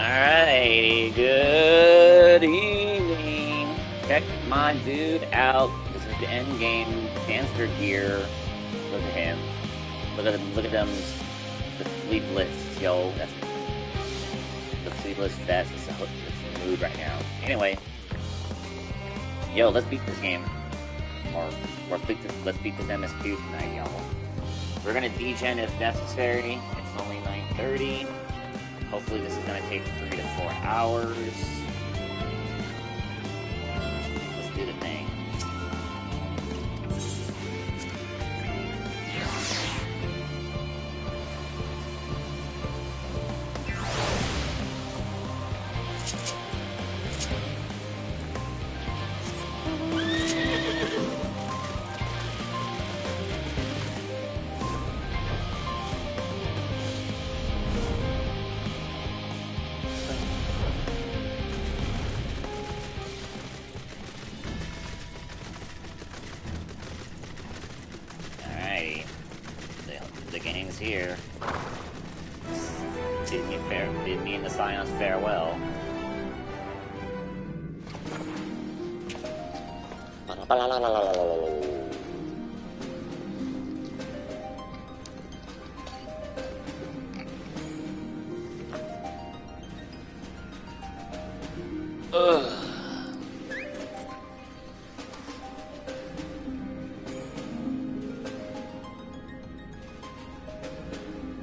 Alright, good evening. Check my dude out. This is the end game gangster gear. Look at him. Look at him. Look at them. The sleeveless, yo. That's the sleeveless vest. It's the mood right now. Anyway, yo, let's beat this game. Or let's beat this MSQ tonight, y'all. We're gonna degen if necessary. It's only 9:30. Hopefully this is going to take 3 to 4 hours. Let's do the thing. Here. Bid me and the Scions farewell.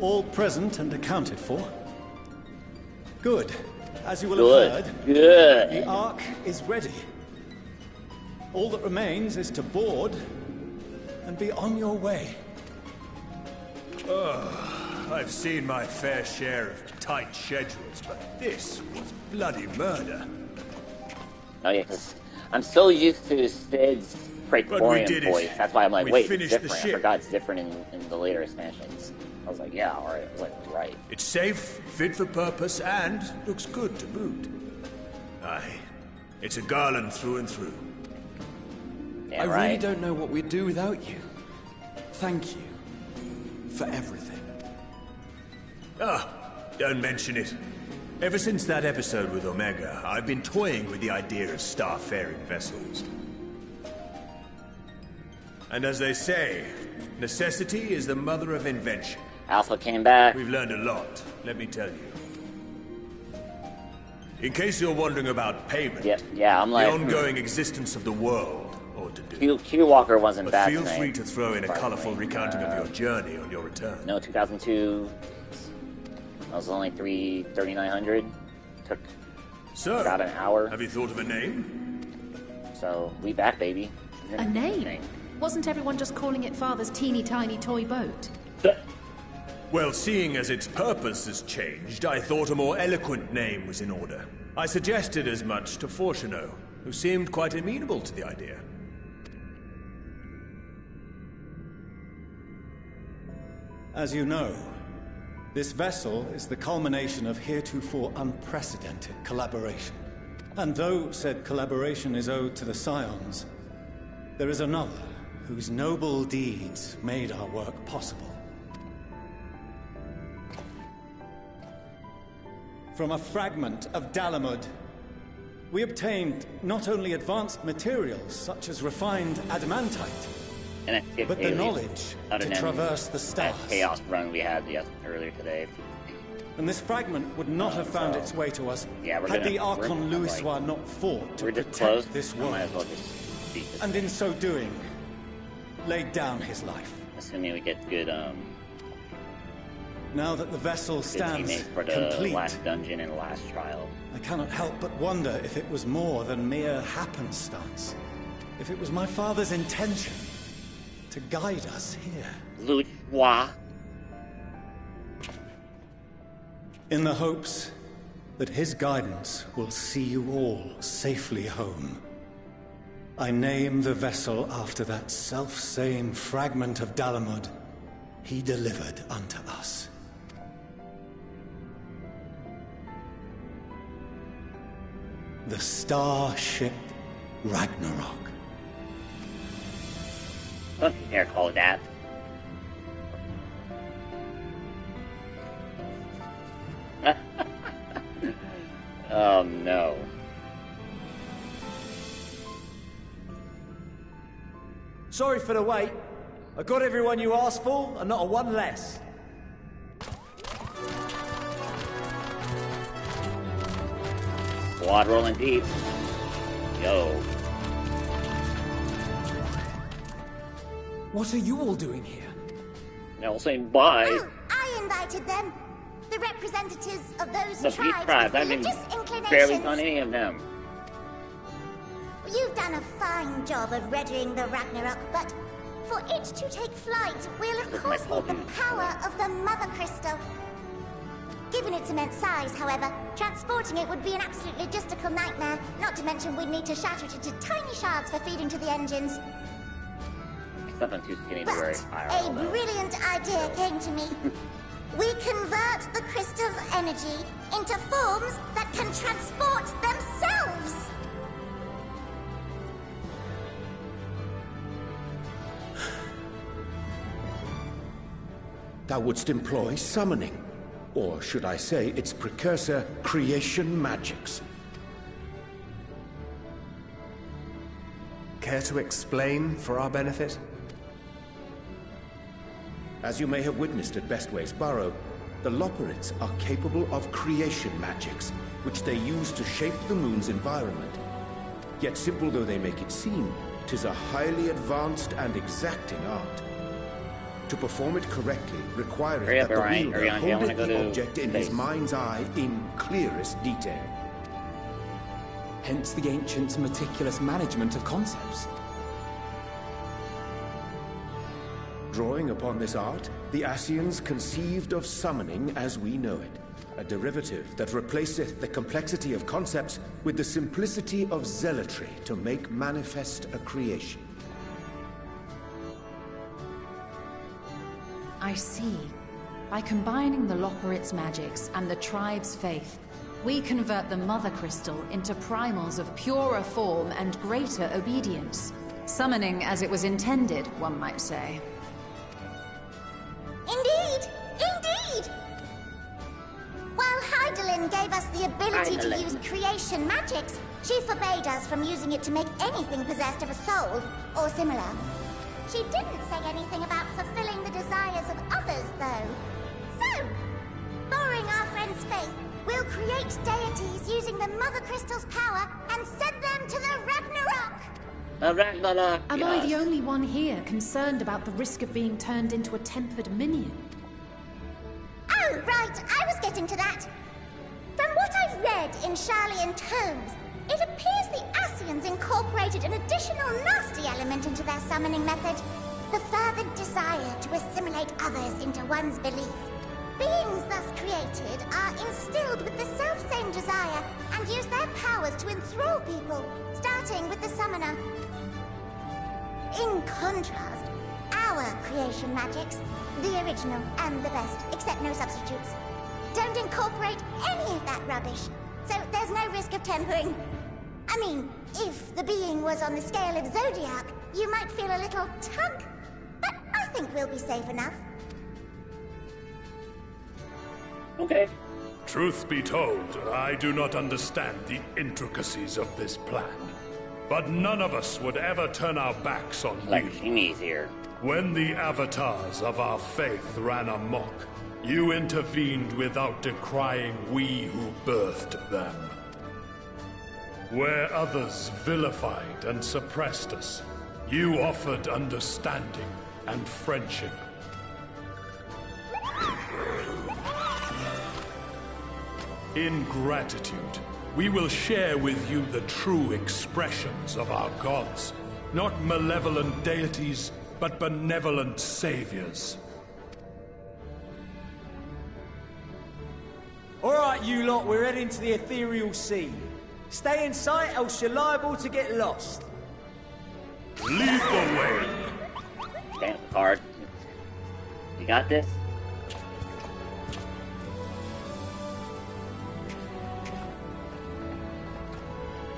All present and accounted for. Good. As you will have heard, the Ark is ready. All that remains is to board and be on your way. I've seen my fair share of tight schedules, but this was bloody murder. Oh yeah, because I'm so used to Stead's Praetorian voice. That's why I'm like, wait, it's different. I forgot it's different in the later expansions. I was like, yeah, alright, I was like, right. It's safe, fit for purpose, and looks good to boot. Aye, it's a Garland through and through. Yeah, I right. really don't know what we'd do without you. Thank you for everything. Don't mention it. Ever since that episode with Omega, I've been toying with the idea of star-faring vessels. And as they say, necessity is the mother of invention. Alpha came back. We've learned a lot, let me tell you. In case you're wondering about payment, yeah, I'm like, the ongoing existence of the world ought to do. Q Walker wasn't but bad feel tonight, free to throw in a colorful recounting of your journey on your return. No, 2002. I was only 3,900. Took about an hour. Have you thought of a name? So we back, baby. A name? Wasn't everyone just calling it Father's teeny tiny toy boat? Well, seeing as its purpose has changed, I thought a more eloquent name was in order. I suggested as much to Fortuno, who seemed quite amenable to the idea. As you know, this vessel is the culmination of heretofore unprecedented collaboration. And though said collaboration is owed to the Scions, there is another whose noble deeds made our work possible. From a fragment of Dalamud, we obtained not only advanced materials such as refined adamantite, but the knowledge to traverse the stars. That chaos run we had earlier today. And this fragment would not have found its way to us had the Archon Louisois not fought to protect this world. And in so doing, laid down his life. Assuming we get good, now that the vessel stands for the complete, last dungeon and last trial, I cannot help but wonder if it was more than mere happenstance. If it was my father's intention to guide us here. Louisois. In the hopes that his guidance will see you all safely home, I name the vessel after that self-same fragment of Dalamud he delivered unto us. The Starship Ragnarok. Don't you dare call it that. Oh no. Sorry for the wait. I got everyone you asked for, and not a one less. Squad rolling deep. Yo. What are you all doing here? Now we'll say bye. Oh, I invited them. The representatives of those The few tribes tribes. with I've been religious inclinations. barely on any of them. You've done a fine job of readying the Ragnarok, but for it to take flight, we'll of course need the power of the Mother Crystal. Given its immense size, however, transporting it would be an absolute logistical nightmare, not to mention we'd need to shatter it into tiny shards for feeding to the engines. Something too skinny to wear. But a brilliant idea came to me. We convert the crystal's energy into forms that can transport themselves! Thou wouldst employ summoning. Or should I say its precursor, creation magics. Care to explain for our benefit? As you may have witnessed at Bestways Burrow, the Loporrits are capable of creation magics, which they use to shape the moon's environment. Yet simple though they make it seem, 'tis a highly advanced and exacting art. To perform it correctly, requiring that the wielder holdeth the object in his mind's eye in clearest detail. Hence the ancients' meticulous management of concepts. Drawing upon this art, the Scions conceived of summoning as we know it, a derivative that replaceth the complexity of concepts with the simplicity of zealotry to make manifest a creation. I see. By combining the Loporrit's magics and the tribe's faith, we convert the Mother Crystal into primals of purer form and greater obedience. Summoning as it was intended, one might say. Indeed! Indeed! While Heidelin gave us the ability to use creation magics, she forbade us from using it to make anything possessed of a soul, or similar. She didn't say anything about fulfilling the desires of others, though. So, borrowing our friend's faith, we'll create deities using the Mother Crystal's power and send them to the Ragnarok! Am I the only one here concerned about the risk of being turned into a tempered minion? Oh, right, I was getting to that. From what I've read in Sharlayan tomes, it appears the Scions incorporated an additional nasty element into their summoning method. The fervent desire to assimilate others into one's belief. Beings thus created are instilled with the self-same desire and use their powers to enthrall people, starting with the summoner. In contrast, our creation magics, the original and the best, except no substitutes, don't incorporate any of that rubbish, so there's no risk of tempering. I mean, if the being was on the scale of Zodiac, you might feel a little tug, but I think we'll be safe enough. Okay. Truth be told, I do not understand the intricacies of this plan. But none of us would ever turn our backs on you. Like Jimmy's here. When the avatars of our faith ran amok, you intervened without decrying we who birthed them. Where others vilified and suppressed us, you offered understanding and friendship. In gratitude, we will share with you the true expressions of our gods. Not malevolent deities, but benevolent saviors. Alright, you lot, we're heading to the ethereal sea. Stay in sight, else you're liable to get lost. Lead the way. Damn, hard. You got this?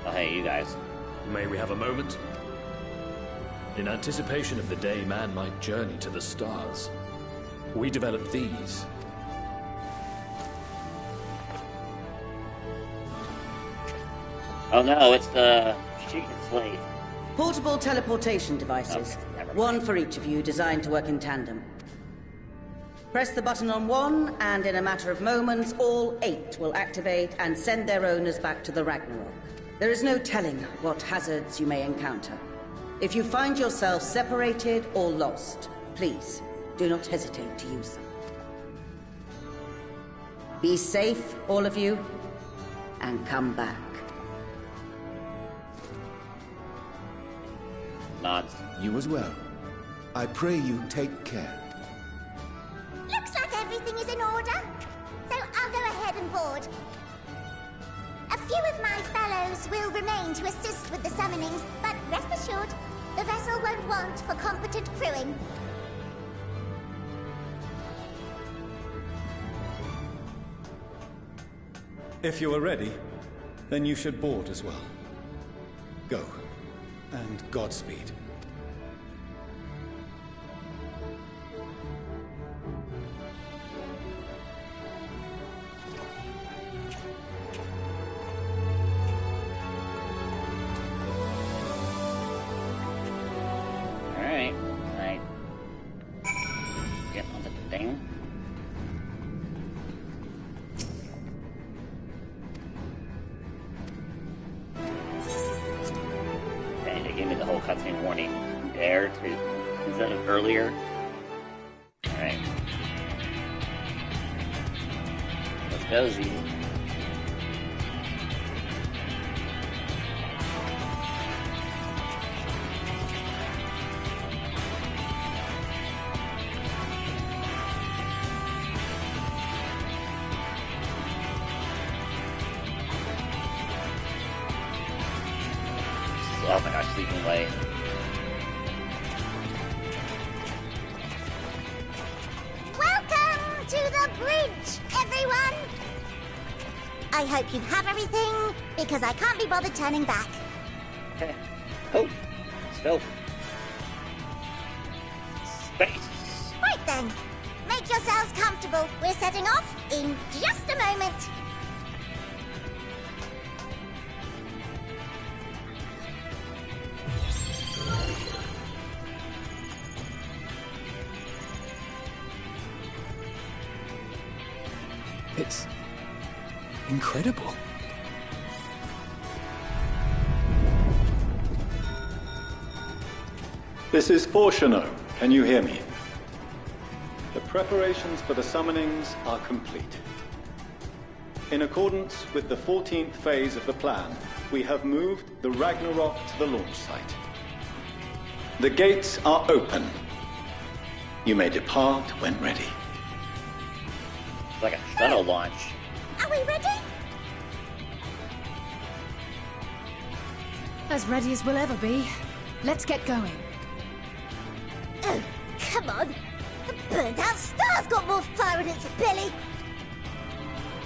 Oh, hey, you guys. May we have a moment? In anticipation of the day man might journey to the stars, we developed these. Oh no, it's the cheating slate. Portable teleportation devices. Okay, never mind. One for each of you, designed to work in tandem. Press the button on one, and in a matter of moments, all 8 will activate and send their owners back to the Ragnarok. There is no telling what hazards you may encounter. If you find yourself separated or lost, please do not hesitate to use them. Be safe, all of you, and come back. Nods. You as well. I pray you take care. Looks like everything is in order, so I'll go ahead and board. A few of my fellows will remain to assist with the summonings, but rest assured, the vessel won't want for competent crewing. If you are ready, then you should board as well. Go, and Godspeed. Alright. Alright. Get on the thing. Okay, they gave me the whole cutscene warning there too, instead of earlier. Alright. Let's go, Z. Oh my gosh, sleeping late. Welcome to the bridge, everyone! I hope you have everything, because I can't be bothered turning back. Okay. Oh, still. Space. Right then, make yourselves comfortable. We're setting off in just a moment. It's incredible. This is Fortuno. Can you hear me? The preparations for the summonings are complete. In accordance with the 14th phase of the plan, we have moved the Ragnarok to the launch site. The gates are open. You may depart when ready. It's like a shuttle launch. Are we ready? As ready as we'll ever be. Let's get going. Oh, come on. The burnt-out star's got more fire in its belly.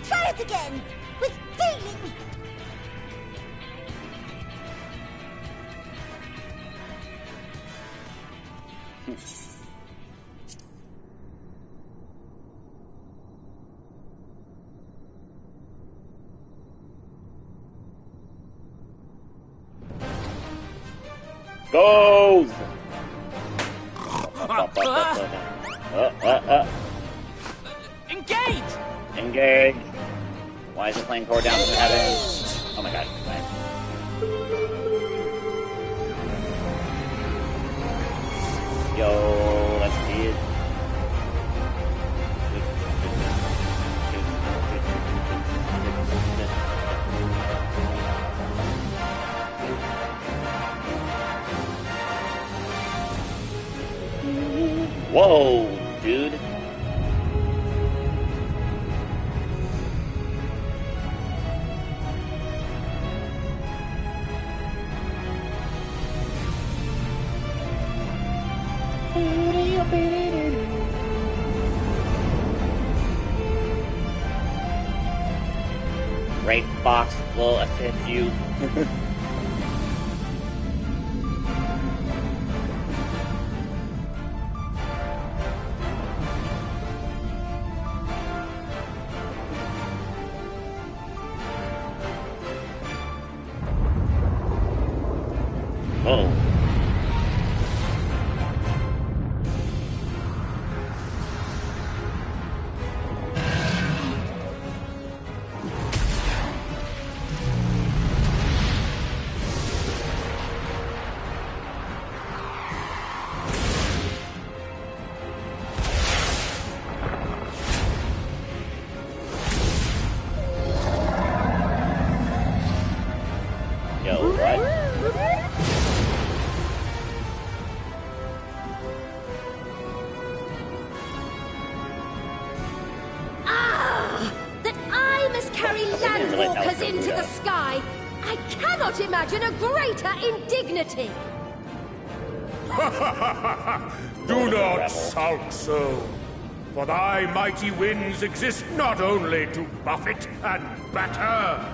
Try it again, with feeling. Goes! Engage! Engage! Why is the plane tore down from the heavens? Oh my god. Yo, let's see it. Whoa, dude. Great box will assist you. Whoa. Endwalkers into the sky. I cannot imagine a greater indignity. Do not sulk so, for thy mighty winds exist not only to buffet and batter.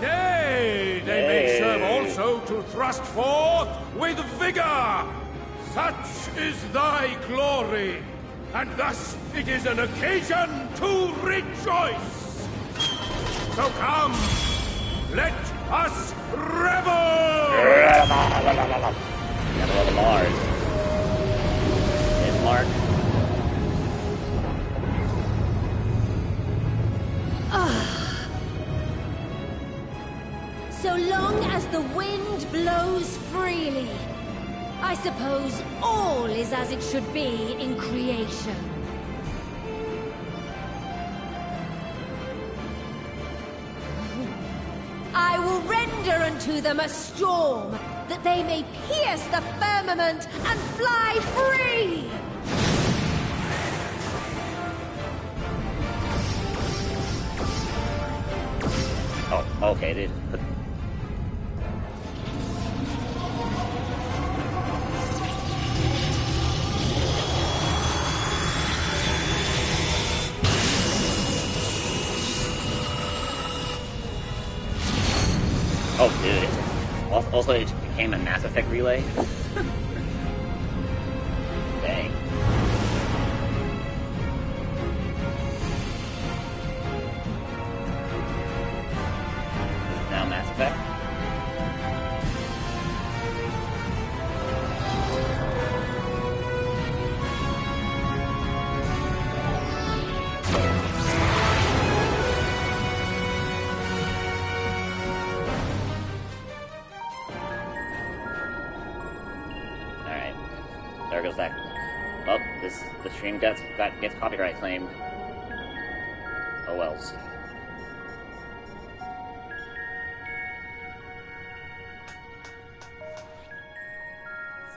Nay, they may serve also to thrust forth with vigor. Such is thy glory, and thus it is an occasion to rejoice. So come, let us revel! Never the Mars. There's Mark. So long as the wind blows freely, I suppose all is as it should be in creation. I will render unto them a storm, that they may pierce the firmament and fly free! Oh, okay, dude. Oh, dude. Also, it became a Mass Effect relay. Dang. Now Mass Effect. There goes that. Well, the stream gets copyright claimed. Oh wells.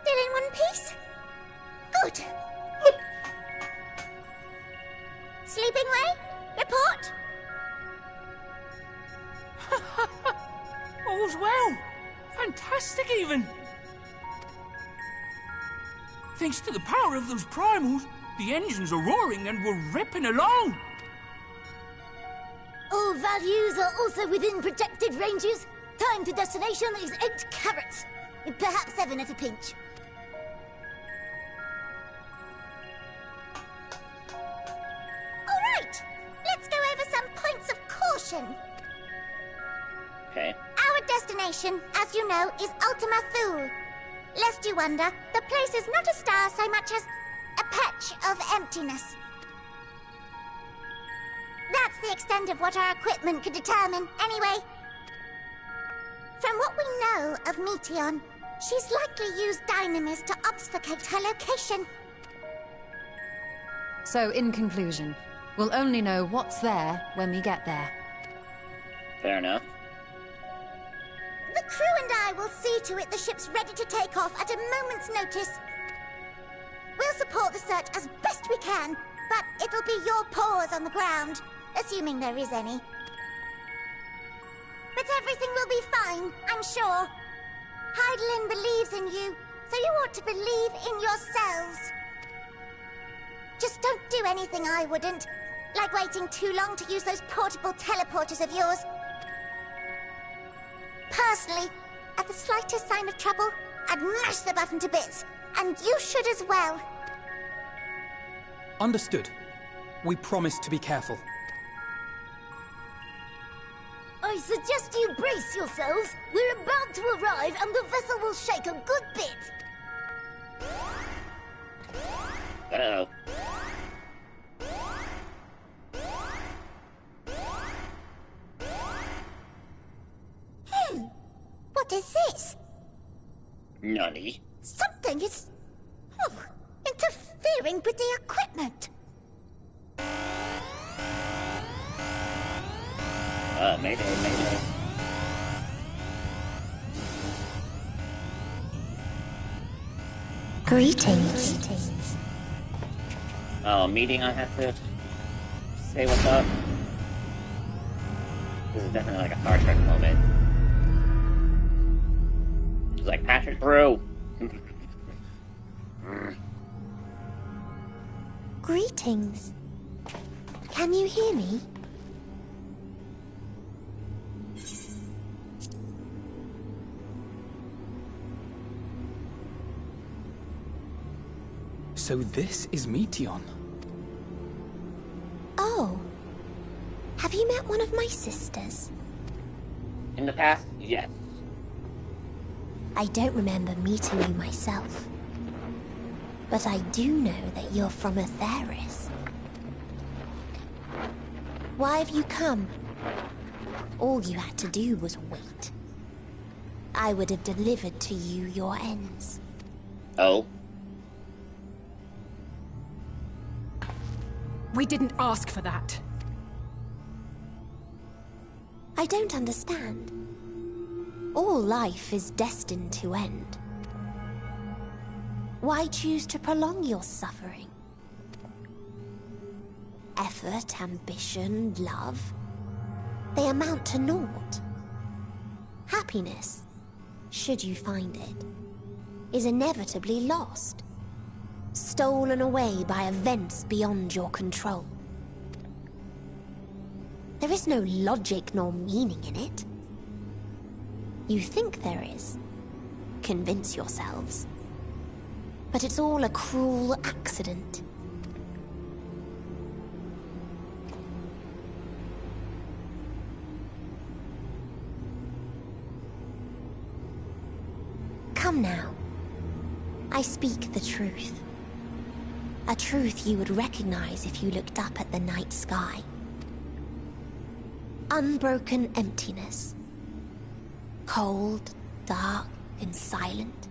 Still in one piece? Good. Sleeping Way? Report? All's well. Fantastic, even. Thanks to the power of those primals, the engines are roaring and we're ripping along. All values are also within protected ranges. Time to destination is 8 carats. Perhaps 7 at a pinch. All right. Let's go over some points of caution. Okay. Our destination, as you know, is Ultima Thule. Lest you wonder, the place is not a star so much as a patch of emptiness. That's the extent of what our equipment could determine, anyway. From what we know of Meteon, she's likely used dynamis to obfuscate her location. So, in conclusion, we'll only know what's there when we get there. Fair enough. The crew and I will see to it the ship's ready to take off at a moment's notice. We'll support the search as best we can, but it'll be your paws on the ground, assuming there is any. But everything will be fine, I'm sure. Heidelin believes in you, so you ought to believe in yourselves. Just don't do anything I wouldn't, like waiting too long to use those portable teleporters of yours. Personally, at the slightest sign of trouble, I'd mash the button to bits, and you should as well. Understood. We promise to be careful. I suggest you brace yourselves. We're about to arrive and the vessel will shake a good bit. Uh-oh. What is this? Nutty. Something is... interfering with the equipment. Mayday. Greetings. Oh, meeting I have to say what's up. This is definitely like a Star Trek moment. It's like, patch it through. Greetings. Can you hear me? So this is Meteon. Oh. Have you met one of my sisters? In the past, yes. I don't remember meeting you myself. But I do know that you're from Atheris. Why have you come? All you had to do was wait. I would have delivered to you your ends. Oh? We didn't ask for that. I don't understand. All life is destined to end. Why choose to prolong your suffering? Effort, ambition, love, they amount to naught. Happiness, should you find it, is inevitably lost. Stolen away by events beyond your control. There is no logic nor meaning in it. You think there is. Convince yourselves. But it's all a cruel accident. Come now. I speak the truth. A truth you would recognize if you looked up at the night sky. Unbroken emptiness. Cold, dark, and silent.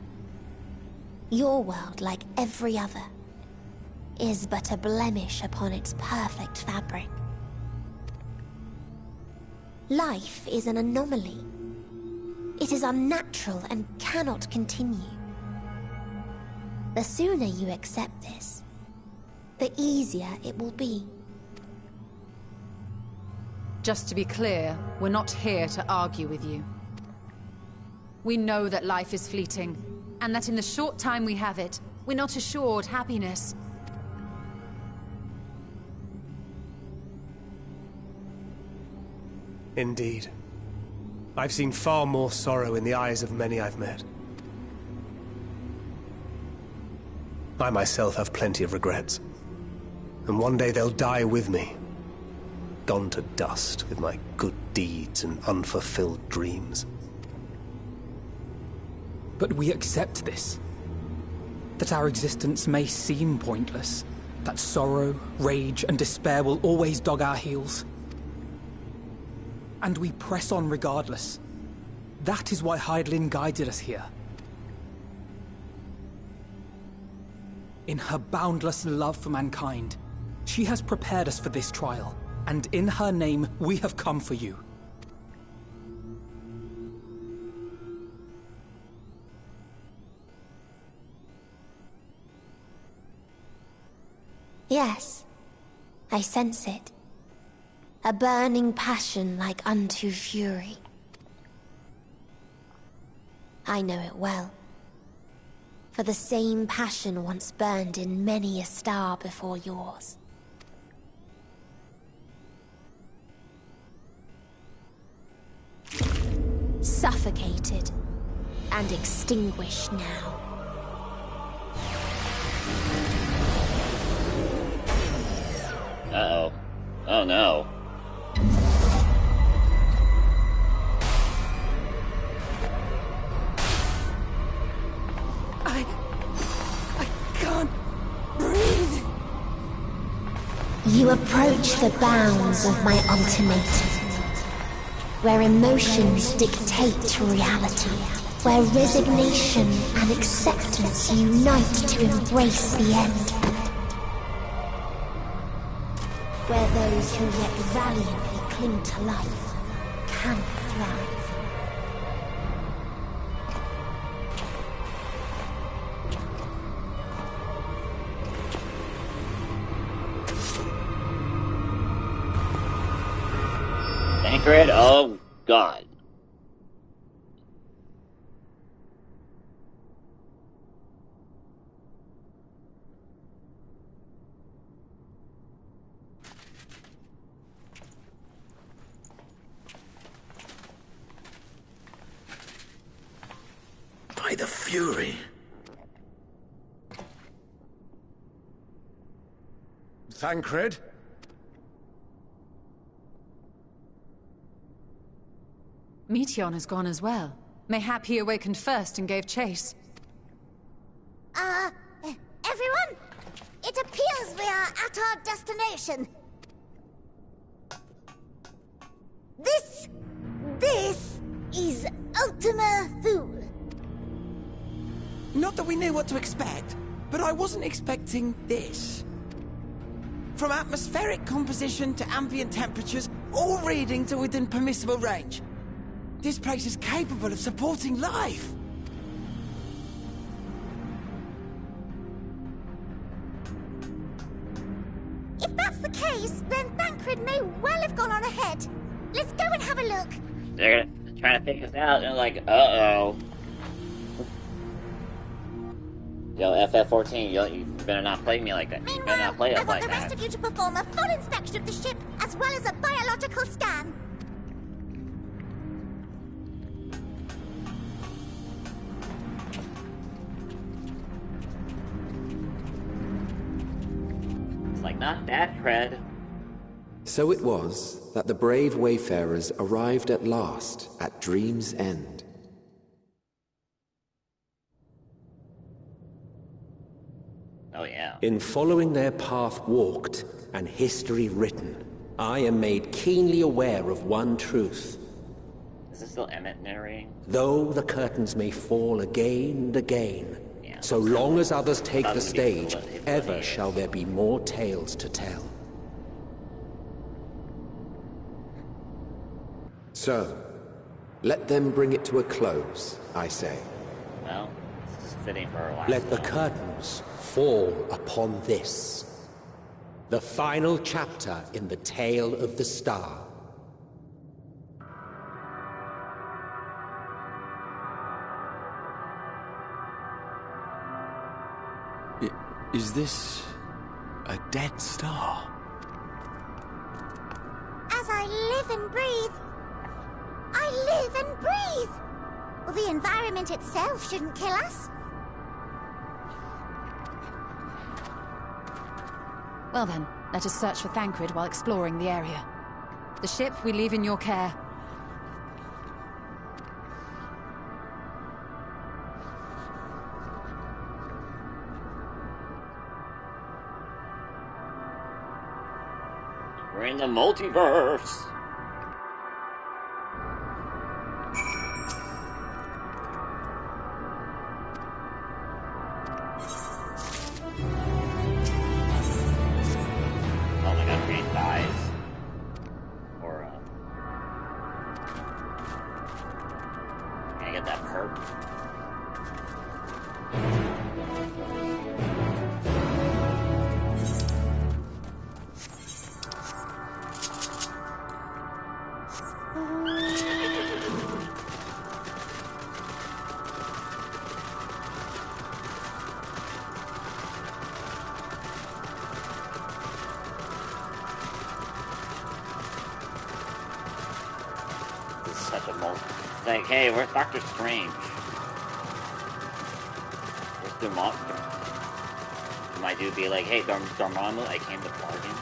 Your world, like every other, is but a blemish upon its perfect fabric. Life is an anomaly. It is unnatural and cannot continue. The sooner you accept this, the easier it will be. Just to be clear, we're not here to argue with you. We know that life is fleeting, and that in the short time we have it, we're not assured happiness. Indeed. I've seen far more sorrow in the eyes of many I've met. I myself have plenty of regrets. And one day they'll die with me. Gone to dust with my good deeds and unfulfilled dreams. But we accept this. That our existence may seem pointless. That sorrow, rage, and despair will always dog our heels. And we press on regardless. That is why Hydaelyn guided us here. In her boundless love for mankind, she has prepared us for this trial, and in her name, we have come for you. Yes, I sense it. A burning passion like unto fury. I know it well. For the same passion once burned in many a star before yours. Suffocated and extinguished now. Uh-oh. Oh no. You approach the bounds of my ultimatum, where emotions dictate reality, where resignation and acceptance unite to embrace the end, where those who yet valiantly cling to life can thrive. Tancred? Oh, God. By the Fury. Tancred? Meteon has gone as well. Mayhap he awakened first and gave chase. Everyone? It appears we are at our destination. This is Ultima Thule. Not that we knew what to expect, but I wasn't expecting this. From atmospheric composition to ambient temperatures, all reading to within permissible range. This place is capable of supporting life. If that's the case, then Thancred may well have gone on ahead. Let's go and have a look. They're trying to figure this out, and they're like, uh-oh. Yo, FF14, you better not play me like that. You better not play us like that. I want the rest of you to perform a full inspection of the ship, as well as a biological scan. It's like, not that, Fred. So it was that the brave wayfarers arrived at last at Dream's End. Oh yeah. In following their path walked and history written, I am made keenly aware of one truth. Is this still Emmett narrating? Though the curtains may fall again and again, so long as others take the stage, ever shall there be more tales to tell. So, let them bring it to a close, I say. Well, this is fitting for our last Let the one. curtains fall upon this, the final chapter in the tale of the star. Is this a dead star? As I live and breathe, I live and breathe. Well, the environment itself shouldn't kill us. Well then, let us search for Thancred while exploring the area. The ship we leave in your care. We're in the multiverse. Oh my god, Green dies. Or, can I get that perk? Like, hey, where's Doctor Strange? Where's Dormammu? My dude be like, hey, Dormammu, I came to bargain.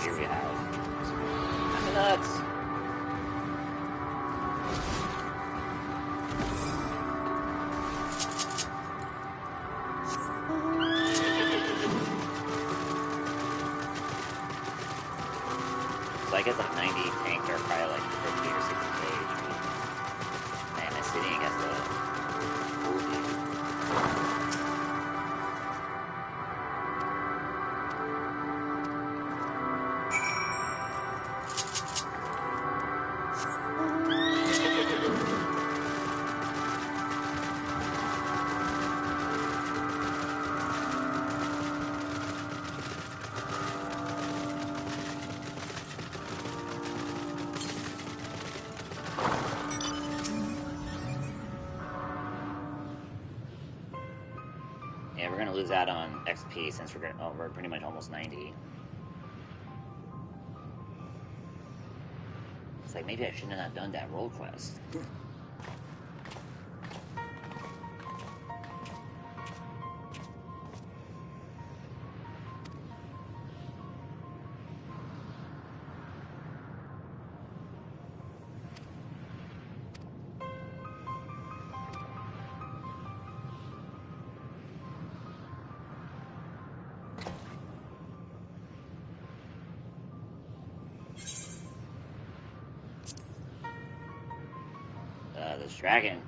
Here we have nuts. So I guess like 90 tanks are probably like 50 or 60 gauge. Man, I'm sitting against the movie. Yeah, we're gonna lose out on XP since we're pretty much almost 90. It's like maybe I shouldn't have done that role quest. This dragon.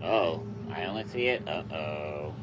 Oh, I only see it? Uh-oh.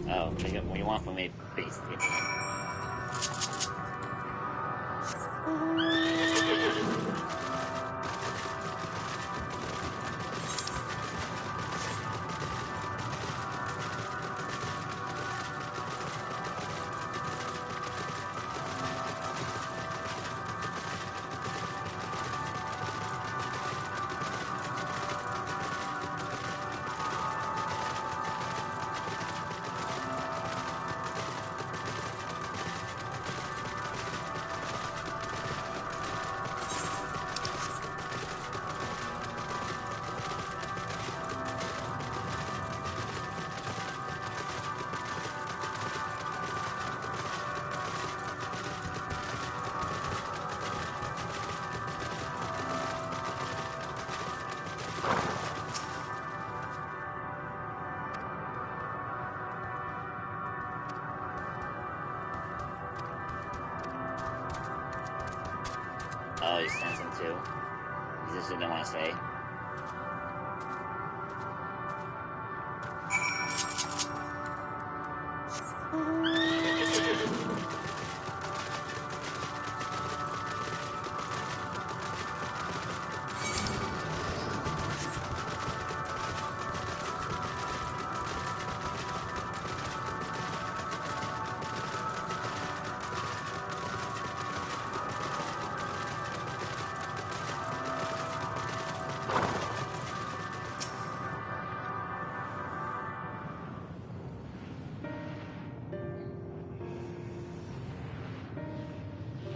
Oh, what do you want from me, beast? Oh, he sends him too. He just didn't want to say.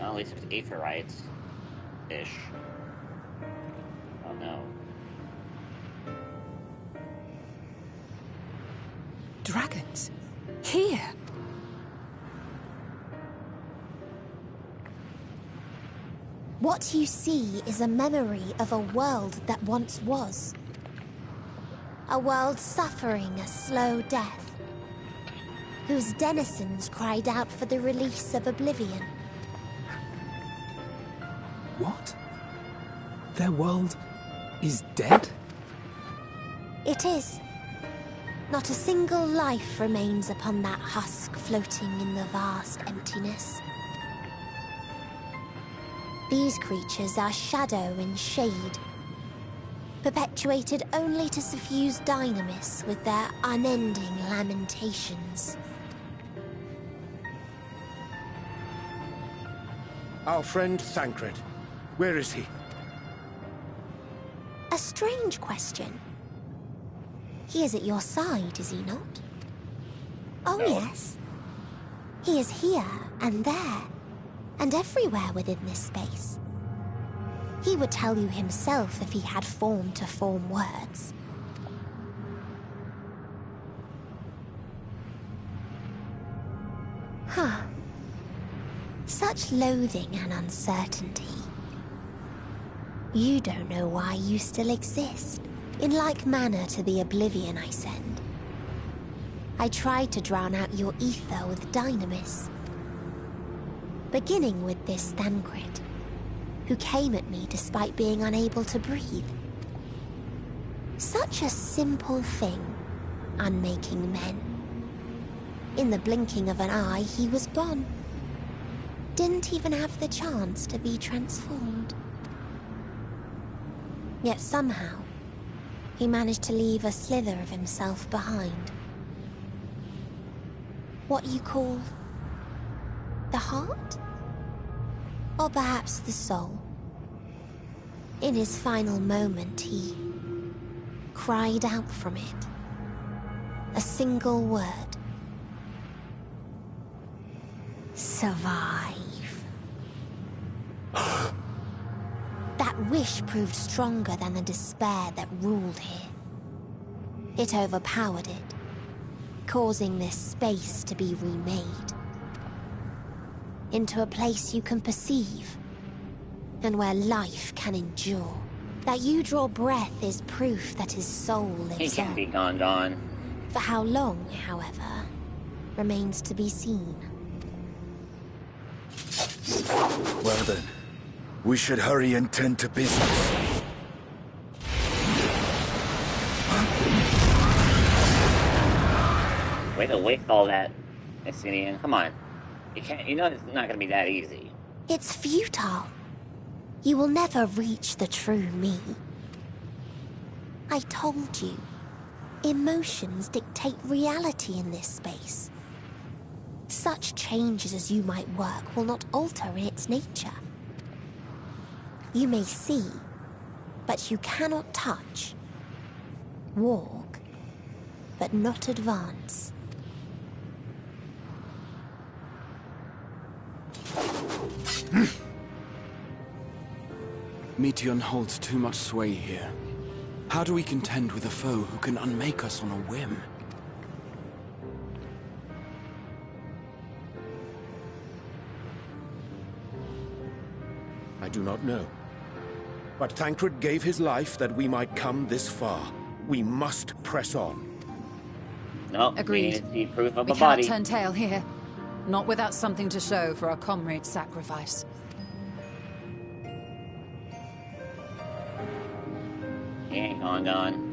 Well, at least it's Aetherites. Ish. Oh no. Dragons? Here? What you see is a memory of a world that once was. A world suffering a slow death, whose denizens cried out for the release of oblivion. What? Their world is dead? It is. Not a single life remains upon that husk floating in the vast emptiness. These creatures are shadow and shade, perpetuated only to suffuse dynamis with their unending lamentations. Our friend Thancred. Where is he? A strange question. He is at your side, is he not? Oh, No. yes. He is here and there, and everywhere within this space. He would tell you himself if he had form to form words. Huh. Such loathing and uncertainty. You don't know why you still exist, in like manner to the oblivion I send. I tried to drown out your ether with dynamis. Beginning with this Thancred, who came at me despite being unable to breathe. Such a simple thing, unmaking men. In the blinking of an eye, he was gone. Didn't even have the chance to be transformed. Yet somehow, he managed to leave a slither of himself behind. What you call the heart? Or perhaps the soul. In his final moment, he cried out from it. A single word. Survive. That wish proved stronger than the despair that ruled here. It overpowered it, causing this space to be remade. Into a place you can perceive, and where life can endure. That you draw breath is proof that his soul lives on. He can't be gone. For how long, however, remains to be seen. Well then, we should hurry and tend to business. Way to wait all that, Estinian. Come on. You can't. You know it's not gonna be that easy. It's futile. You will never reach the true me. I told you, emotions dictate reality in this space. Such changes as you might work will not alter its nature. You may see, but you cannot touch. Walk, but not advance. Meteon holds too much sway here. How do we contend with a foe who can unmake us on a whim? I do not know. But Thancred gave his life that we might come this far. We must press on. No, Agreed. We need to see proof of We a cannot body. turn tail here. Not without something to show for our comrade's sacrifice. He ain't gone.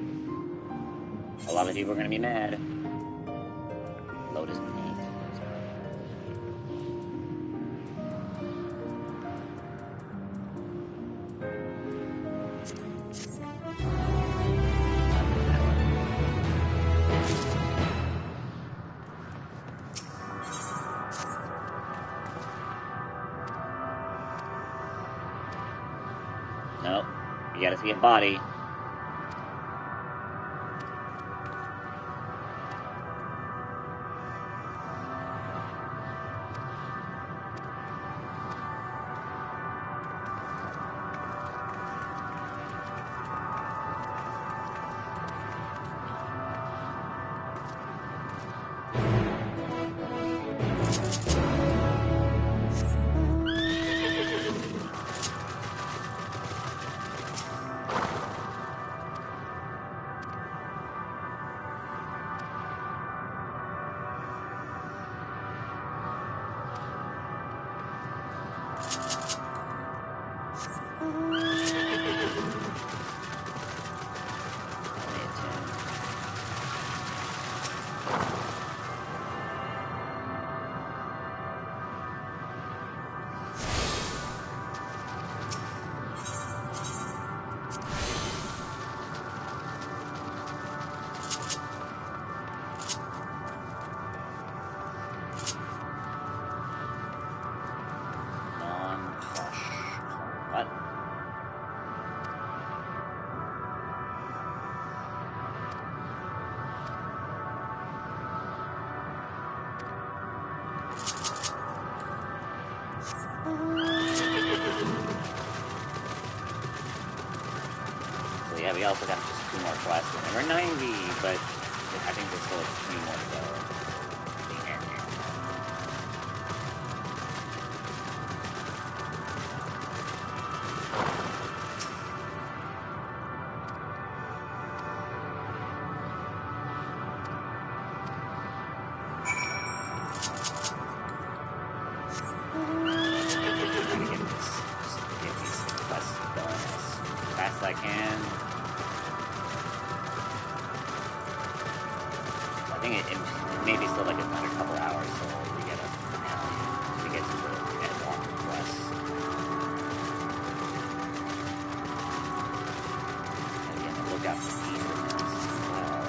A lot of people are gonna be mad. Lotus Peak. Nope. You gotta see a body. What? So yeah, we also got just 2 more quests. And we're 90, but I think there's still a few more to go. I can. I think it may be still like another couple hours till we get a finale. We get to the Endwalker quest. And again, look out for these events as well.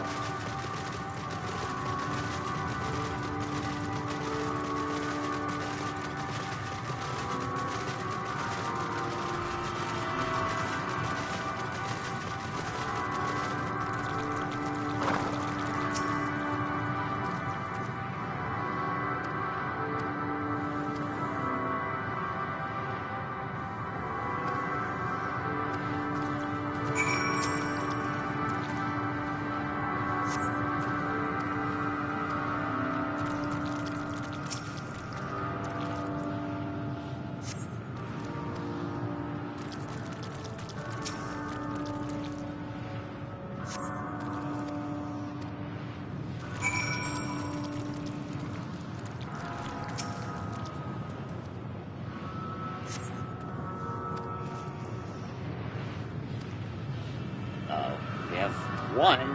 We have 1.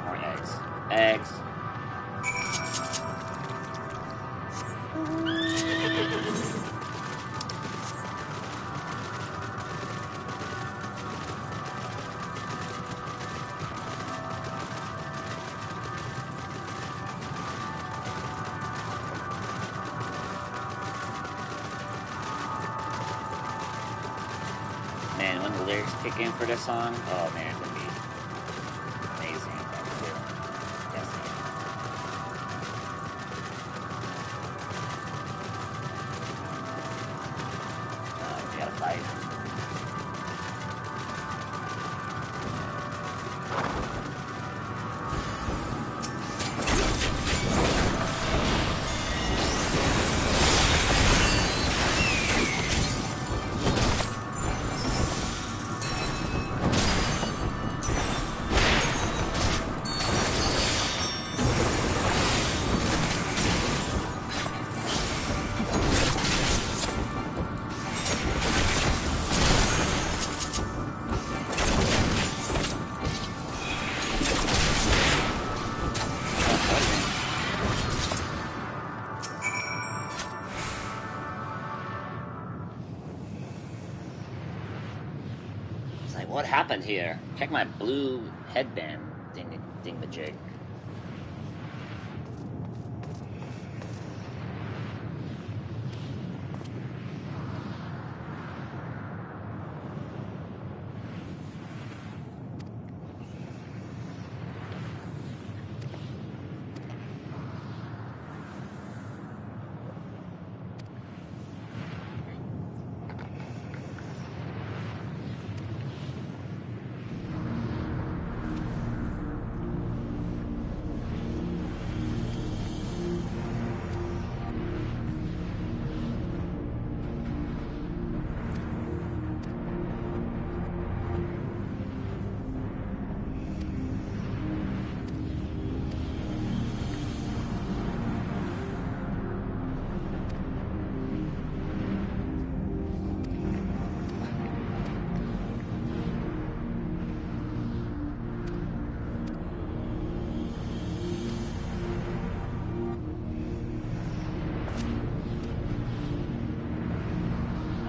More eggs. Eggs. Man, when the lyrics kick in for this song, oh man, it's gonna be amazing. We gotta fight. Like, what happened here? Check my blue headband ding-the-jig.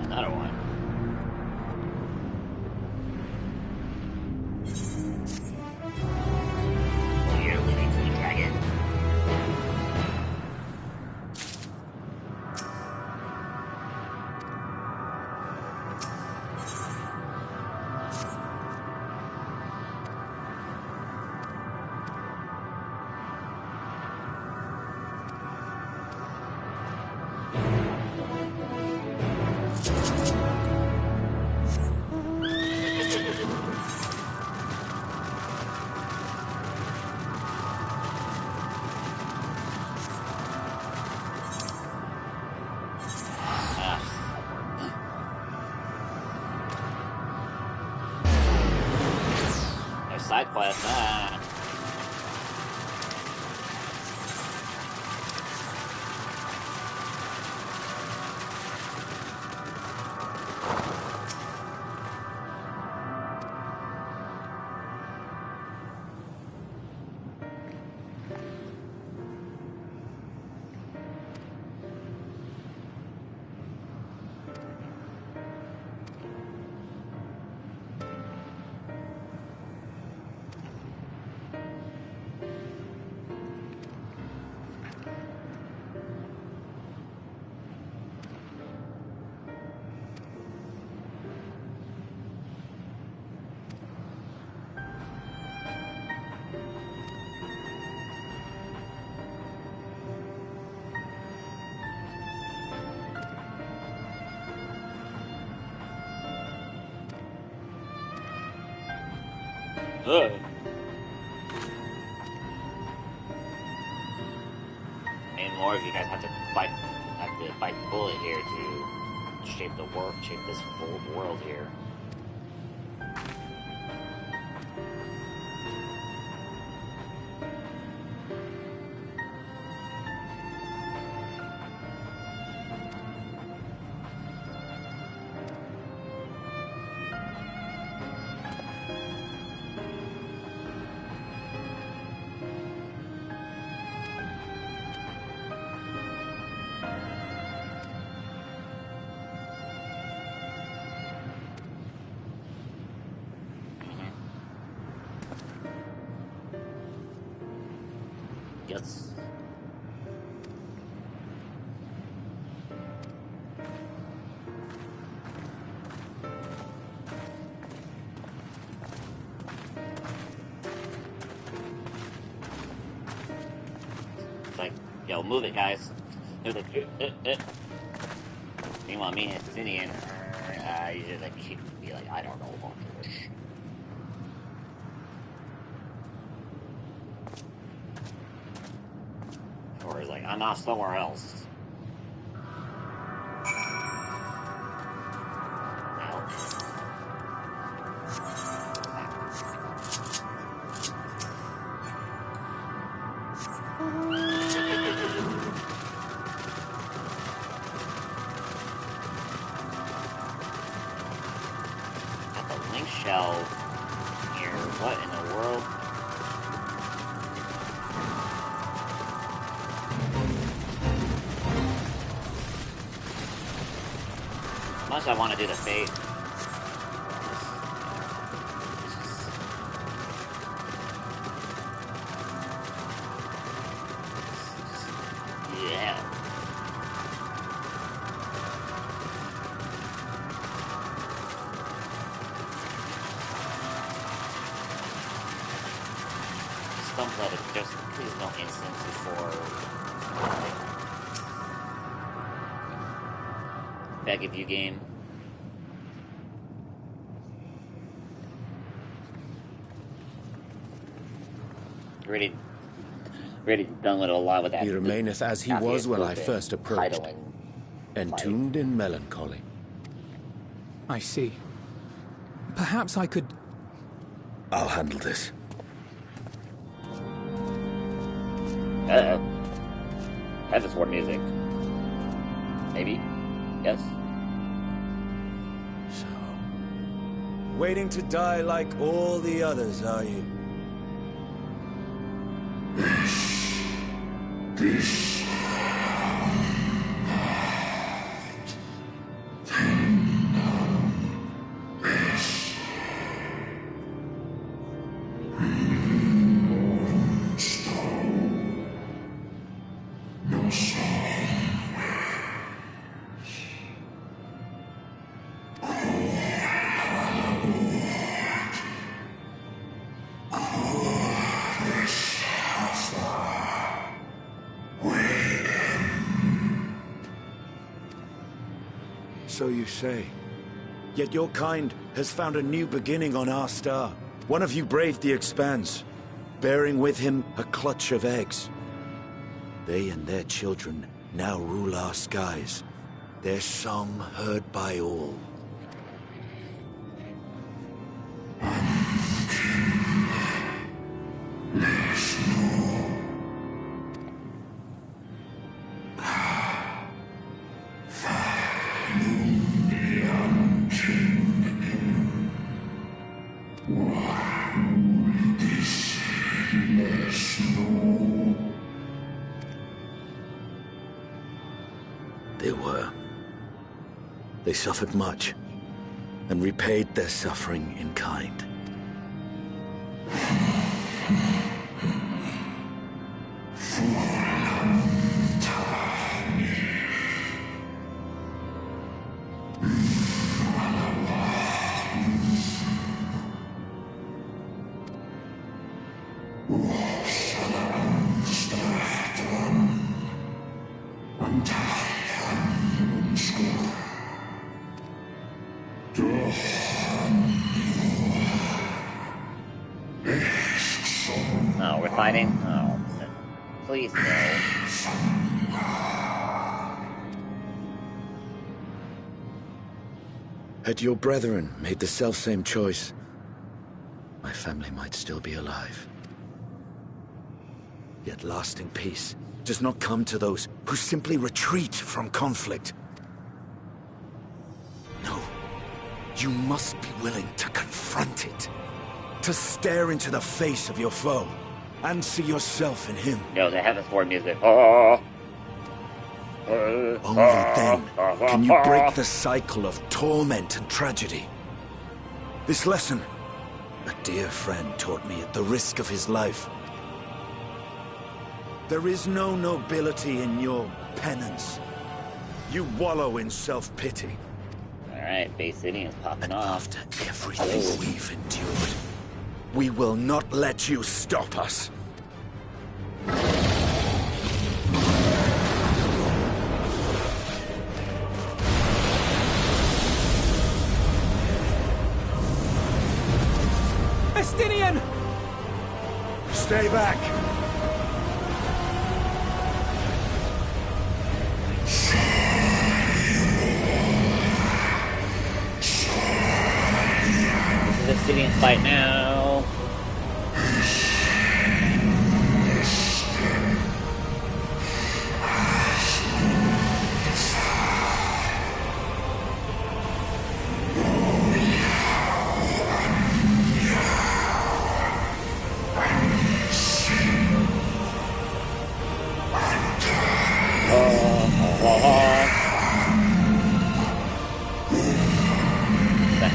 Another one. You're living to the dragon. side quest. Ah. Ugh. And more if you guys have to bite the bullet here to shape this whole world here. Yes. It's like, yo, move it, guys. Move it. Meanwhile, me and Sinian, you just like keep be like, I don't know about this. Or he's like, I'm not somewhere else. Got the link shell here. What in the world? Much I want to do the fate. Yeah. Stumped out of just please don't instance before. Beg of you, game. Really done with a lot with that. He remaineth as he was when I first approached, entombed in melancholy. I see. Perhaps I could... I'll handle this. Uh-oh. Heaven Sword music. Maybe? Yes? So... waiting to die like all the others, are you? This So you say. Yet your kind has found a new beginning on our star. One of you braved the Expanse, bearing with him a clutch of eggs. They and their children now rule our skies, their song heard by all. I'm the king They suffered much, and repaid their suffering in kind. Oh, we're fighting? Oh, please no. Had your brethren made the selfsame choice, my family might still be alive. Yet lasting peace does not come to those who simply retreat from conflict. No, you must be willing to confront it. To stare into the face of your foe, and see yourself in him. Yo, they have this war music. Oh. Only then can you break the cycle of torment and tragedy. This lesson, a dear friend taught me at the risk of his life. There is no nobility in your penance. You wallow in self-pity. Alright, Bay City is popping off. After everything we've endured, we will not let you stop us. Estinian! Stay back! The Estinian fight now.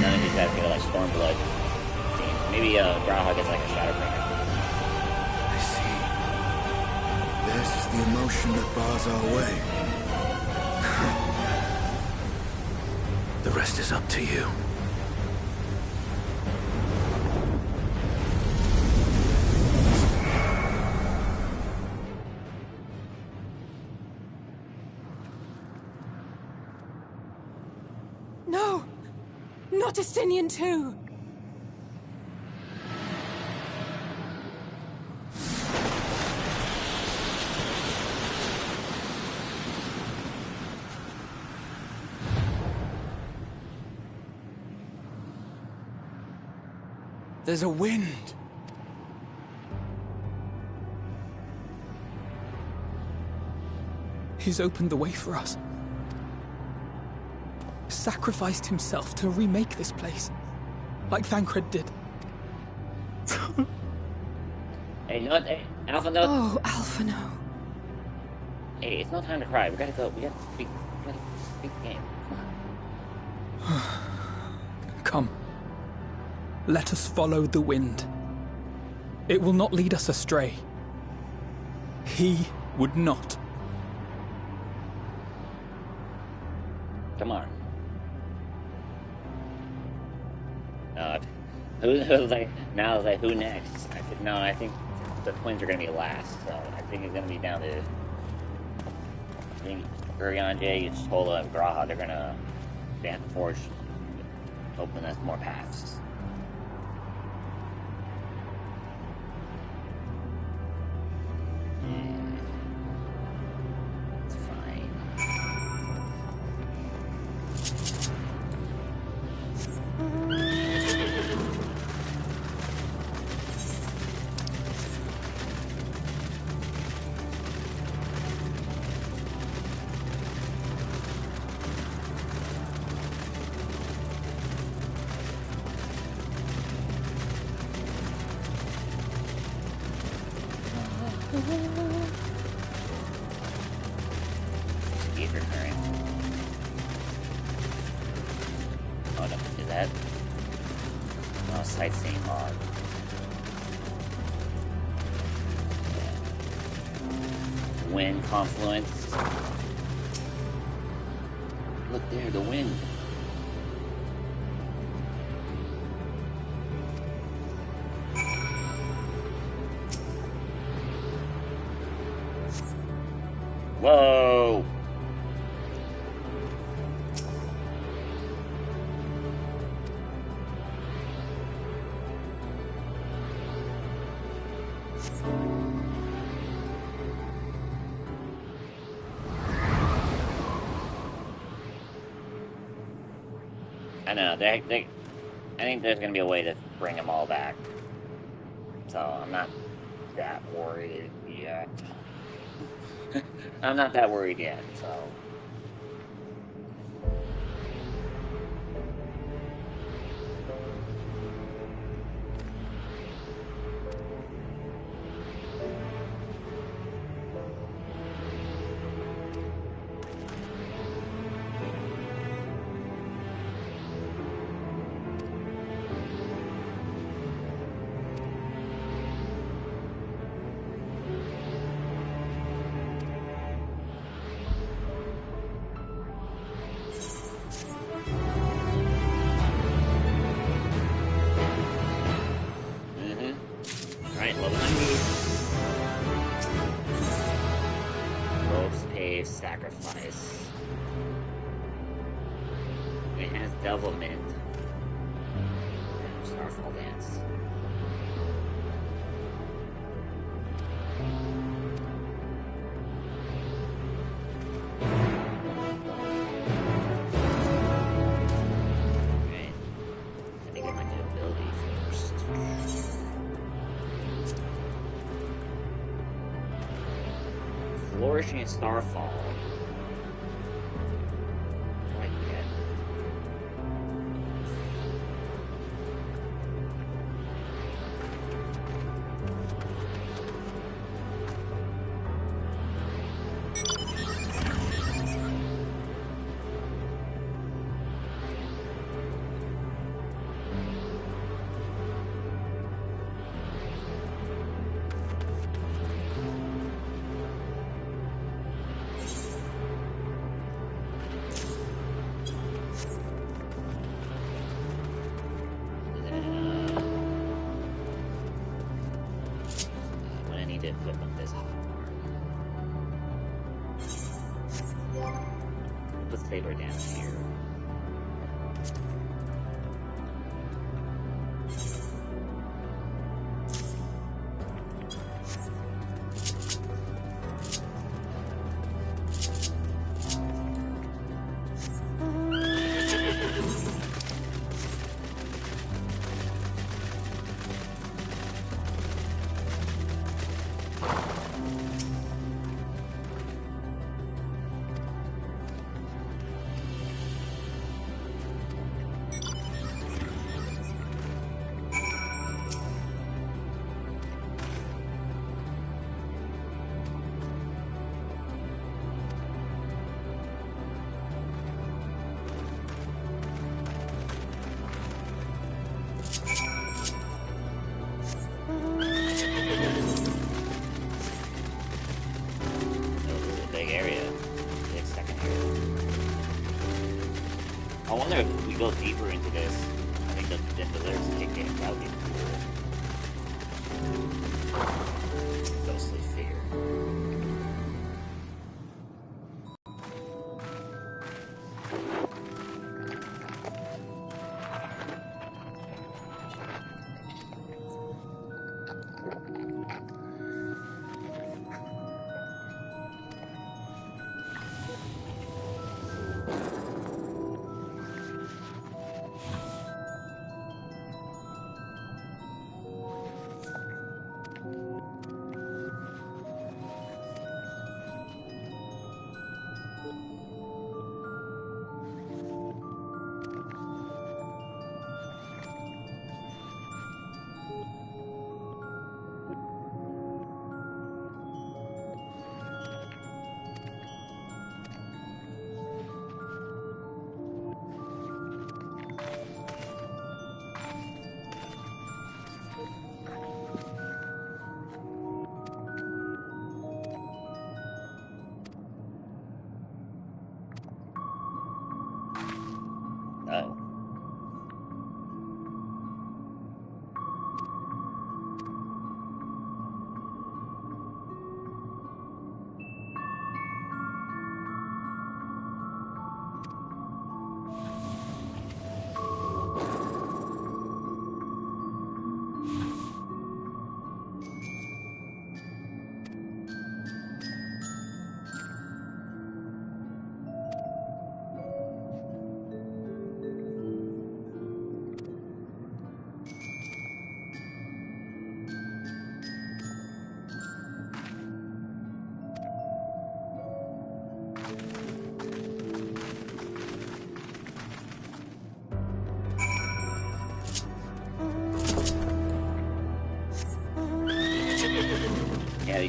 None of these guys get like Stormblood. Maybe Graha gets like a Shadowbringer. I see. Theirs is the emotion that bars our way. The rest is up to you. No! Not Estinian too! There's a wind. He's opened the way for us. Sacrificed himself to remake this place, like Thancred did. Hey, you know what? Hey, Alpha Note. Oh, Alpha Note. Hey, it's no time to cry. We gotta go. We gotta speak the game. Come. Let us follow the wind. It will not lead us astray. He would not. Come on. Who's like now? It's like who next? I said no. I think the twins are gonna be last. So I think it's gonna be down to. I think Urianger, Yutola, and Graha. They have to forge. Open us more paths. It's fine. that? Oh, sightseeing log. Wind confluence. Look there, the wind. Whoa! I know, I think there's gonna be a way to bring them all back. So I'm not that worried yet. I'm not that worried yet, so. Alright, level 90. Rogue's Pay Sacrifice. Enhanced Devilment. Starfall Dance. Okay. I think I might do ability first. Flourishing Starfall. What do I get? Equipment this hard. Let's save her down here. I wonder if we go deeper into this. I think the lyrics kick in. That would be cool. Ghostly figure.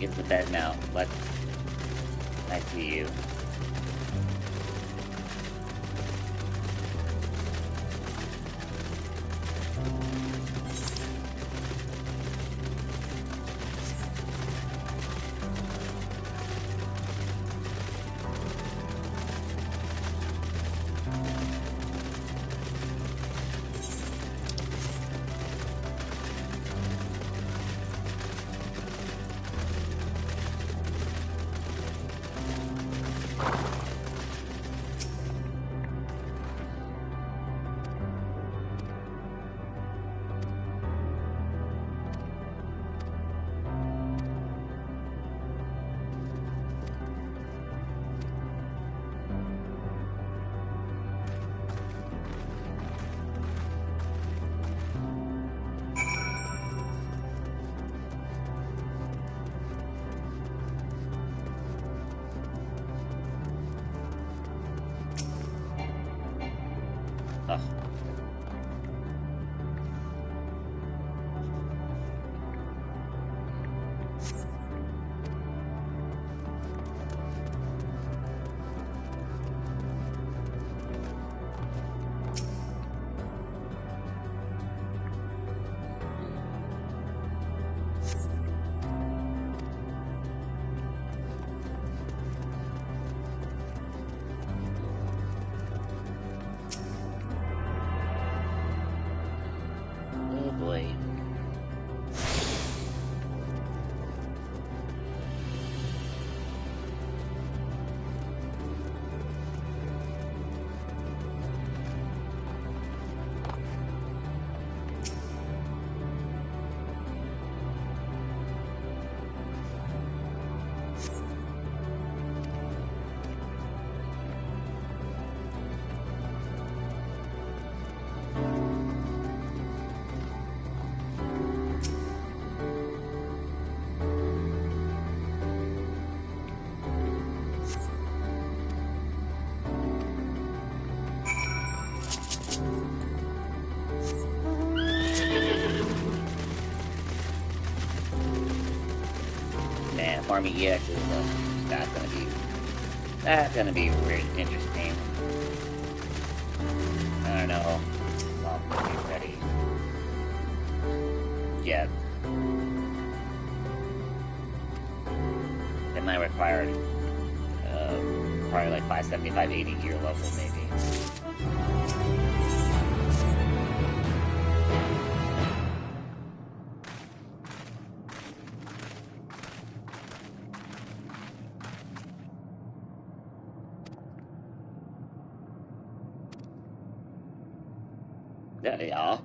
get to the bed now. I see you. Farming EXs, that's gonna be really interesting. I don't know. I'm not ready yet. It might require probably like 575, 80 gear level maybe. There they are.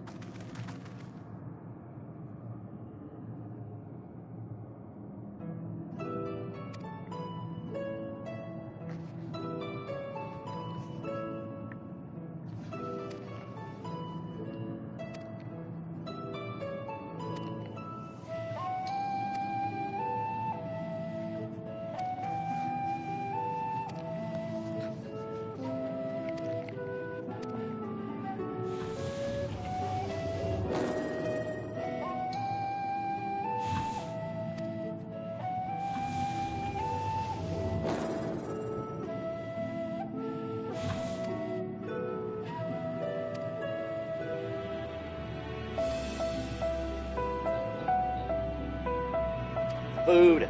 Food.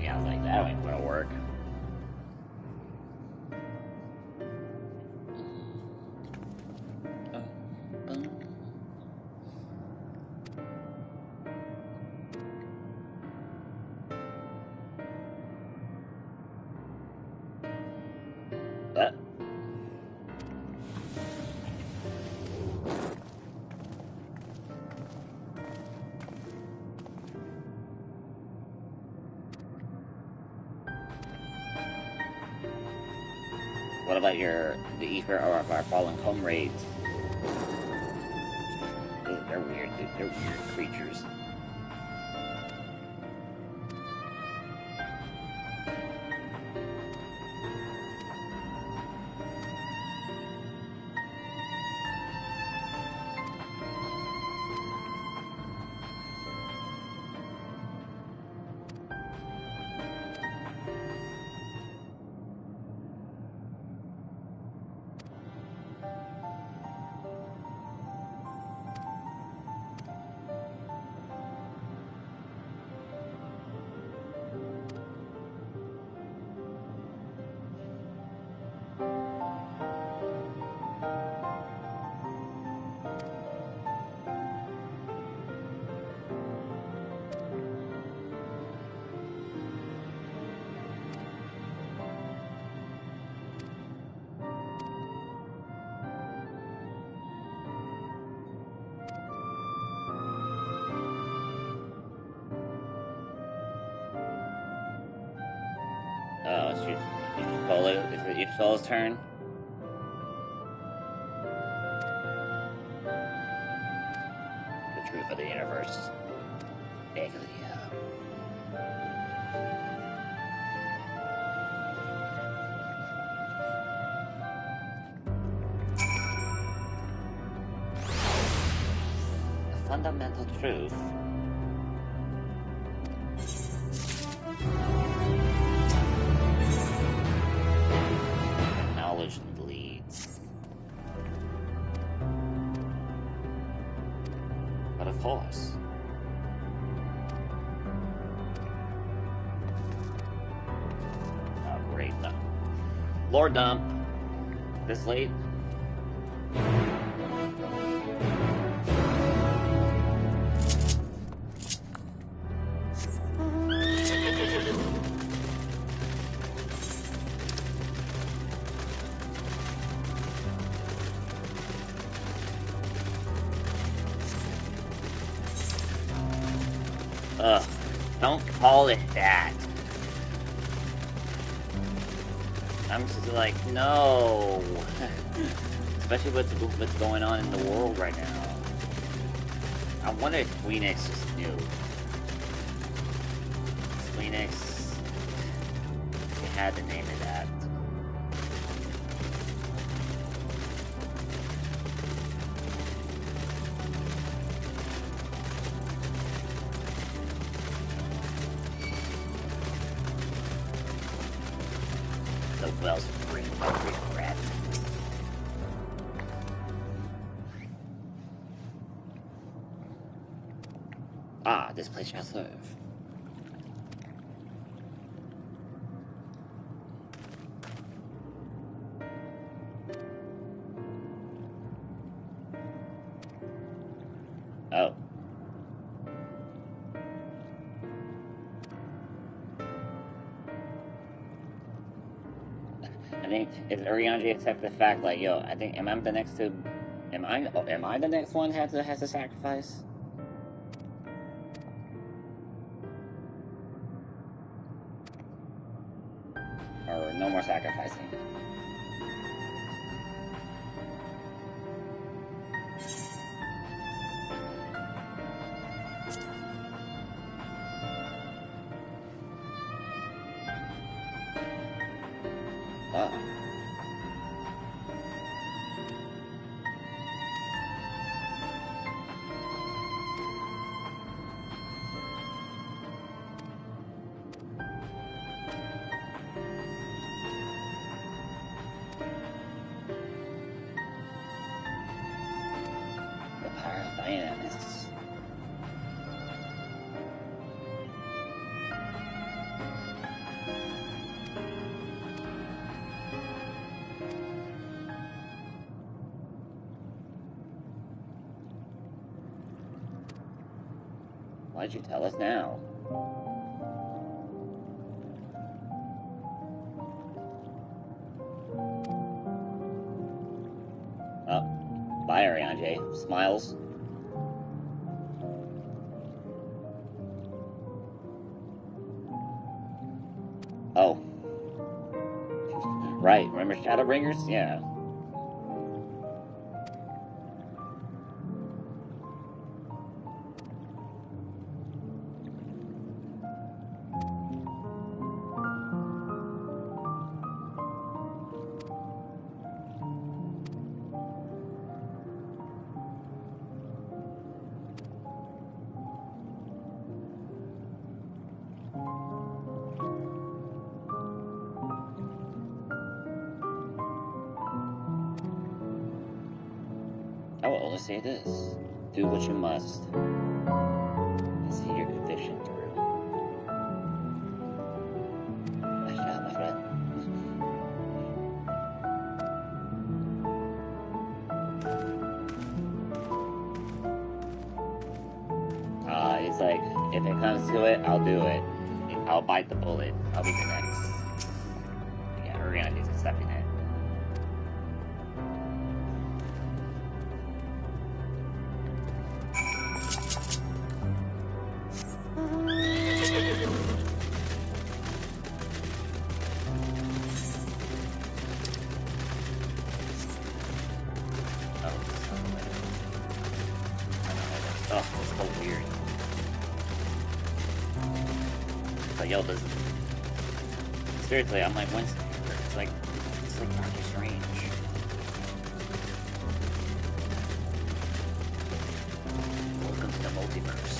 actually, I was like, that ain't gonna work. What about the ether or our fallen comrades? Ooh, they're weird, dude. They're weird creatures. Oh, it's Yusolo's. Is it Yusolo's turn? The truth of the universe. Basically, the fundamental truth. Knowledge leads. But of course. Oh, great. No. Lord Dump. This late? Ugh, don't call it that. I'm just like, no. Especially with what's going on in the world right now. I wonder if Queenix just knew. Queenix, they had to name it that. The wellspring of regret. Ah, this place shall serve. Oh. I think is Urianger accept the fact like, yo, I think am I the next to am I the next one has to sacrifice? Or no more sacrificing. Why'd you tell us now? Oh, bye, Ariane. Smiles. Oh. Right, remember Shadowbringers? Yeah. I will only say this. Do what you must. And see your conviction through. Nice job, my friend. He's like, if it comes to it, I'll do it. I'll bite the bullet. I'll be the next. Yeah, Ariane's accepting it. Oh, it's so weird. But yo, this seriously, I'm like, when's it's like Doctor Strange. Welcome to the multiverse.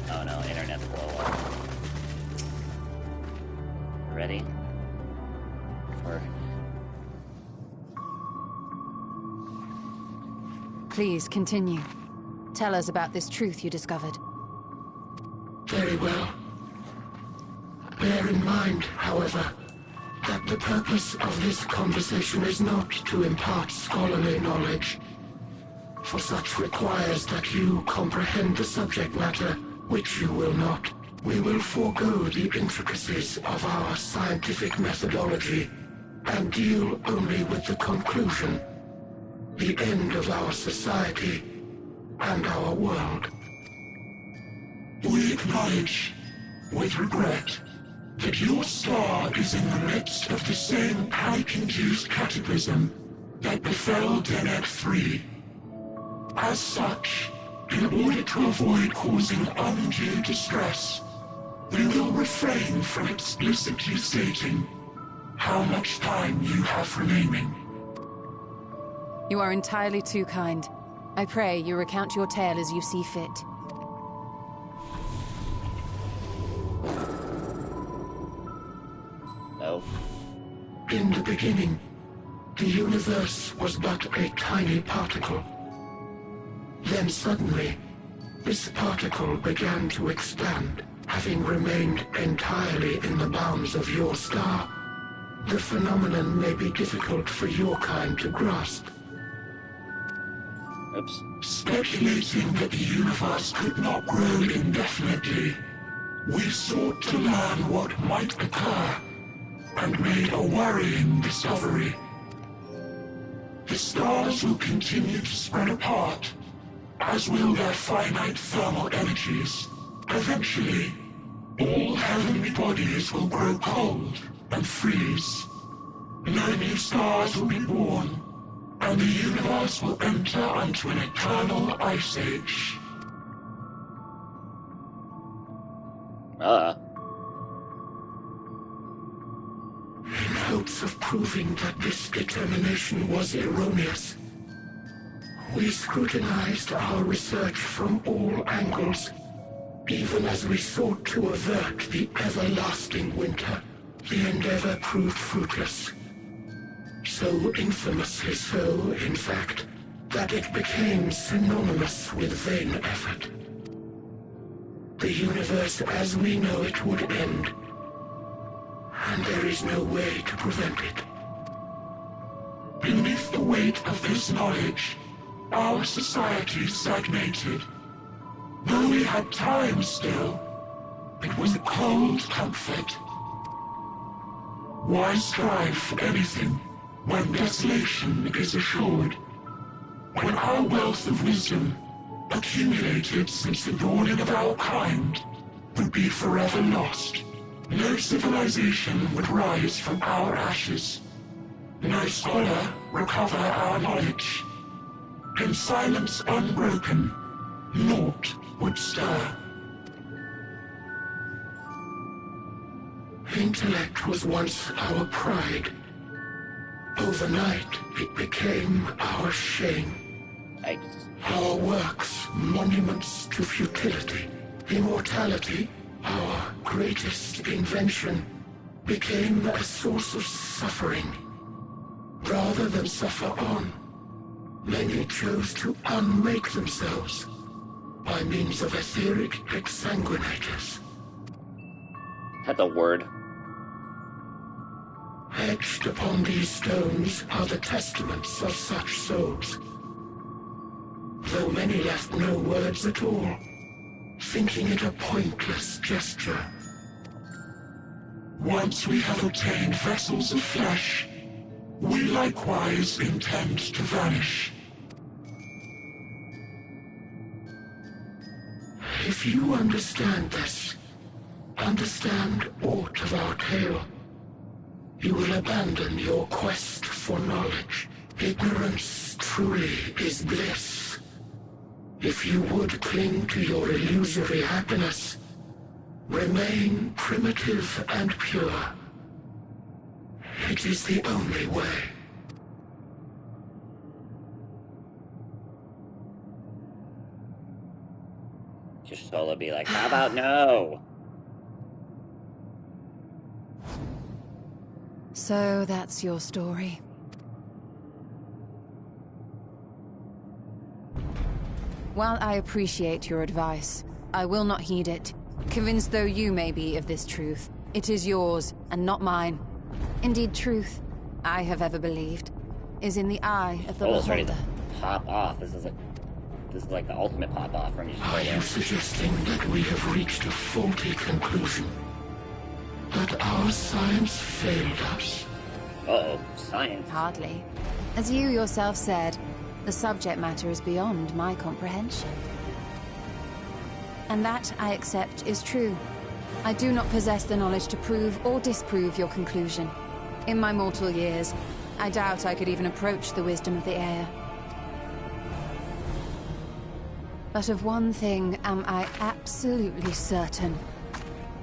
Oh no, internet's blow up. Ready? Please continue. Tell us about this truth you discovered. Very well. Bear in mind, however, that the purpose of this conversation is not to impart scholarly knowledge, for such requires that you comprehend the subject matter, which you will not. We will forego the intricacies of our scientific methodology and deal only with the conclusion, the end of our society and our world. We acknowledge, with regret, that your star is in the midst of the same panic-induced cataclysm that befell Deneb 3. As such, in order to avoid causing undue distress, we will refrain from explicitly stating how much time you have remaining. You are entirely too kind. I pray you recount your tale as you see fit. No. In the beginning, the universe was but a tiny particle. Then suddenly, this particle began to expand, having remained entirely in the bounds of your star. The phenomenon may be difficult for your kind to grasp. Oops. Speculating that the universe could not grow indefinitely, we sought to learn what might occur, and made a worrying discovery. The stars will continue to spread apart, as will their finite thermal energies. Eventually, all heavenly bodies will grow cold and freeze. No new stars will be born, and the universe will enter into an eternal ice age. In hopes of proving that this determination was erroneous, We scrutinized our research from all angles, even as we sought to avert the everlasting winter. The endeavor proved fruitless. So infamously so, in fact, that it became synonymous with vain effort. The universe as we know it would end, and there is no way to prevent it. Beneath the weight of this knowledge, our society stagnated. Though we had time still, it was a cold comfort. Why strive for anything when desolation is assured? When our wealth of wisdom, accumulated since the dawning of our kind, would be forever lost. No civilization would rise from our ashes. No scholar recover our knowledge. In silence unbroken, naught would stir. Intellect was once our pride. Overnight, it became our shame. Our works, monuments to futility. Immortality, our greatest invention, became a source of suffering. Rather than suffer on, many chose to unmake themselves by means of etheric exsanguinators. That's a word. Etched upon these stones are the testaments of such souls, though many left no words at all, thinking it a pointless gesture. Once we have obtained vessels of flesh, we likewise intend to vanish. If you understand this, understand aught of our tale, you will abandon your quest for knowledge. Ignorance truly is bliss. If you would cling to your illusory happiness, remain primitive and pure. It is the only way. Just Solo be like, how about no? So that's your story. While I appreciate your advice, I will not heed it. Convinced though you may be of this truth, it is yours and not mine. Indeed, truth, I have ever believed, is in the eye of the Solo's ready beholder. to pop off. This is like the ultimate pop off from you. Are you suggesting that we have reached a faulty conclusion? That our science failed us? Uh-oh, science. Hardly. As you yourself said, the subject matter is beyond my comprehension. And that, I accept, is true. I do not possess the knowledge to prove or disprove your conclusion. In my mortal years, I doubt I could even approach the wisdom of the air. But of one thing am I absolutely certain.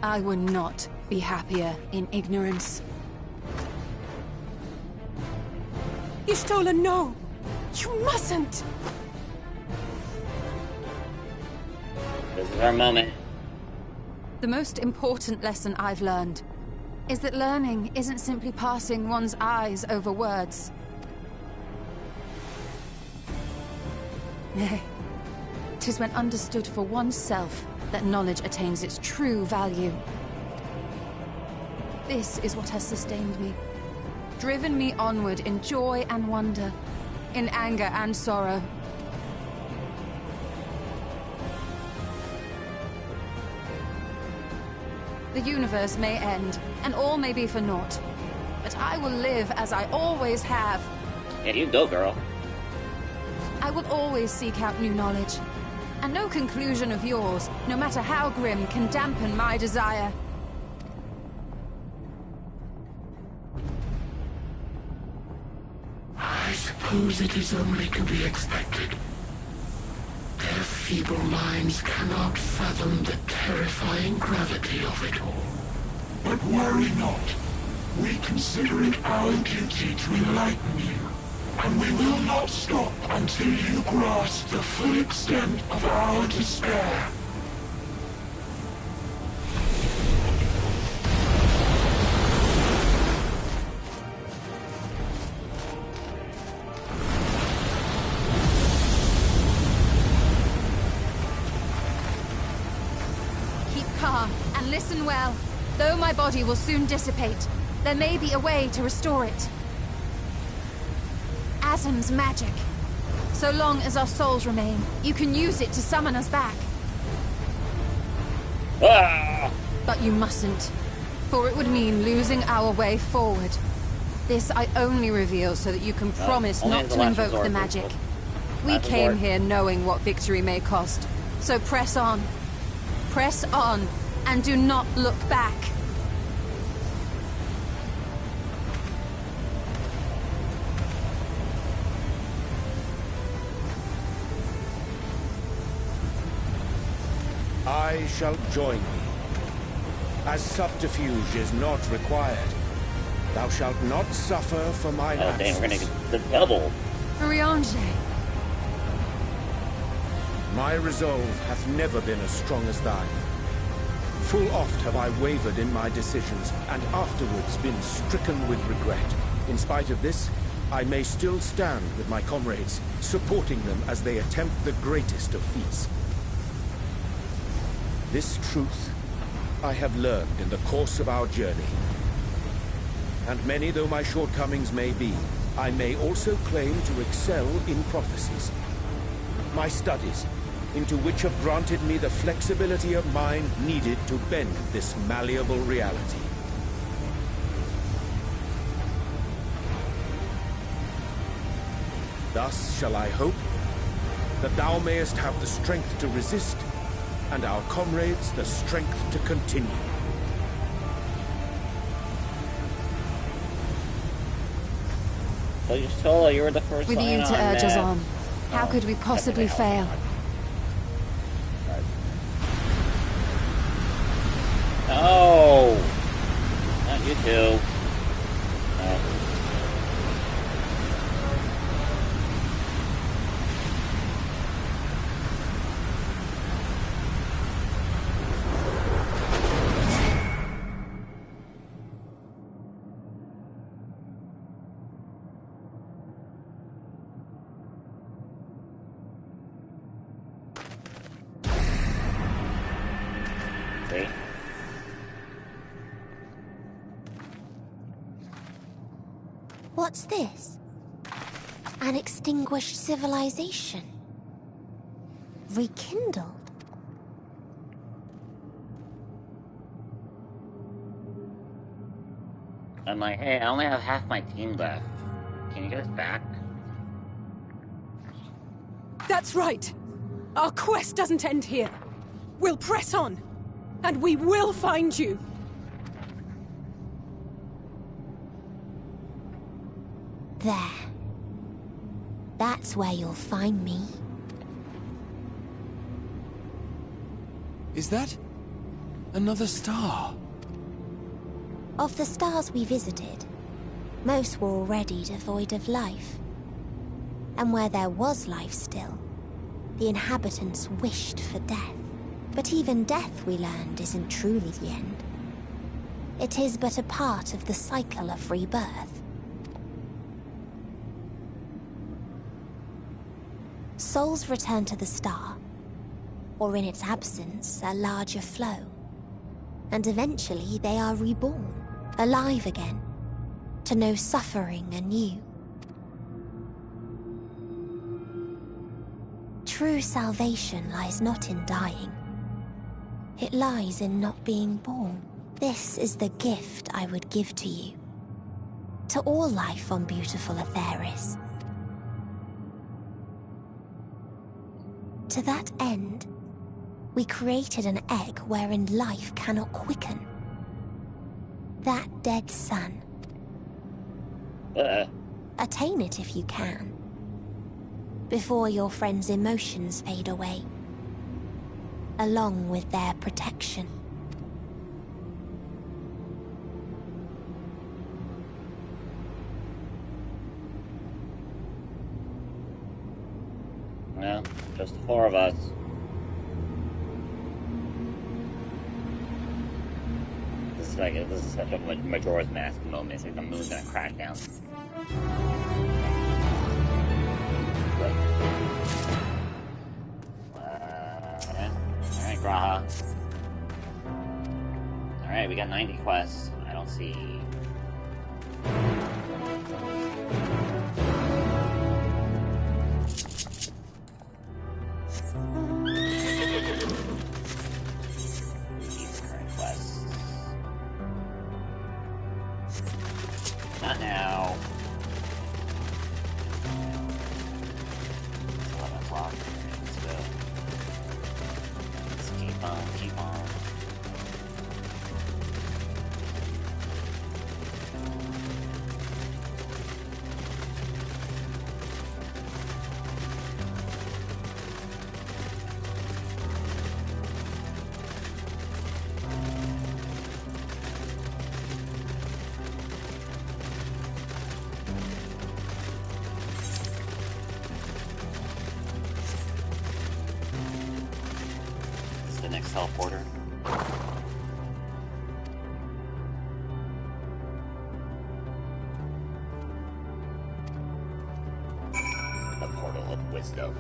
I would not be happier in ignorance. Y'shtola, no! You mustn't! This is our moment. The most important lesson I've learned is that learning isn't simply passing one's eyes over words. Nay, 'tis when understood for oneself that knowledge attains its true value. This is what has sustained me, driven me onward in joy and wonder, in anger and sorrow. The universe may end, and all may be for naught. But I will live as I always have. Yeah, you go, girl. I will always seek out new knowledge. And no conclusion of yours, no matter how grim, can dampen my desire. I suppose it is only to be expected. Their feeble minds cannot fathom the terrifying gravity of it all. But worry not. We consider it our duty to enlighten you. and we will not stop until you grasp the full extent of our despair. Keep calm and listen well. Though my body will soon dissipate, there may be a way to restore it. Atom's magic. So long as our souls remain, you can use it to summon us back. Ah! But you mustn't, for it would mean losing our way forward. This I only reveal so that you can promise not to invoke the magic. We came here knowing what victory may cost, so press on. Press on, and do not look back. I shall join thee. As subterfuge is not required, thou shalt not suffer for mine Oh, absence. damn, we're gonna get the double. Riange. My resolve hath never been as strong as thine. Full oft have I wavered in my decisions, and afterwards been stricken with regret. In spite of this, I may still stand with my comrades, supporting them as they attempt the greatest of feats. This truth I have learned in the course of our journey. And many though my shortcomings may be, I may also claim to excel in prophecies. My studies, into which have granted me the flexibility of mind needed to bend this malleable reality. Thus shall I hope that thou mayest have the strength to resist, and our comrades the strength to continue. So you were the first With one you to urge us on, how Oh, could we possibly fail? No! Not you two. See? What's this? An extinguished civilization. Rekindled. I'm like, hey, I only have half my team left. Can you get us back? That's right. Our quest doesn't end here. We'll press on, and we will find you. There. That's where you'll find me. Is that another star? Of the stars we visited, most were already devoid of life. And where there was life still, the inhabitants wished for death. But even death, we learned, isn't truly the end. It is but a part of the cycle of rebirth. Souls return to the star, or in its absence, a larger flow. And eventually they are reborn, alive again, to know suffering anew. True salvation lies not in dying. It lies in not being born. This is the gift I would give to you. To all life on beautiful Atheris. To that end, we created an egg wherein life cannot quicken. That dead sun. Attain it if you can. Before your friends' emotions fade away. Along with their protection. Well, just the 4 of us. This is such a Majora's Mask moment. It's like the moon's gonna crash down. Alright, Graha. Alright, we got 90 quests. I don't see... Not now. 11 o'clock. Let's go. Let's keep on, keep on. Teleporter. The Portal of Wisdom.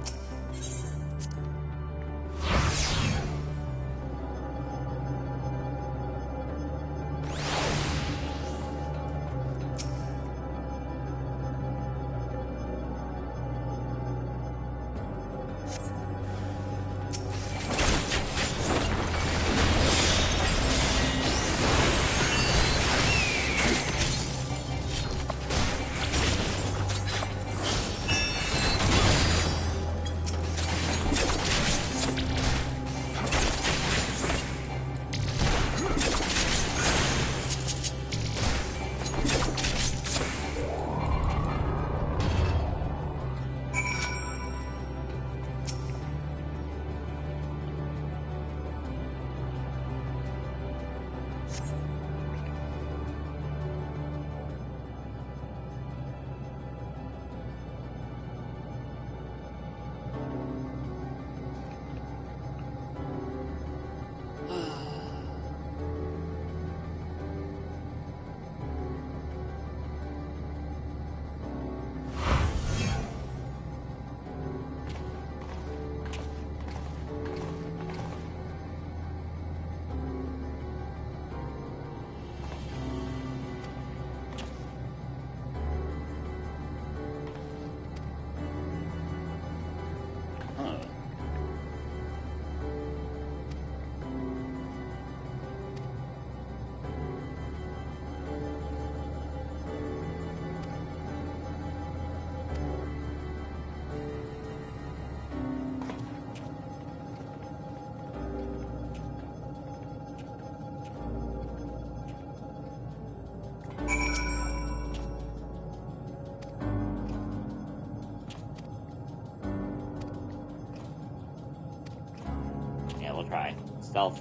We'll try. Stealth.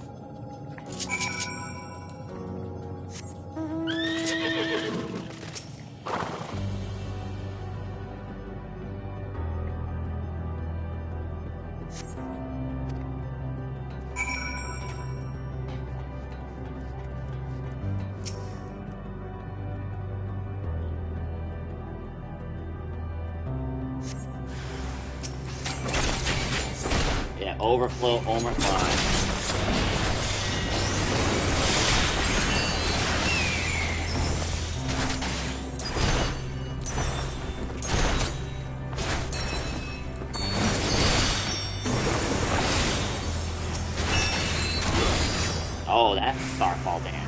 Yeah, overflow, overfly. Oh, that's Starfall dance.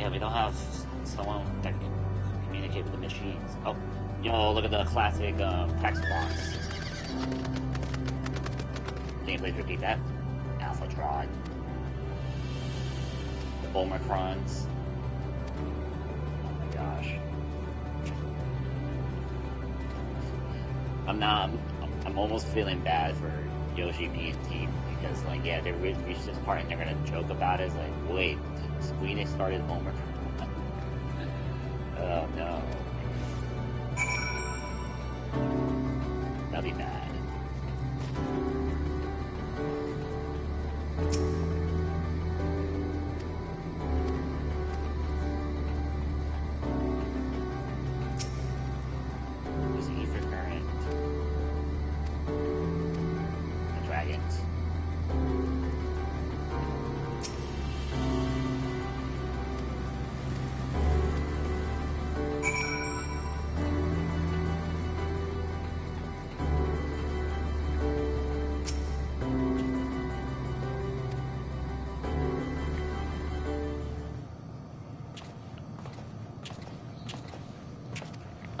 Yeah, we don't have someone that can communicate with the machines. Oh, yo, look at the classic text box. Can you please repeat that? Alphatron. The Omicrons. Oh my gosh. I'm almost feeling bad for Yoshi P and team because, like, yeah, they reached this part and they're gonna joke about it. It's like, wait, Squeenix started Omicron. Oh no. That'd be bad.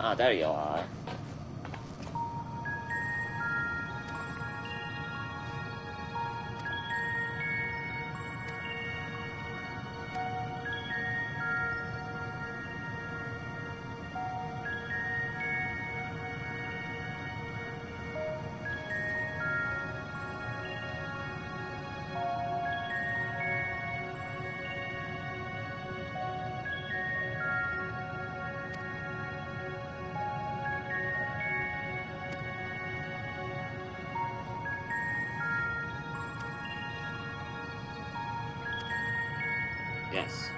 Ah, there you are. Yes.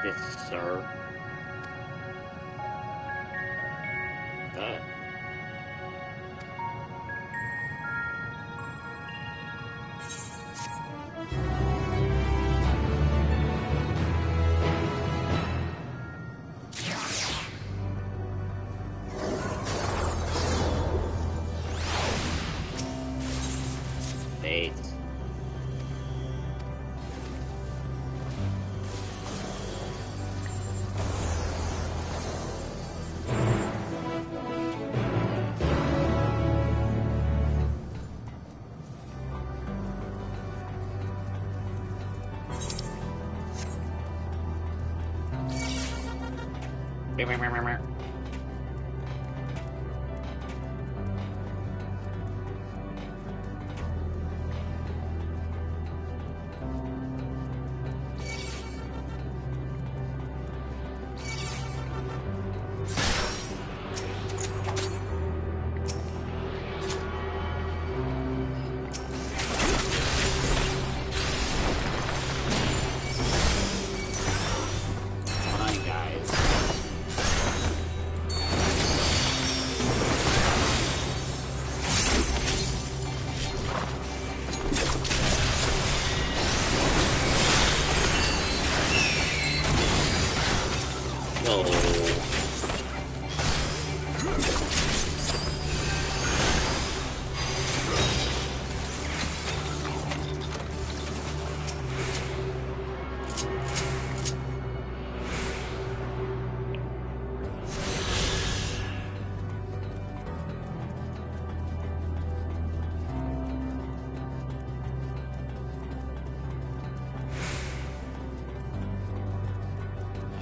This, sir. That.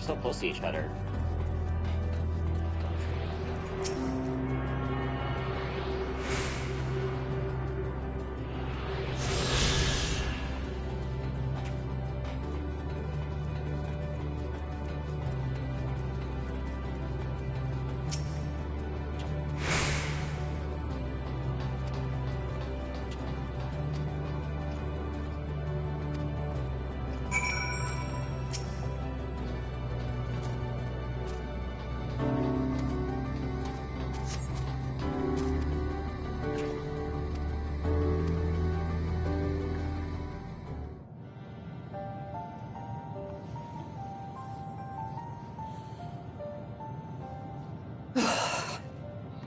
So close to each other.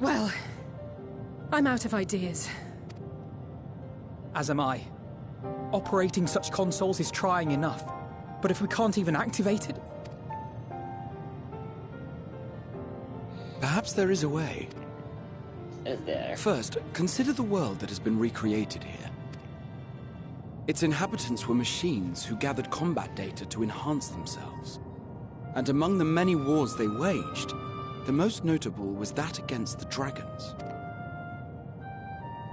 Well, I'm out of ideas. As am I. Operating such consoles is trying enough, but if we can't even activate it... Perhaps there is a way. Is there? First, consider the world that has been recreated here. Its inhabitants were machines who gathered combat data to enhance themselves. And among the many wars they waged, the most notable was that against the dragons.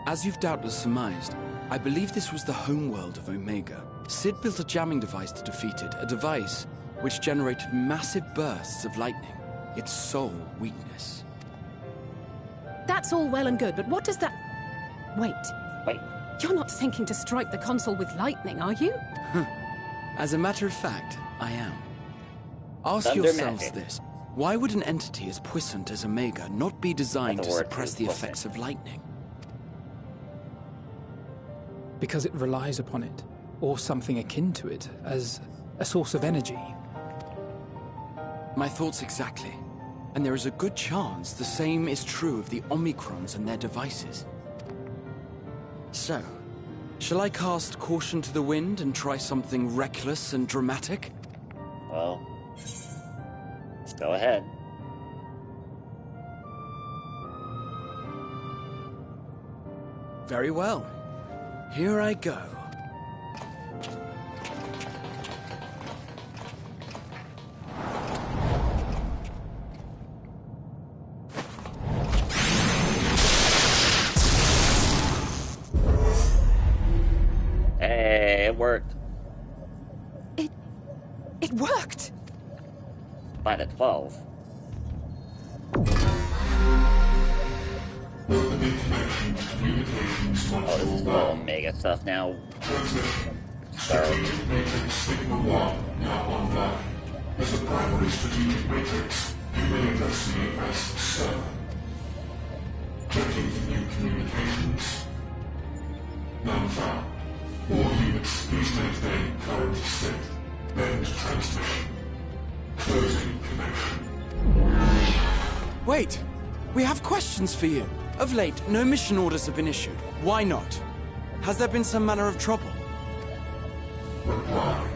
As you've doubtless surmised, I believe this was the homeworld of Omega. Sid built a jamming device to defeat it, a device which generated massive bursts of lightning, its sole weakness. That's all well and good, but what does that... Wait. You're not thinking to strike the console with lightning, are you? As a matter of fact, I am. Ask Thunder yourselves magic. this. Why would an entity as puissant as Omega not be designed to suppress the effects of lightning? Because it relies upon it, or something akin to it, as a source of energy. My thoughts exactly. And there is a good chance the same is true of the Omicrons and their devices. So, shall I cast caution to the wind and try something reckless and dramatic? Well, let's go ahead. Very well. Here I go. Hey, it worked. It worked! By the 12. Oh, this is all Omega stuff now. Sorry. Signal 1 now online. As a primary strategic matrix, you may investigate as 7. Checking for new communications. None found. All units, please maintain current state. End transmission. Closing connection. Wait! We have questions for you. Of late, no mission orders have been issued. Why not? Has there been some manner of trouble? Reply.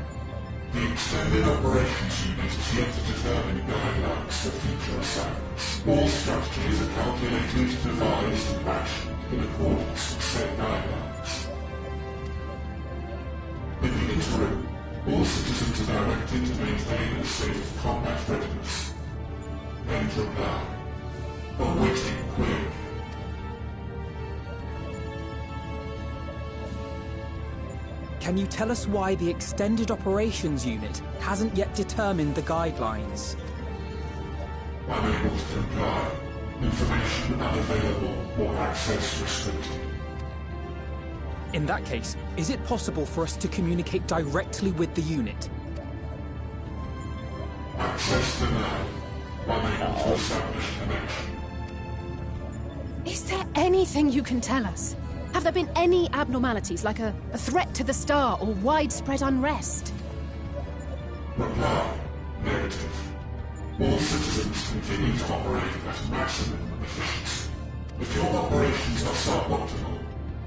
The Extended Operations Unit is yet to determine guidelines for future assignments. All strategies are calculated, devised, and actioned in accordance with said guidelines. In the interim, all citizens are directed to maintain a state of combat readiness. End reply. Awaiting query. Can you tell us why the Extended Operations Unit hasn't yet determined the guidelines? Unable to comply. Information unavailable or access restricted. In that case, is it possible for us to communicate directly with the unit? Access denied. Unable to establish connection. Is there anything you can tell us? Have there been any abnormalities, like a threat to the star or widespread unrest? Reply. Negative. All citizens continue to operate at maximum efficiency. If your operations are suboptimal,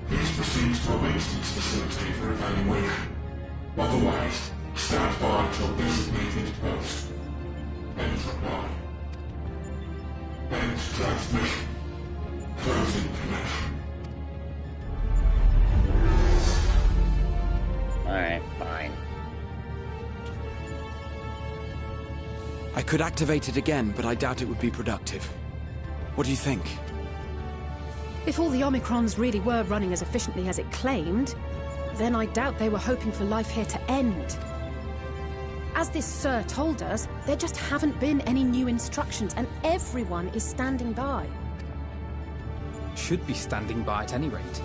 please proceed to a maintenance facility for evaluation. Otherwise, stand by at your designated post. End reply. End transmission. Closing connection. Alright, fine. I could activate it again, but I doubt it would be productive. What do you think? If all the Omicrons really were running as efficiently as it claimed, then I doubt they were hoping for life here to end. As this Sir told us, there just haven't been any new instructions, and everyone is standing by. Should be standing by at any rate.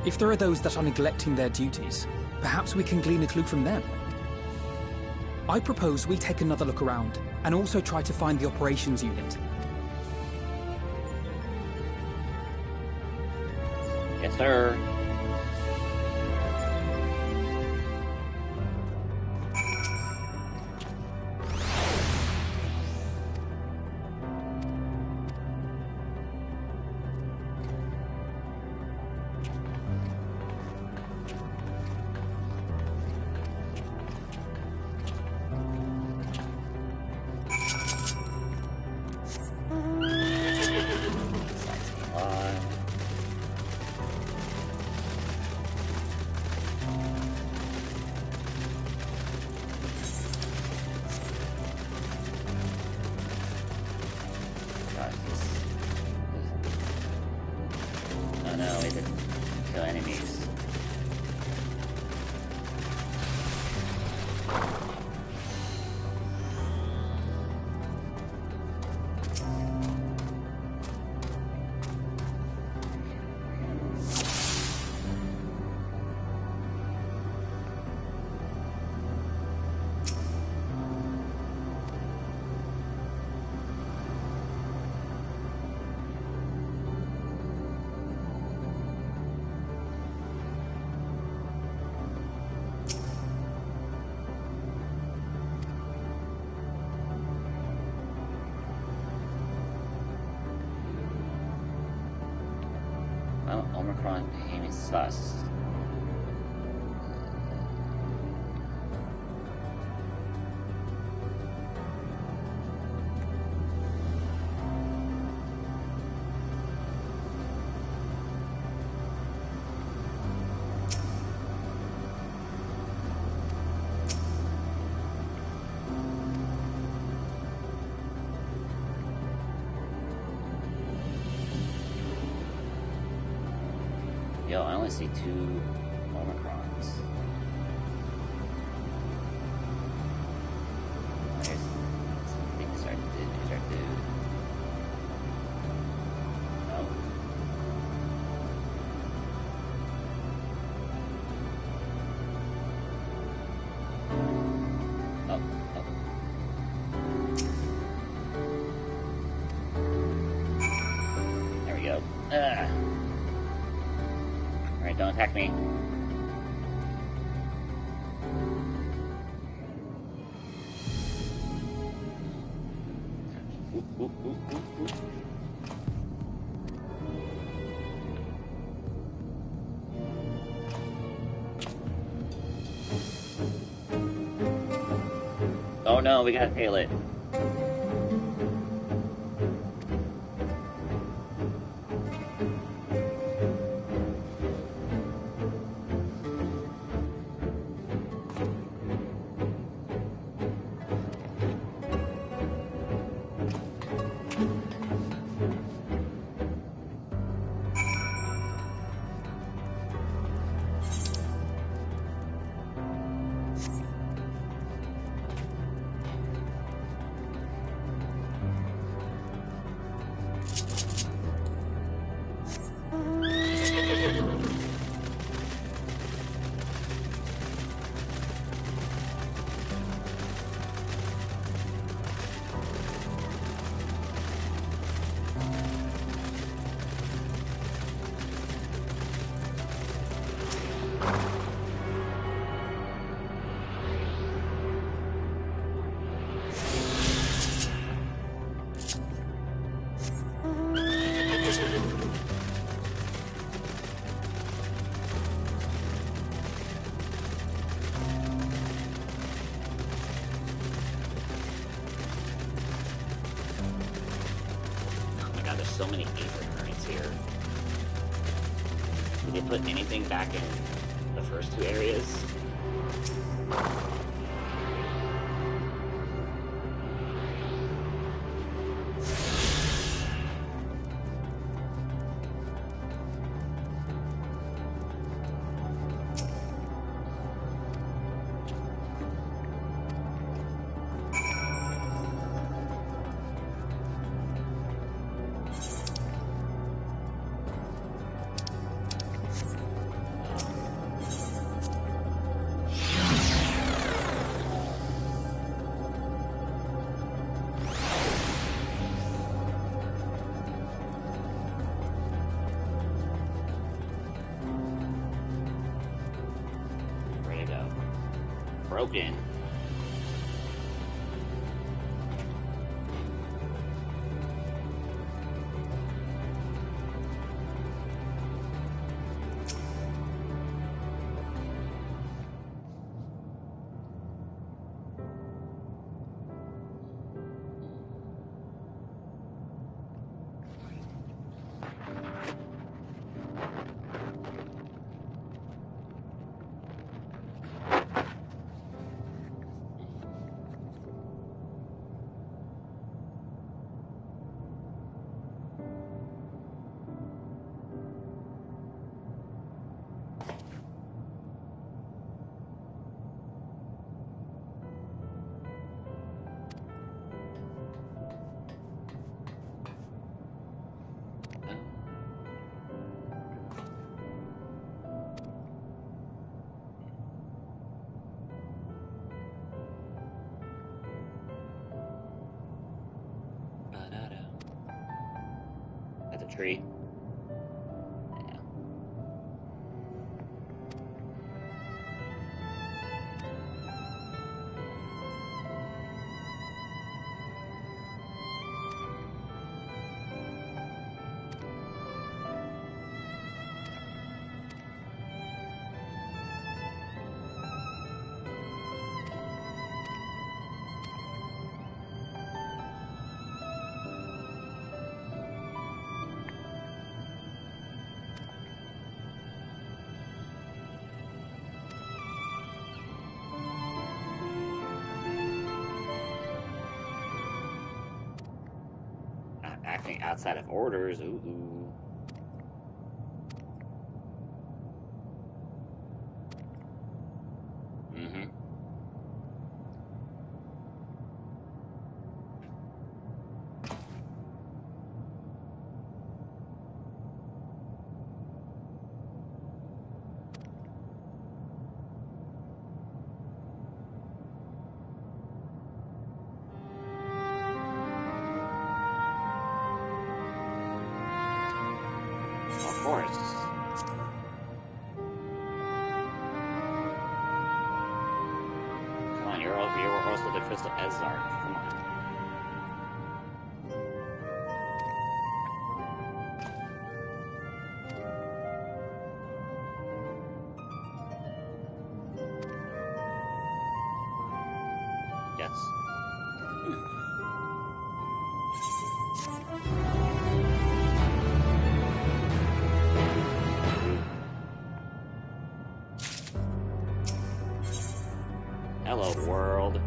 If there are those that are neglecting their duties, perhaps we can glean a clue from them. I propose we take another look around, and also try to find the operations unit. Yes, sir. enemies. Well, Omicron became sus. Yo, I only see 2 Omicrons. I guess I think these are dude. No. Oh. There we go. Alright, don't attack me. Ooh. Oh no, we gotta tail it. So many ether currents here. Did they put anything back in the first 2 areas? Broken. tree. Acting outside of orders, ooh. Mm-hmm. Of course. Come on, you're also the Crystal Ezarch. Come on. Yes. Hello, world.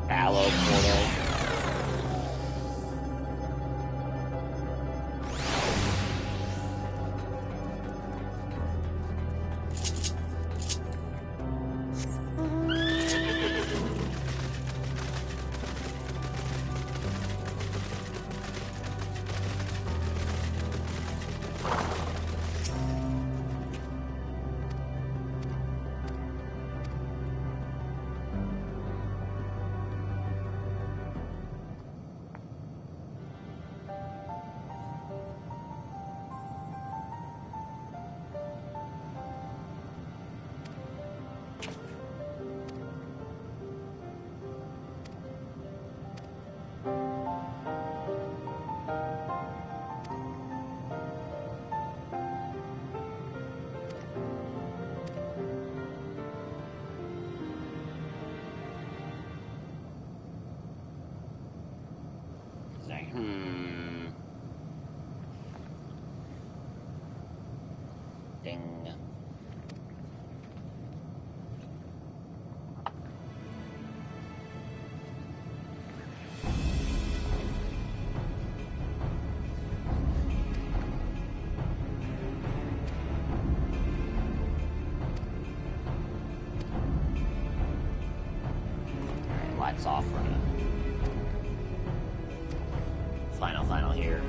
Fallow portal. Ding. Alright, lights off for a final here.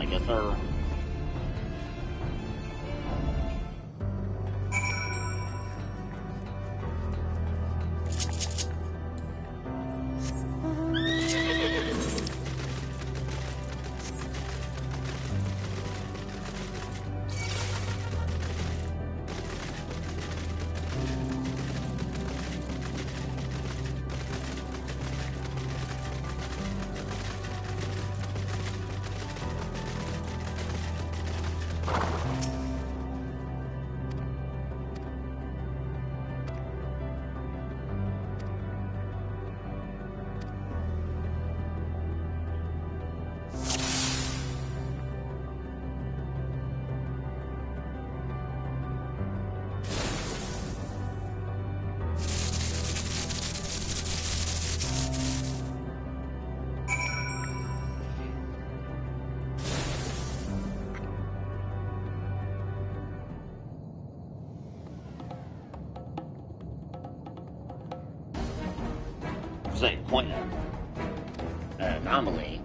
Yes, sir. It's like point an anomaly.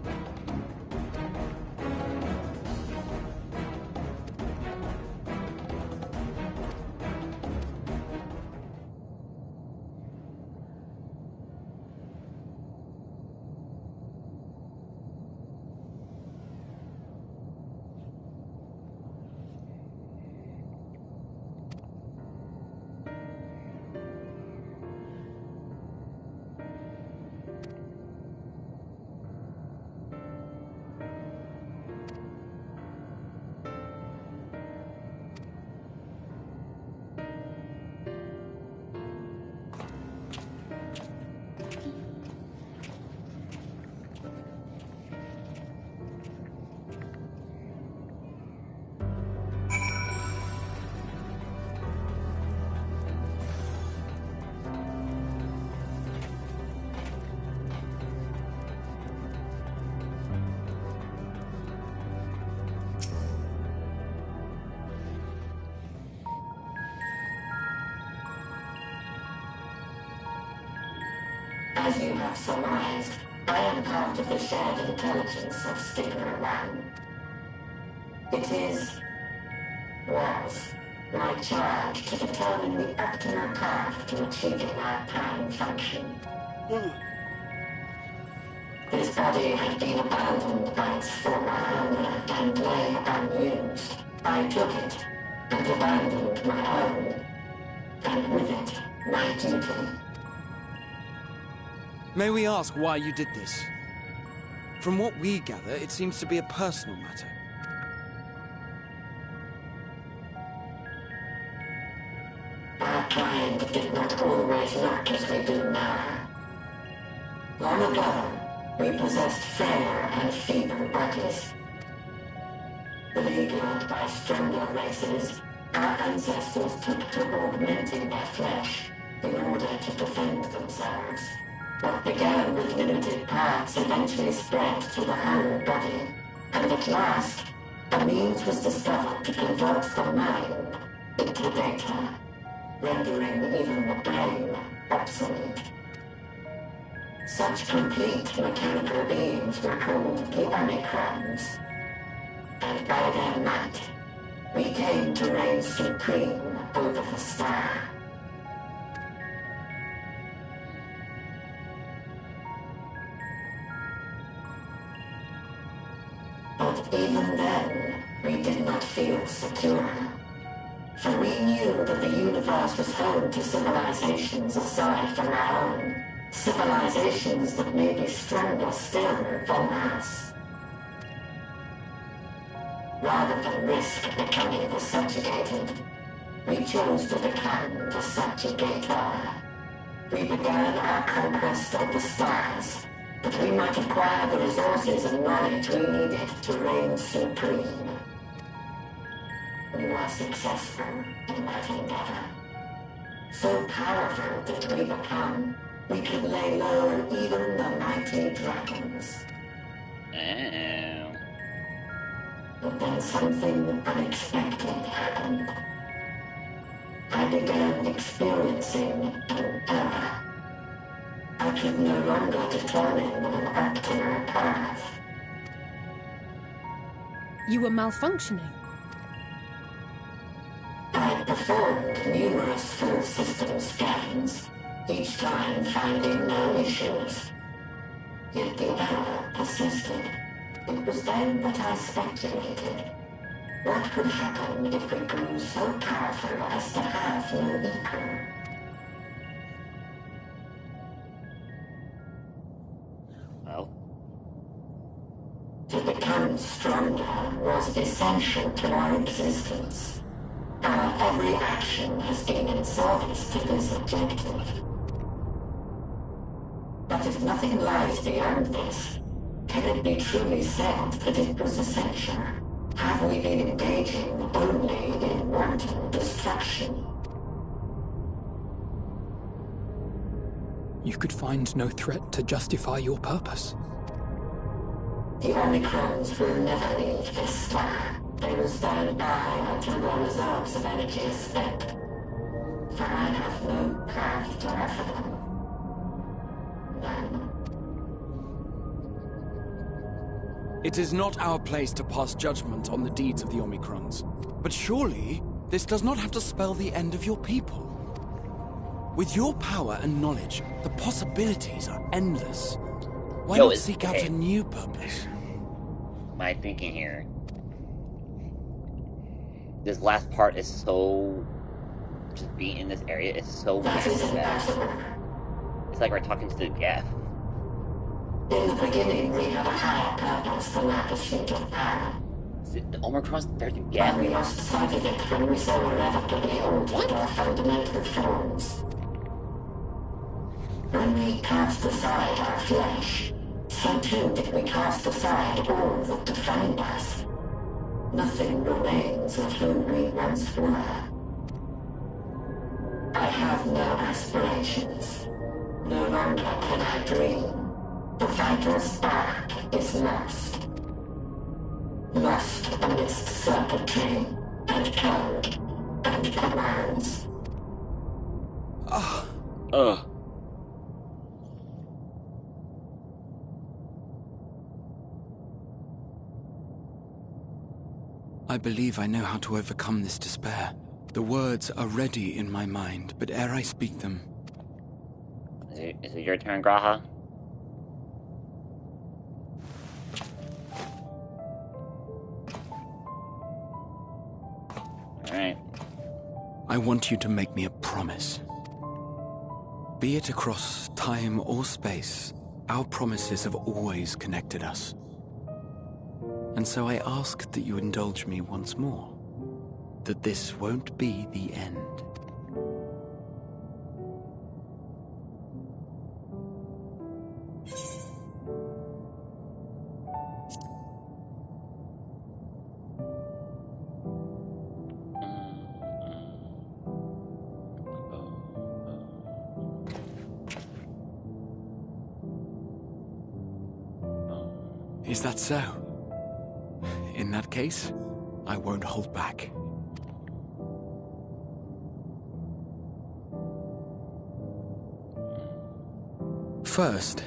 As you have surmised, I am part of the shared intelligence of Stigma 1. It was my charge to determine the optimal path to achieving our prime function. This body had been abandoned by its former owner and lay unused. I took it and abandoned my own, and with it, my duty. May we ask why you did this? From what we gather, it seems to be a personal matter. Our kind did not always look as we do now. Long ago, we possessed frail and feeble bodies. Beleaguered by stronger races, our ancestors took to augmenting their flesh in order to defend themselves. What began with limited parts eventually spread to the whole body, and at last, a means was discovered to convert the mind into data, rendering even the brain obsolete. Such complete mechanical beings were called the Omicrons, and by their might, we came to reign supreme over the star. But even then, we did not feel secure. For we knew that the universe was home to civilizations aside from our own. Civilizations that may be stronger still than us. Rather than risk becoming the subjugated, we chose to become the subjugator. We began our conquest of the stars, that we might acquire the resources and knowledge we needed to reign supreme. We were successful in that endeavor. So powerful did we become, we could lay low even the mighty dragons. Oh. But then something unexpected happened. I began experiencing an error. I could no longer determine an optimal path. You were malfunctioning. I performed numerous full system scans, each time finding no issues. Yet the error persisted. It was then that I speculated. What could happen if we grew so powerful as to have no equal? Well, to become stronger was essential to our existence. Our every action has been in service to this objective. But if nothing lies beyond this, can it be truly said that it was essential? Have we been engaging only in wanton destruction? You could find no threat to justify your purpose. The Omicrons will never leave this star. They will stand by until their reserves of energy is spent. For I have no path to offer them. None. It is not our place to pass judgment on the deeds of the Omicrons. But surely, this does not have to spell the end of your people. With your power and knowledge, the possibilities are endless. Why not seek out a new purpose? My thinking here. This last part is so... Just being in this area is so bad. It's like we're talking to the Geth. In the beginning, we had a higher purpose than our pursuit of power. The Omicron's there to Geth? We lost sight of it when we so irrevocably altered our fundamental forms. When we cast aside our flesh, so too did we cast aside all that defined us. Nothing remains of who we once were. I have no aspirations. No longer can I dream. The vital spark is lost. Lost amidst circuitry and code and commands. I believe I know how to overcome this despair. The words are ready in my mind, but ere I speak them... Is it your turn, Graha? Alright. I want you to make me a promise. Be it across time or space, our promises have always connected us. And so I ask that you indulge me once more. That this won't be the end. Is that so? In that case, I won't hold back. First,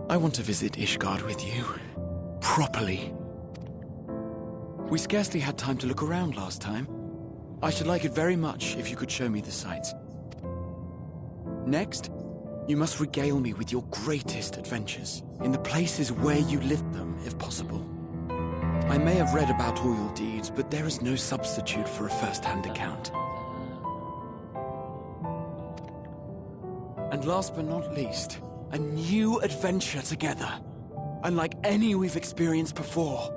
I want to visit Ishgard with you. Properly. We scarcely had time to look around last time. I should like it very much if you could show me the sights. Next, you must regale me with your greatest adventures, in the places where you lived them, if possible. I may have read about all your deeds, but there is no substitute for a first-hand account. And last but not least, a new adventure together, unlike any we've experienced before.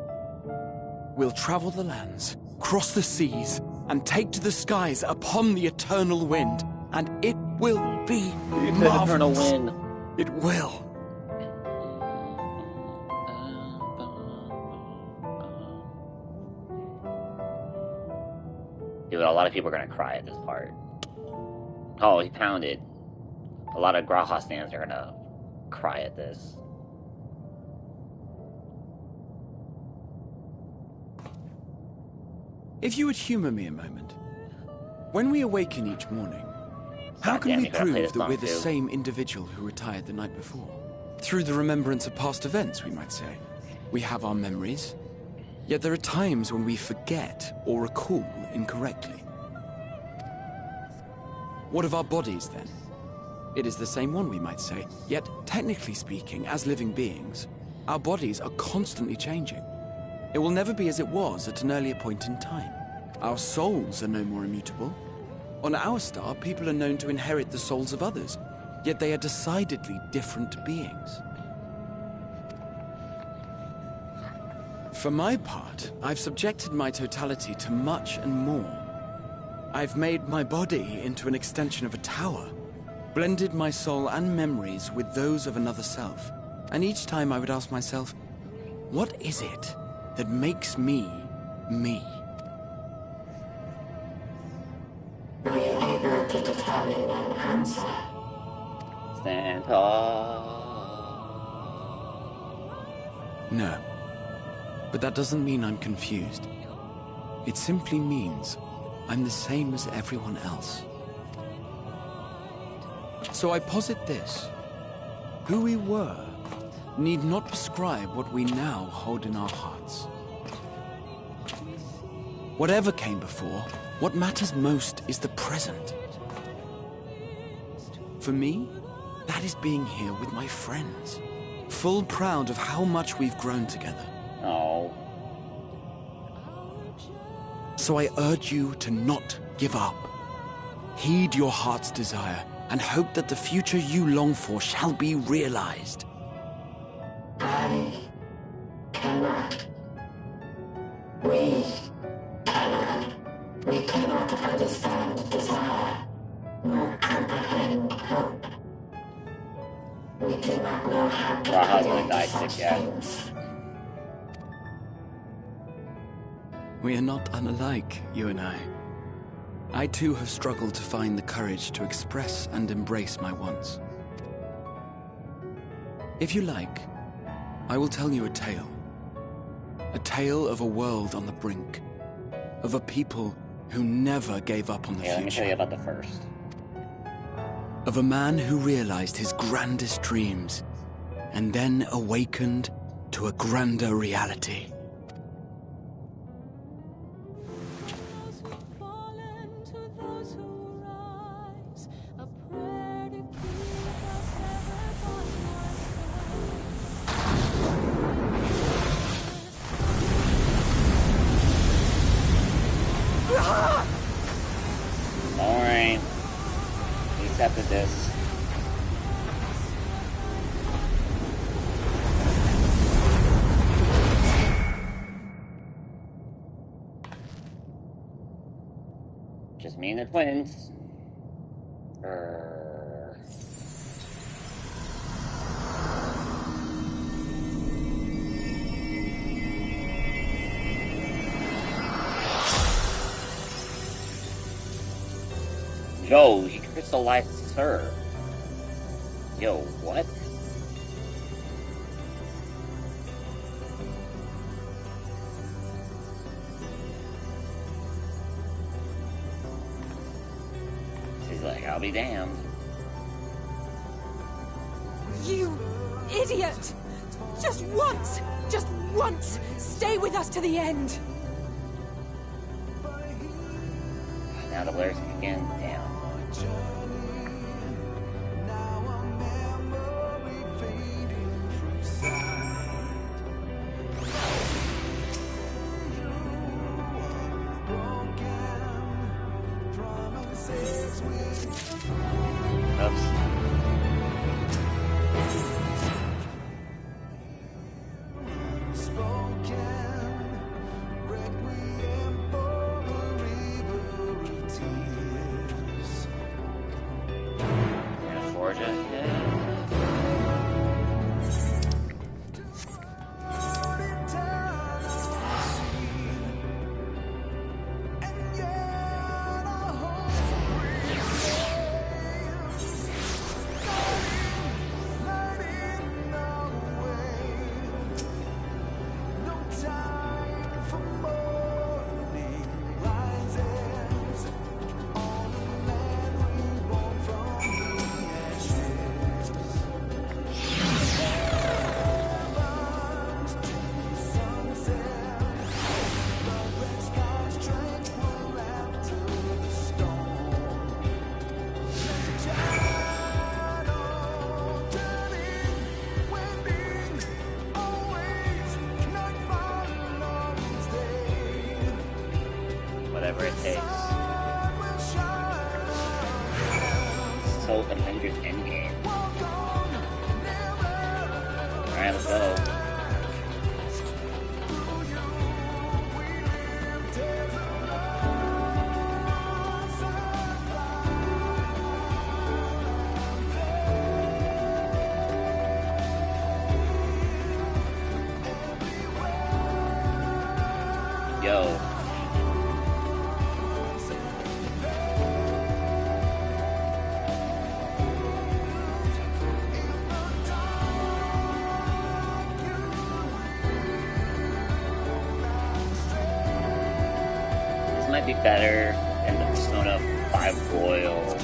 We'll travel the lands, cross the seas, and take to the skies upon the eternal wind, and it will be marvelous. Eternal wind. It will. Dude, a lot of people are gonna cry at this part. Oh, he pounded. A lot of Graha stands are gonna cry at this. If you would humor me a moment. When we awaken each morning, how can we prove that we're the same individual who retired the night before? Through the remembrance of past events, we might say. We have our memories, yet there are times when we forget or recall incorrectly. What of our bodies, then? It is the same one, we might say, yet technically speaking, as living beings, our bodies are constantly changing. It will never be as it was at an earlier point in time. Our souls are no more immutable. On our star, people are known to inherit the souls of others, yet they are decidedly different beings. For my part, I've subjected my totality to much and more. I've made my body into an extension of a tower, blended my soul and memories with those of another self, and each time I would ask myself, what is it that makes me, me? Were you able to determine an answer? Santa. No. But that doesn't mean I'm confused. It simply means I'm the same as everyone else. So I posit this. Who we were need not prescribe what we now hold in our hearts. Whatever came before, what matters most is the present. For me, that is being here with my friends, full proud of how much we've grown together. Oh. So I urge you to not give up. Heed your heart's desire and hope that the future you long for shall be realized. I cannot. We cannot. We cannot understand desire, nor comprehend hope. We do not know how to create such things. We are not unalike, you and I. I too have struggled to find the courage to express and embrace my wants. If you like, I will tell you a tale. A tale of a world on the brink. Of a people who never gave up on the future. Let me tell you about the first. Of a man who realized his grandest dreams and then awakened to a grander reality. Alright. We accepted this. Just me and the twins. Yo, you crystallized her. Yo, what? She's like, I'll be damned. You idiot! Just once, stay with us to the end. Now the Blair's again down. Whatever it takes. So Avengers Endgame. Alright, let's go. Yo. Might be better than the Persona 5 Royal.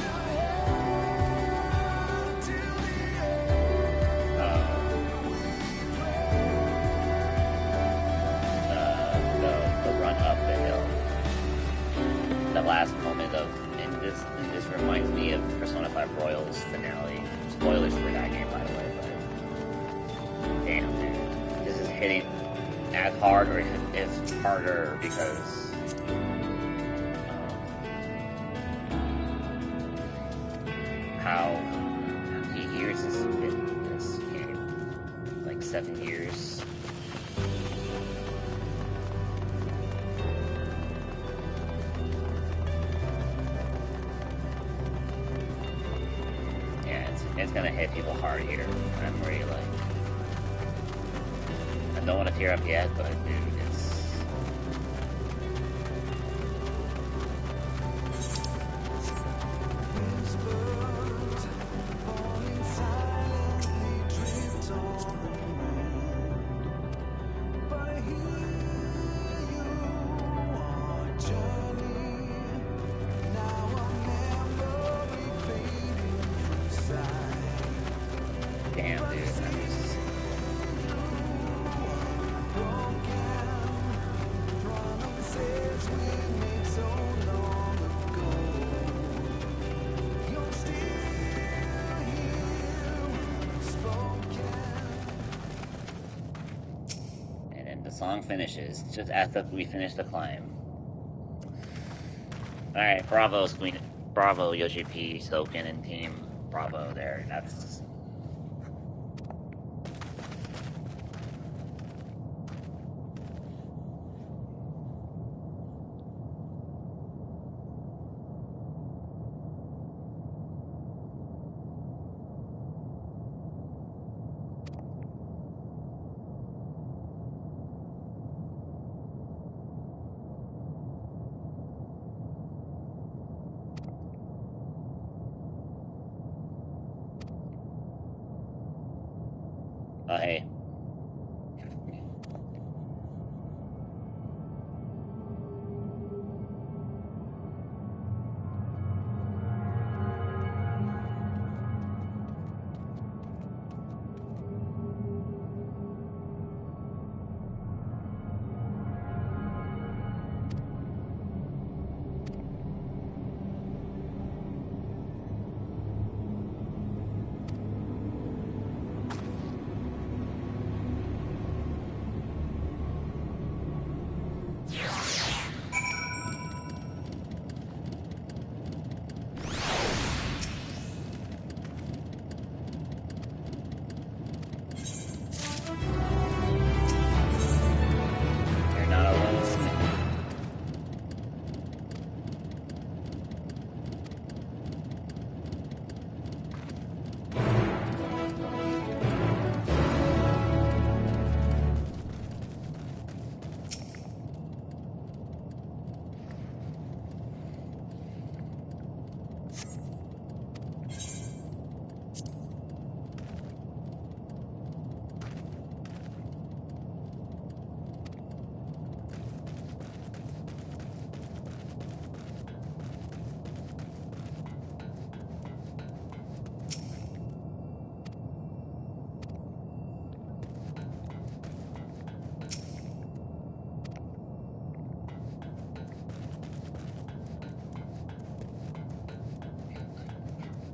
this finale. Spoilers for that game, by the way, but damn, dude, this is hitting as hard, or it's harder because how many years has it been this game? Like 7 years. It's gonna hit people hard here. I'm really like, I don't want to tear up yet, but dude, it's. Damn, dude, I'm just... And then the song finishes just after we finish the climb. Alright, bravo, Queen. Bravo, Yoshi P, Soken, and team. Bravo there. That's... Oh, hey. You're not alone.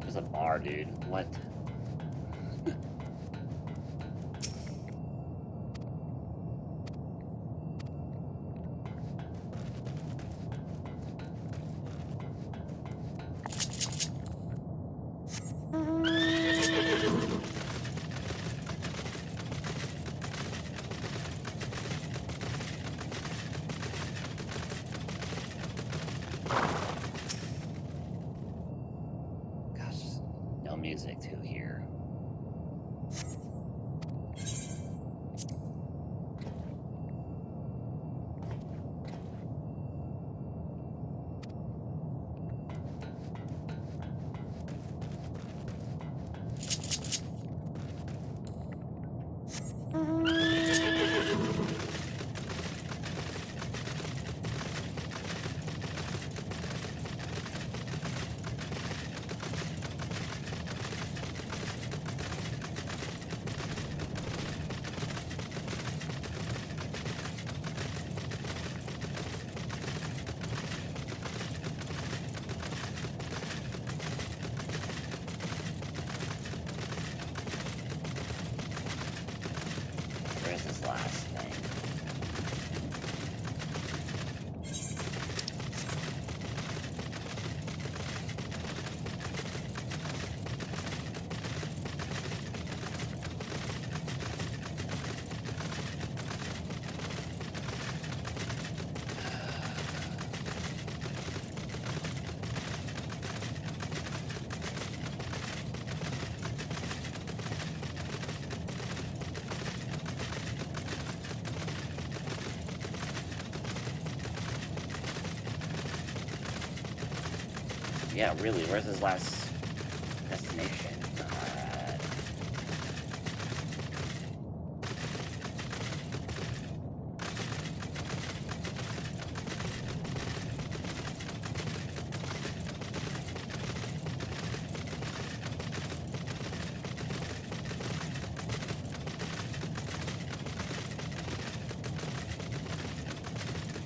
There's a bar, dude. What? No music too here. last thing? Yeah, really, where's his last destination?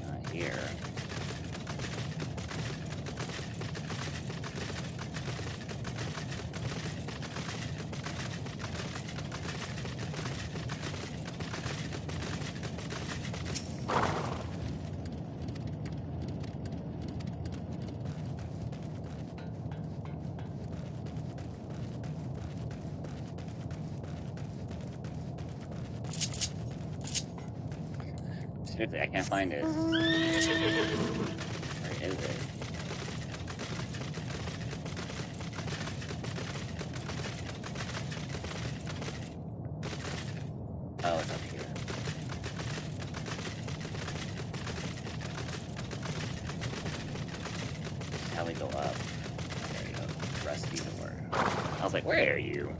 Not here. Seriously, I can't find it. Where is it? Oh, it's up here. How we go up? There you go. Rusty door. I was like, where are you?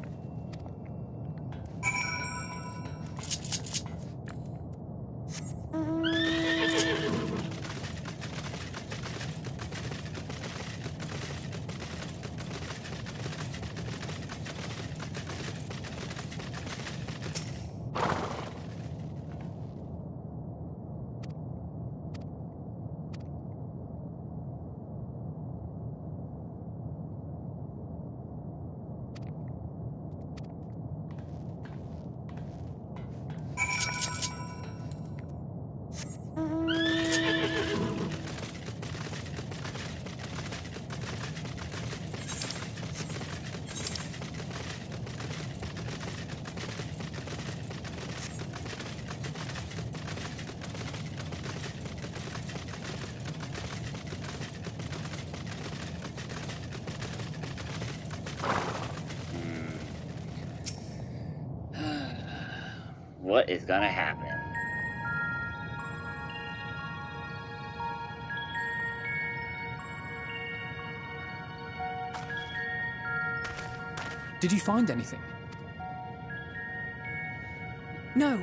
What is gonna happen? Did you find anything? No.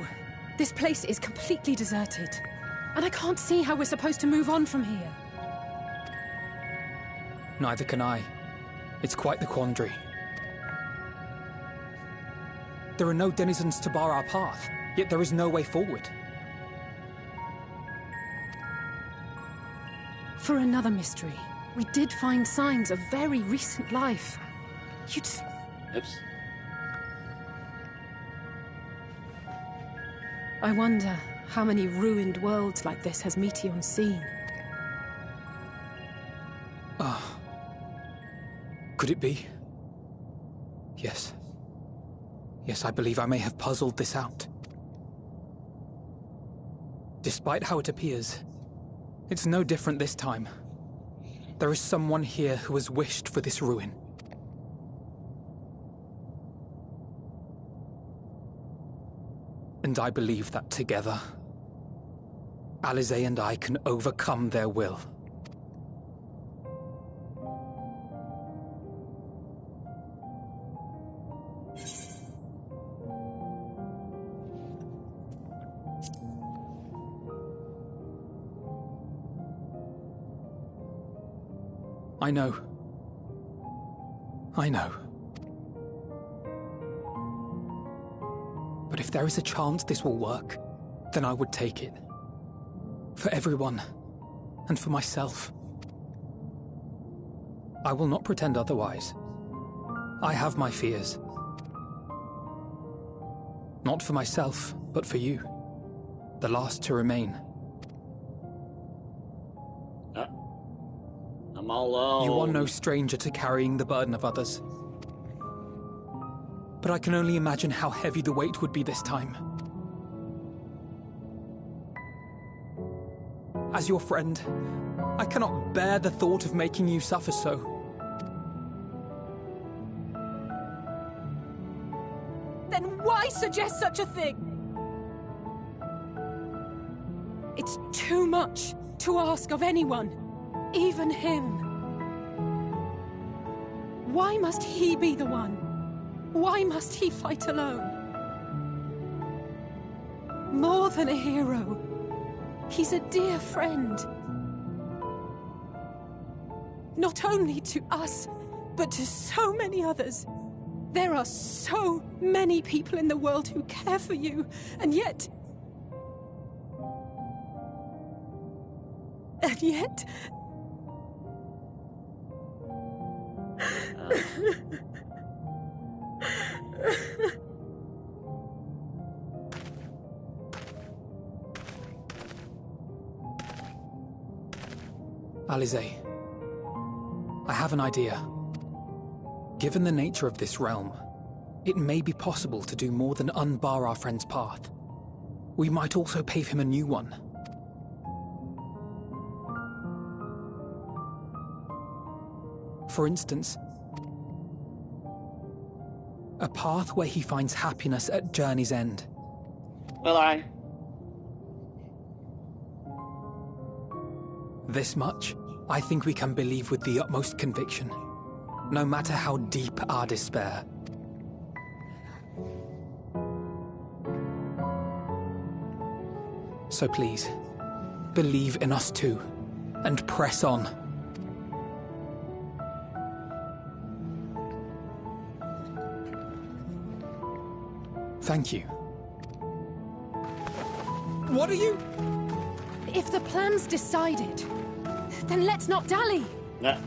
This place is completely deserted. And I can't see how we're supposed to move on from here. Neither can I. It's quite the quandary. There are no denizens to bar our path, yet there is no way forward. For another mystery, we did find signs of very recent life. You'd... Oops. I wonder how many ruined worlds like this has Meteion seen. Ah. Could it be? Yes. Yes, I believe I may have puzzled this out. Despite how it appears, it's no different this time. There is someone here who has wished for this ruin. And I believe that together, Alisaie and I can overcome their will. I know. I know. But if there is a chance this will work, then I would take it. For everyone, and for myself. I will not pretend otherwise. I have my fears. Not for myself, but for you. the last to remain. I'm all alone. You are no stranger to carrying the burden of others. But I can only imagine how heavy the weight would be this time. As your friend, I cannot bear the thought of making you suffer so. Then why suggest such a thing? It's too much to ask of anyone, even him. Why must he be the one? Why must he fight alone? More than a hero, he's a dear friend. Not only to us, but to so many others. There are so many people in the world who care for you, and yet... Alize, I have an idea. Given the nature of this realm, it may be possible to do more than unbar our friend's path. We might also pave him a new one. For instance, a path where he finds happiness at journey's end. Well, This much, I think we can believe with the utmost conviction, no matter how deep our despair. So please, believe in us too, and press on. Thank you. What are you... If the plan's decided, then let's not dally. No.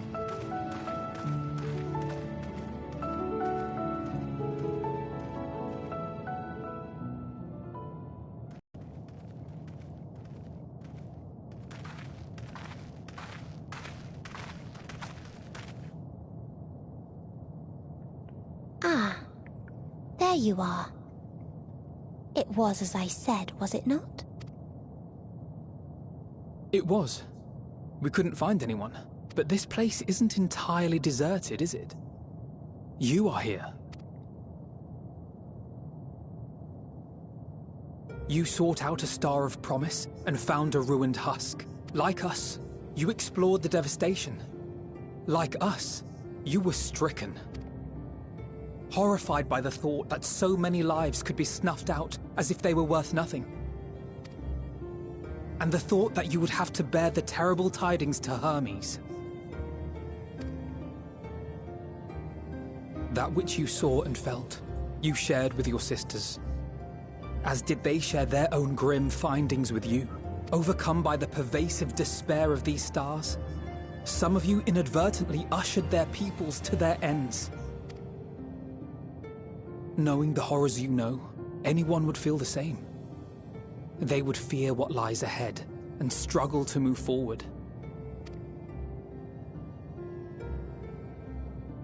Ah, there you are. It was as I said, was it not? It was. We couldn't find anyone. But this place isn't entirely deserted, is it? You are here. You sought out a star of promise and found a ruined husk. Like us, you explored the devastation. Like us, you were stricken. Horrified by the thought that so many lives could be snuffed out as if they were worth nothing. And the thought that you would have to bear the terrible tidings to Hermes. That which you saw and felt, you shared with your sisters. As did they share their own grim findings with you, overcome by the pervasive despair of these stars. Some of you inadvertently ushered their peoples to their ends. Knowing the horrors you know, anyone would feel the same. They would fear what lies ahead and struggle to move forward.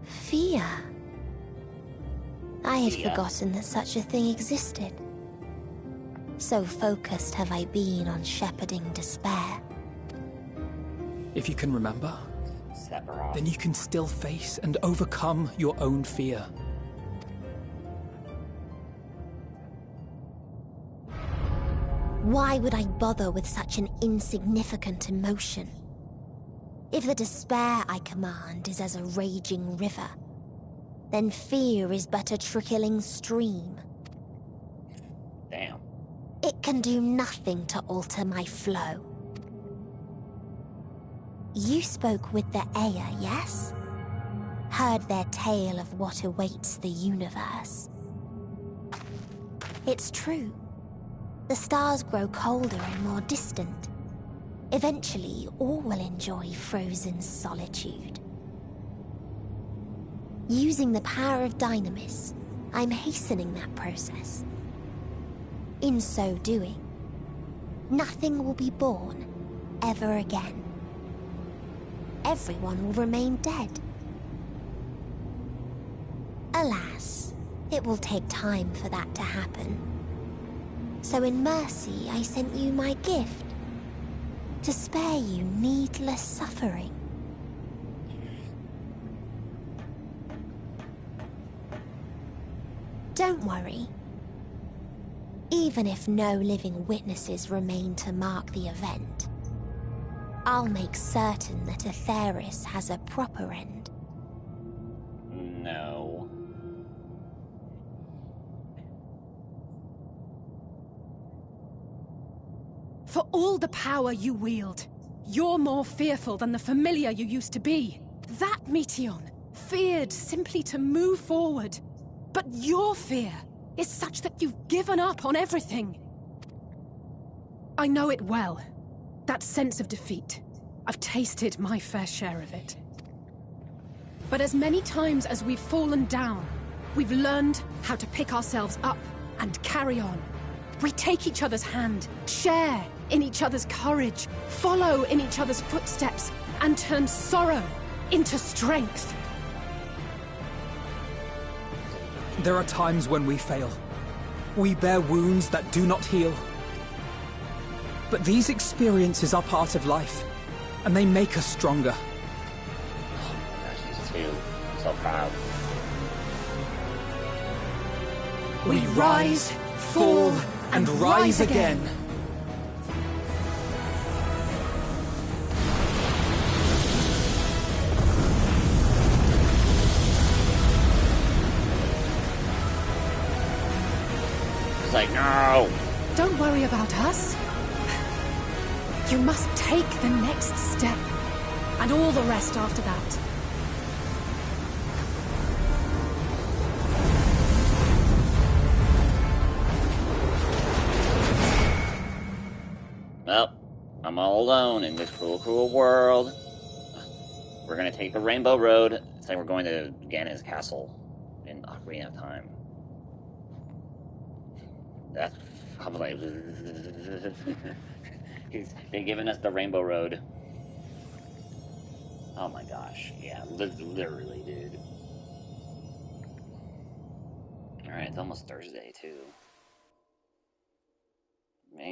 Fear? I had forgotten that such a thing existed. So focused have I been on shepherding despair. If you can remember, then you can still face and overcome your own fear. Why would I bother with such an insignificant emotion? If the despair I command is as a raging river, then fear is but a trickling stream. Damn. It can do nothing to alter my flow. You spoke with the Aya, yes? Heard their tale of what awaits the universe. It's true. The stars grow colder and more distant. Eventually, all will enjoy frozen solitude. Using the power of Dynamis, I'm hastening that process. In so doing, nothing will be born ever again. Everyone will remain dead. Alas, it will take time for that to happen. So in mercy, I sent you my gift, to spare you needless suffering. Don't worry. Even if no living witnesses remain to mark the event, I'll make certain that Aetheris has a proper end. No. For all the power you wield, you're more fearful than the familiar you used to be. That Meteion feared simply to move forward. But your fear is such that you've given up on everything. I know it well. That sense of defeat. I've tasted my fair share of it. But as many times as we've fallen down, we've learned how to pick ourselves up and carry on. We take each other's hand, share in each other's courage, follow in each other's footsteps, and turn sorrow into strength. There are times when we fail. We bear wounds that do not heal. But these experiences are part of life, and they make us stronger. Oh my gosh, these two. I'm so proud. We rise, fall, and rise again. It's like, no! Don't worry about us. You must take the next step, and all the rest after that. Well, I'm all alone in this cruel, cruel world. We're gonna take the Rainbow Road. It's like we're going to Ganon's castle in Ocarina of Time. That's probably they're giving us the Rainbow Road. Oh my gosh, yeah, literally, dude. Alright, it's almost Thursday, too.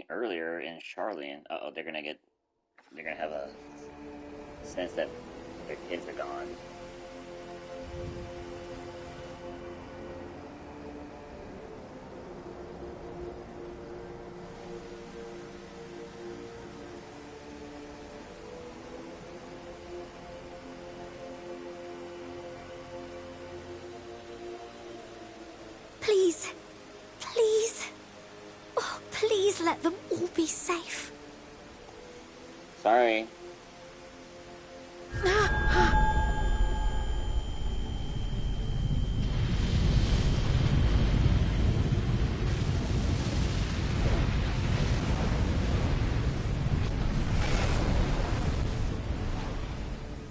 Earlier in Charlian, they're gonna have a sense that their kids are gone. Please, please, oh, please let them all be safe. Sorry.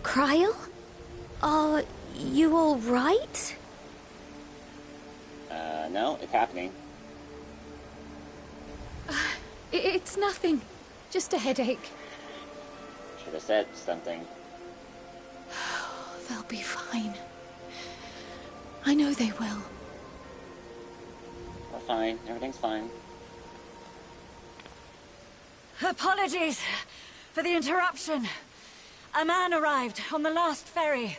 Cryle? Are you all right? No, it's happening. It's nothing. Just a headache. Should have said something. They'll be fine. I know they will. We're fine. Everything's fine. Apologies for the interruption. A man arrived on the last ferry.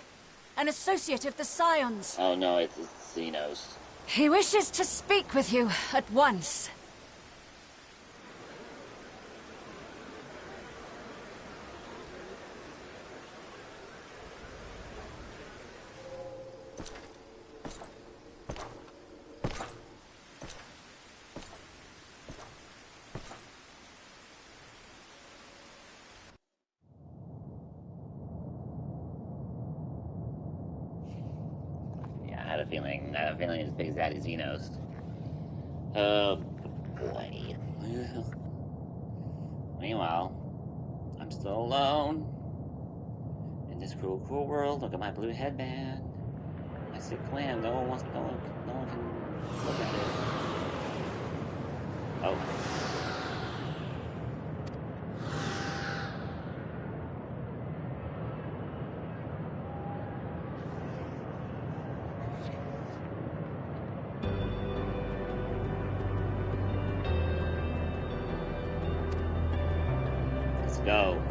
An associate of the Scions. Oh no, it's Xenos. He wishes to speak with you at once. I had a feeling it's Big Zaddy Xenos. Oh boy. Meanwhile, I'm still alone in this cruel, cruel world. Look at my blue headband. My sick clan. No one can look at it. Oh. Let's go.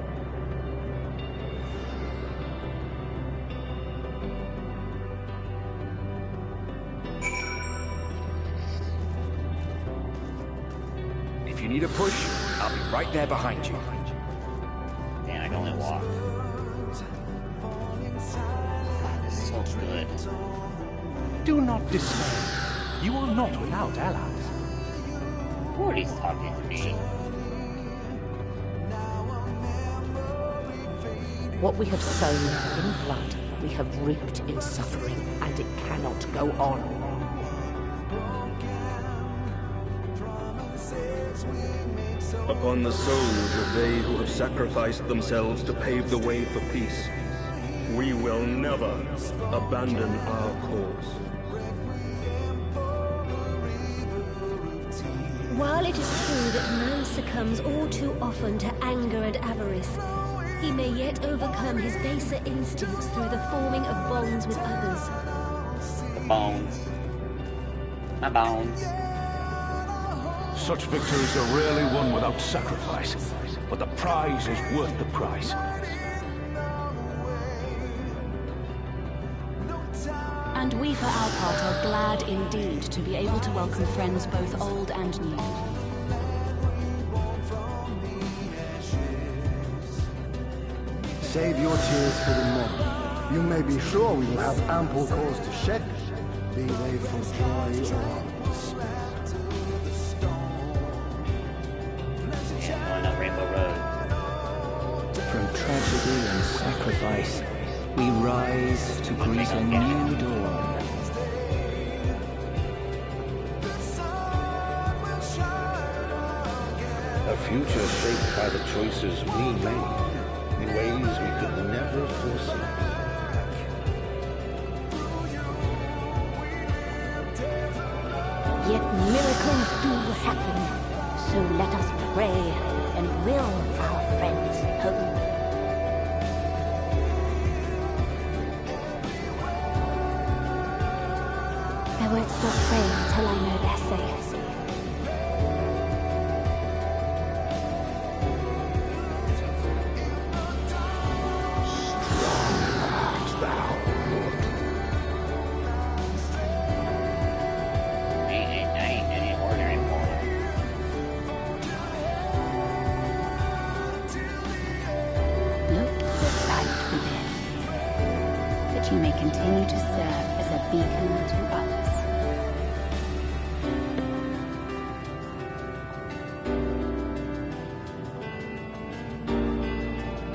If you need a push, I'll be right there behind you. Man, I can only walk. God, this is so good. Do not dismay. You are not without allies. Who are these talking to me? What we have sown in blood, we have reaped in suffering, and it cannot go on. Upon the souls of they who have sacrificed themselves to pave the way for peace, we will never abandon our cause. While it is true that man succumbs all too often to anger and avarice, he may yet overcome his baser instincts through the forming of bonds with others. Bones. My bones. Such victories are rarely won without sacrifice, but the prize is worth the price. And we, for our part, are glad indeed to be able to welcome friends both old and new. Save your tears for the morrow. You may be sure we will have ample cause to shed, be they for joy or despair. Going up Rainbow Road. From tragedy and sacrifice, we rise to greet a new dawn. A future shaped by the choices we made in ways we could never foresee. Yet miracles do happen, so let us pray and will our friends home. I won't stop praying until I know they're safe. You may continue to serve as a beacon to others.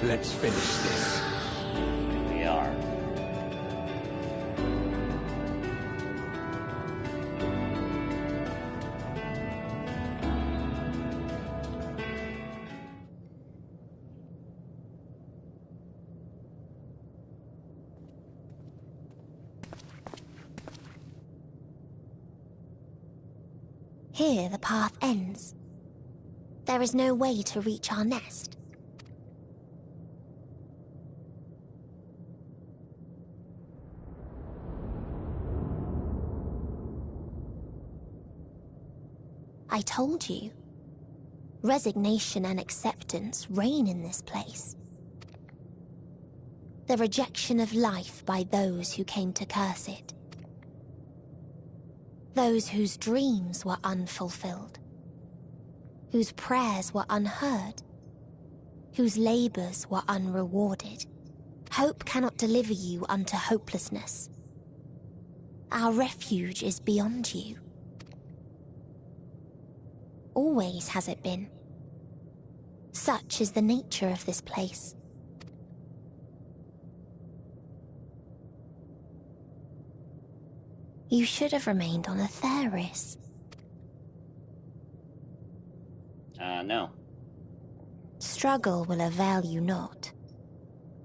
Let's finish this. We are. Here the path ends. There is no way to reach our nest. I told you. Resignation and acceptance reign in this place. The rejection of life by those who came to curse it. Those whose dreams were unfulfilled. Whose prayers were unheard. Whose labors were unrewarded. Hope cannot deliver you unto hopelessness. Our refuge is beyond you. Always has it been. Such is the nature of this place. You should have remained on Atheris. No. Struggle will avail you not,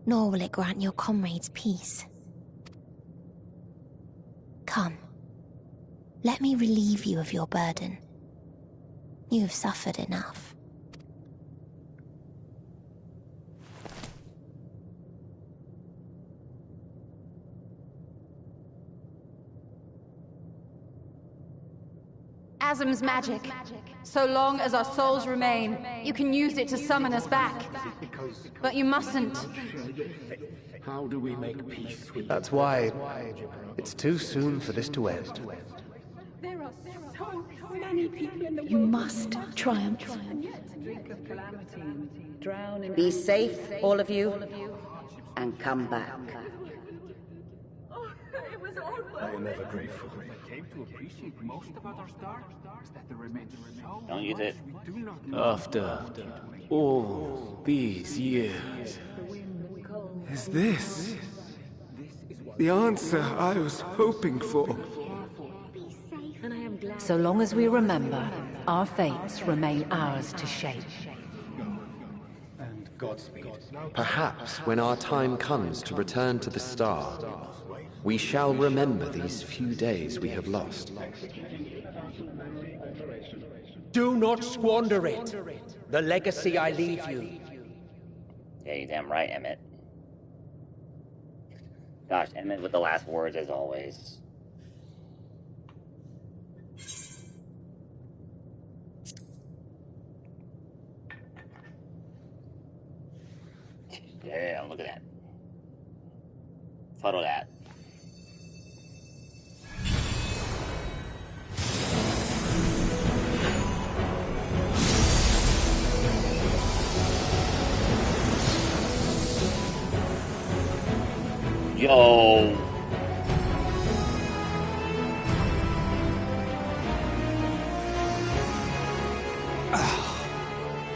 nor will it grant your comrades peace. Come, let me relieve you of your burden. You have suffered enough. Asm's magic. So long as our souls remain, you can use it to summon us back. But you mustn't. How do we make peace with That's why it's too soon for this to end. There are so many people in the world. You must triumph. Be safe, all of you, and come back. I am ever grateful. Came to appreciate most about our star is that there remains so Don't use it. we do not know. After all these years, is this the answer I was hoping for? So long as we remember, our fates remain ours to shape. And Godspeed. Perhaps when our time comes to return to the star, we shall remember these few days we have lost. Do not squander it. The legacy I leave you. Yeah, you're damn right, Emmett. Gosh, Emmett with the last words as always. Yeah, look at that. Photo that. Yo.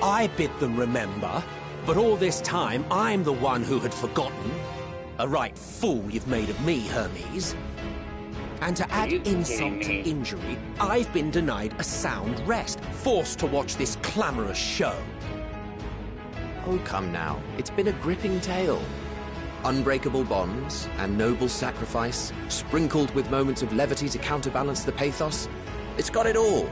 I bid them remember, but all this time I'm the one who had forgotten. A right fool you've made of me, Hermes. And to add insult to injury, I've been denied a sound rest, forced to watch this clamorous show. Oh, come now. It's been a gripping tale. Unbreakable bonds and noble sacrifice, sprinkled with moments of levity to counterbalance the pathos. It's got it all.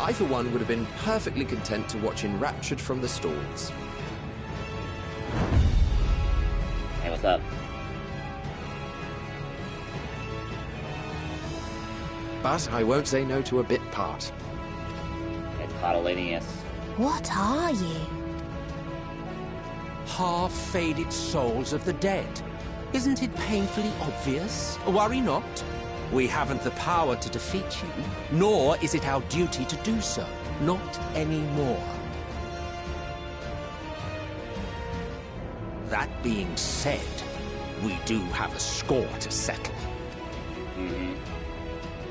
I, for one, would have been perfectly content to watch enraptured from the stalls. Hey, what's up? But I won't say no to a bit part. It's Cotyledonous. What are you? Half-faded souls of the dead. Isn't it painfully obvious? Worry not. We haven't the power to defeat you, nor is it our duty to do so. Not anymore. That being said, we do have a score to settle.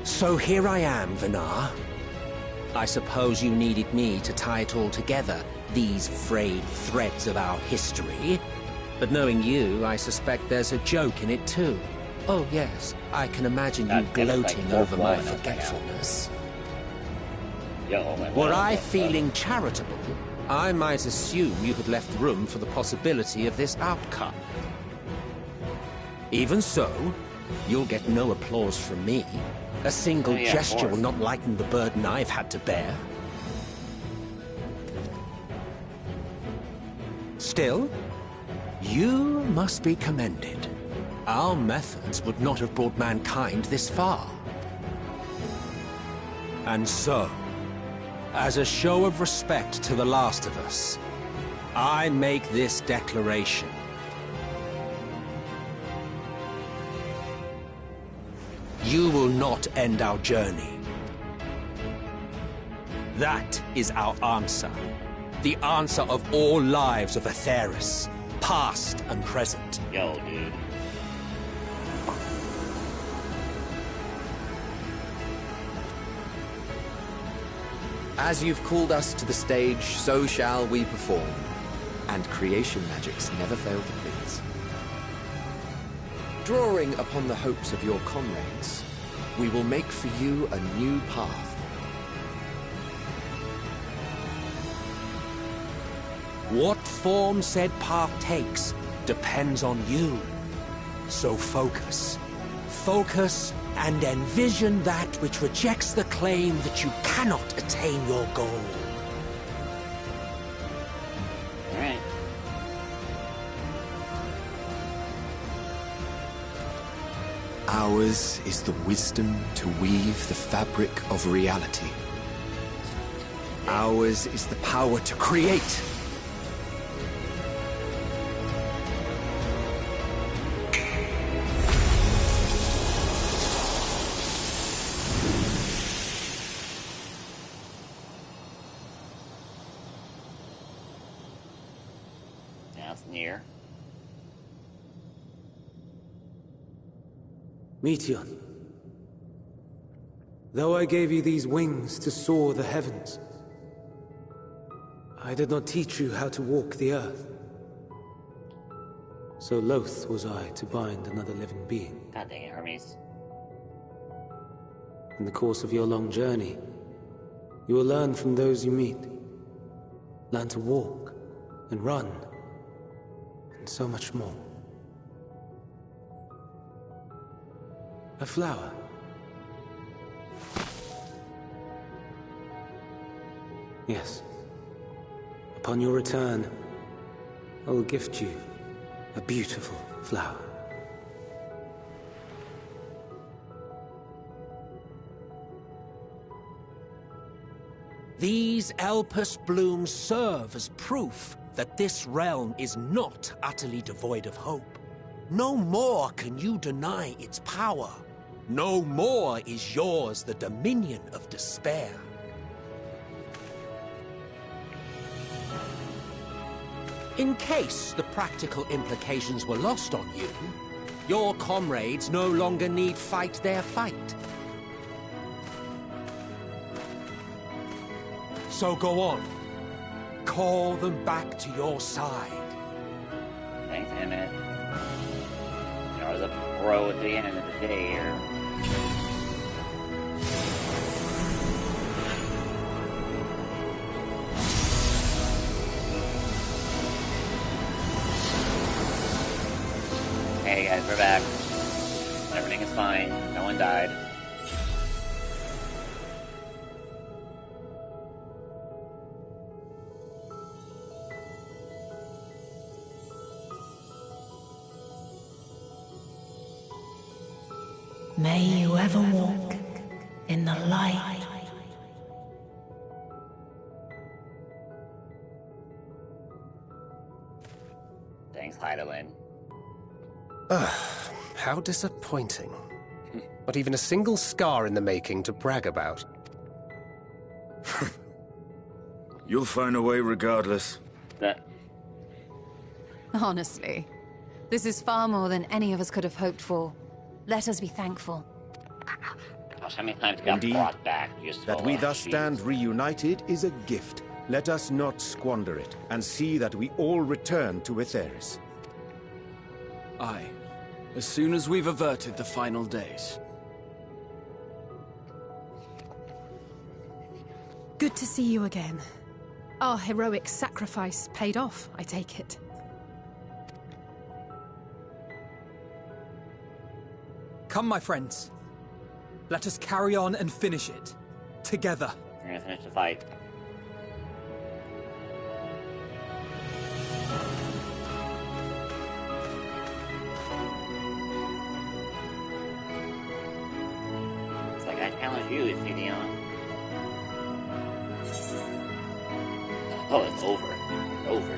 So here I am, Vinar. I suppose you needed me to tie it all together, these frayed threads of our history. But knowing you, I suspect there's a joke in it too. Oh yes, I can imagine you gloating over my forgetfulness. Were I feeling charitable, I might assume you had left room for the possibility of this outcome. Even so, you'll get no applause from me. A single gesture will not lighten the burden I've had to bear. Still, you must be commended. Our methods would not have brought mankind this far. And so, as a show of respect to the last of us, I make this declaration. You will not end our journey. That is our answer. The answer of all lives of Aetheris, past and present. Yo, dude. As you've called us to the stage, so shall we perform. And creation magics never fail to please. Drawing upon the hopes of your comrades, we will make for you a new path. What form said path takes depends on you. So focus. Focus and envision that which rejects the claim that you cannot attain your goal. All right. Ours is the wisdom to weave the fabric of reality. Ours is the power to create. Now it's near. Meteon, though I gave you these wings to soar the heavens, I did not teach you how to walk the earth. So loath was I to bind another living being. God dang it, Hermes. In the course of your long journey, you will learn from those you meet. Learn to walk and run, and so much more. A flower. Yes. Upon your return, I will gift you a beautiful flower. These Elpis blooms serve as proof that this realm is not utterly devoid of hope. No more can you deny its power. No more is yours the dominion of despair. In case the practical implications were lost on you, your comrades no longer need fight their fight. So go on. Call them back to your side. Thanks, Emmett. I was a pro at the end of the day here. Hey guys, we're back. Everything is fine. No one died. May you ever walk in the light. Thanks, Heidelin. How disappointing. Not even a single scar in the making to brag about. You'll find a way regardless. Honestly, this is far more than any of us could have hoped for. Let us be thankful. Gosh, how many times got Indeed, brought back? Just that we thus stand reunited is a gift. Let us not squander it, and see that we all return to Etheris. Aye. As soon as we've averted the final days. Good to see you again. Our heroic sacrifice paid off, I take it. Come, my friends. Let us carry on and finish it. Together. We're gonna finish the fight. It's like I challenge you, Scions. Oh, it's over. It's over.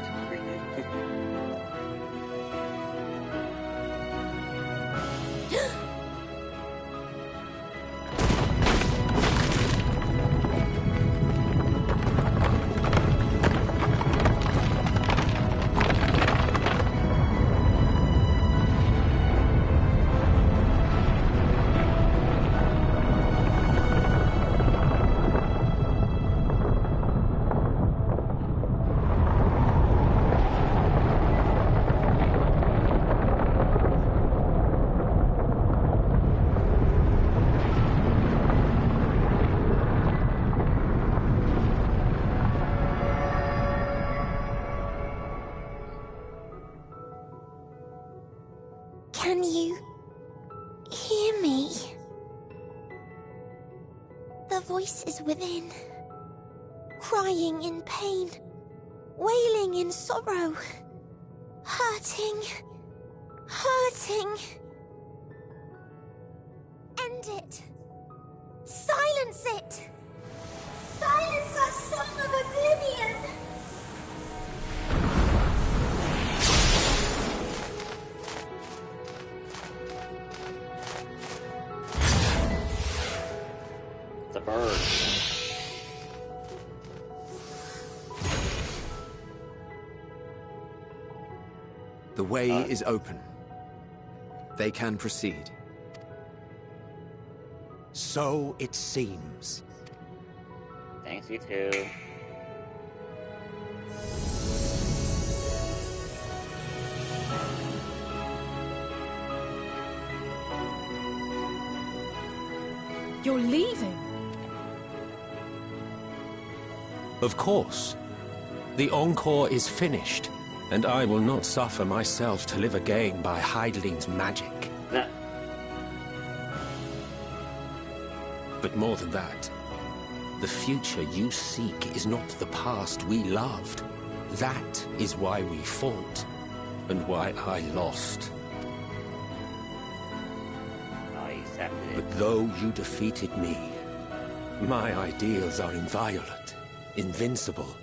Can you hear me? The voice is within, crying in pain, wailing in sorrow, hurting. End it! Silence it! Silence our song of oblivion! It's a bird. The way is open. They can proceed. So it seems. Thanks, you too. You're leaving? Of course. The encore is finished, and I will not suffer myself to live again by Heideling's magic. Nah. But more than that, the future you seek is not the past we loved. That is why we fought, and why I lost. But though you defeated me, my ideals are inviolate, invincible.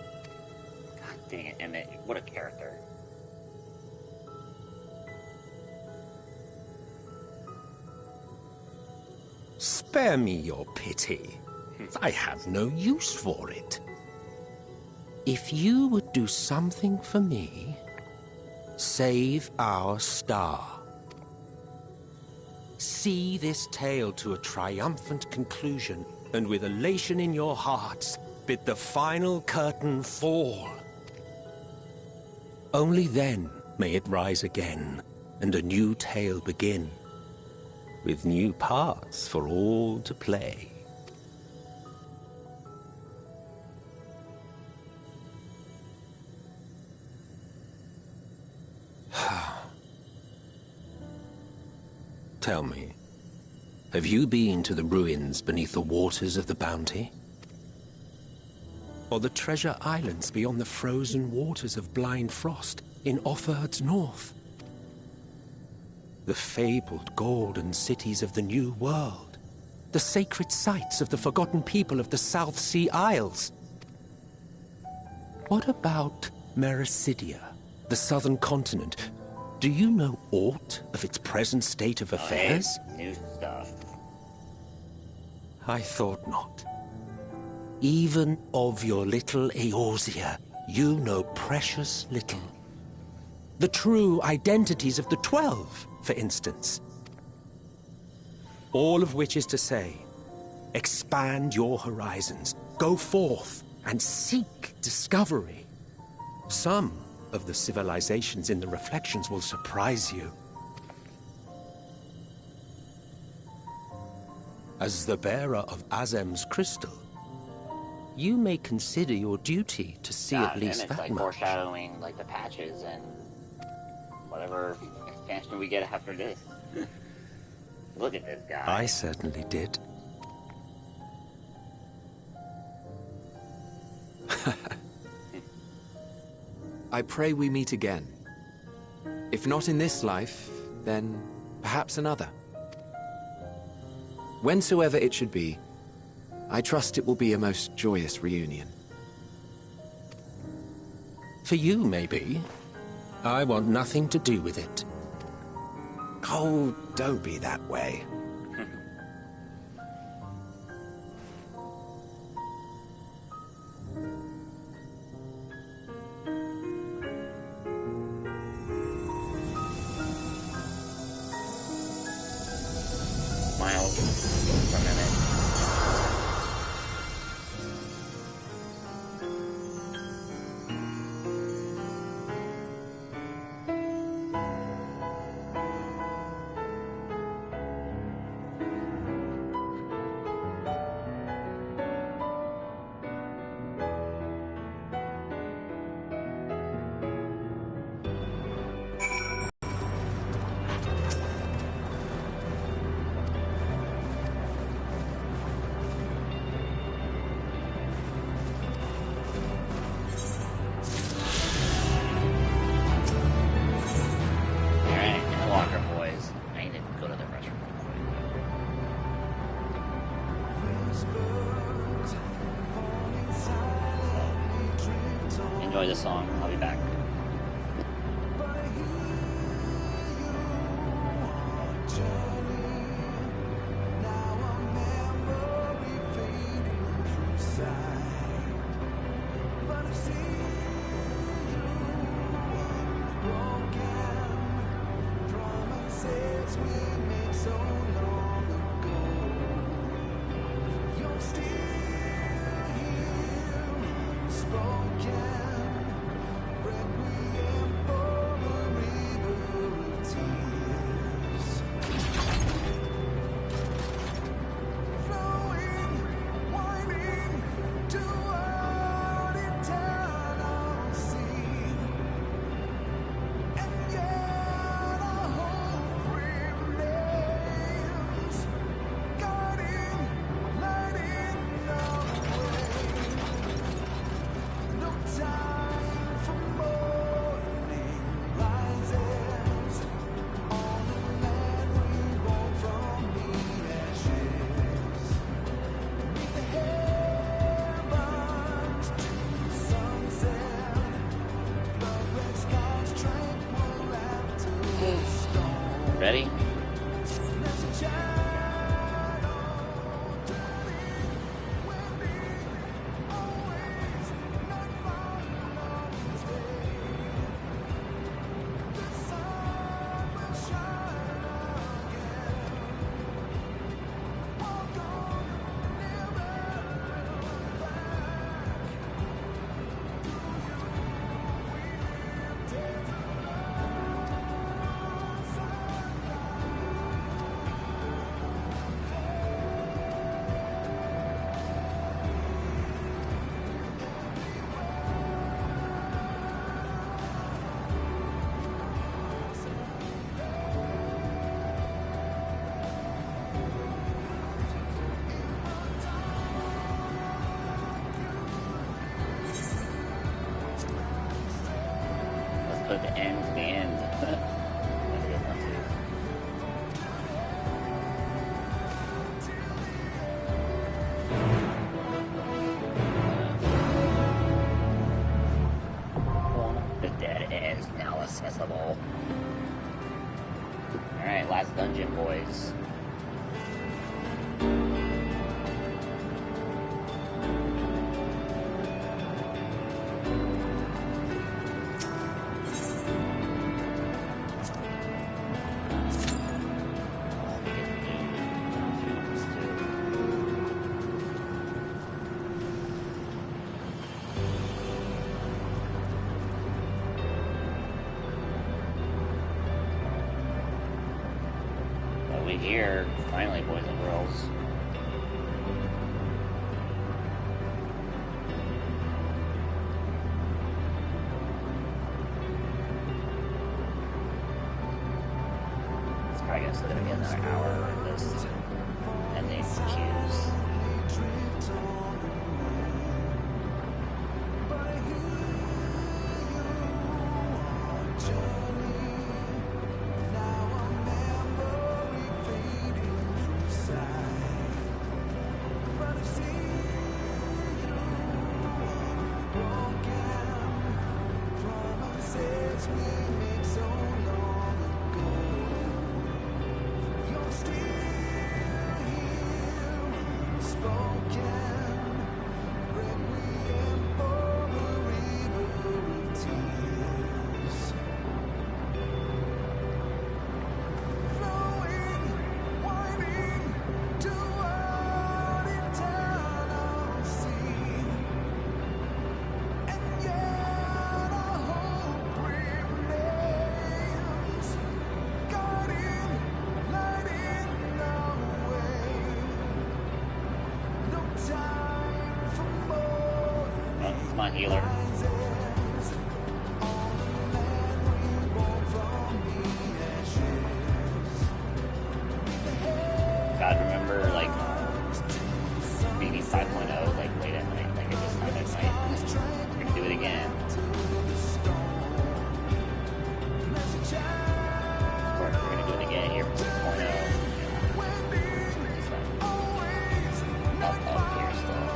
God dang it, Emmett. What a character. Spare me your pity. I have no use for it. If you would do something for me, save our star. See this tale to a triumphant conclusion, and with elation in your hearts, bid the final curtain fall. Only then may it rise again, and a new tale begin, with new parts for all to play. Tell me, have you been to the ruins beneath the waters of the Bounty? Or the treasure islands beyond the frozen waters of Blind Frost in Offerd's north? The fabled golden cities of the New World, the sacred sites of the forgotten people of the South Sea Isles? What about Mericidia, the southern continent? Do you know aught of its present state of affairs? New stuff. I thought not. Even of your little Eorzea, you know precious little. The true identities of the 12, for instance. All of which is to say, expand your horizons, go forth and seek discovery. Some of the civilizations in the reflections will surprise you. As the bearer of Azem's crystal, you may consider your duty to see at least and it's that like much. foreshadowing like the patches and whatever expansion we get after this. Look at this guy. I certainly did. I pray we meet again. If not in this life, then perhaps another. Whensoever it should be, I trust it will be a most joyous reunion. For you, maybe. I want nothing to do with it. Oh, don't be that way. Miles for a minute. enjoy this song. I'll be back. Ready? Put the end to the end. That's a good one too. The dead end is now accessible. Alright, last dungeon, boys. Here, finally, boys and girls. It's probably gonna be another hour of this ending cues. My healer. God, remember, like, maybe 5.0, like, late at night, like, at this time at night. We're gonna do it again. We're gonna do it again here for 6.0. Just like, up here still.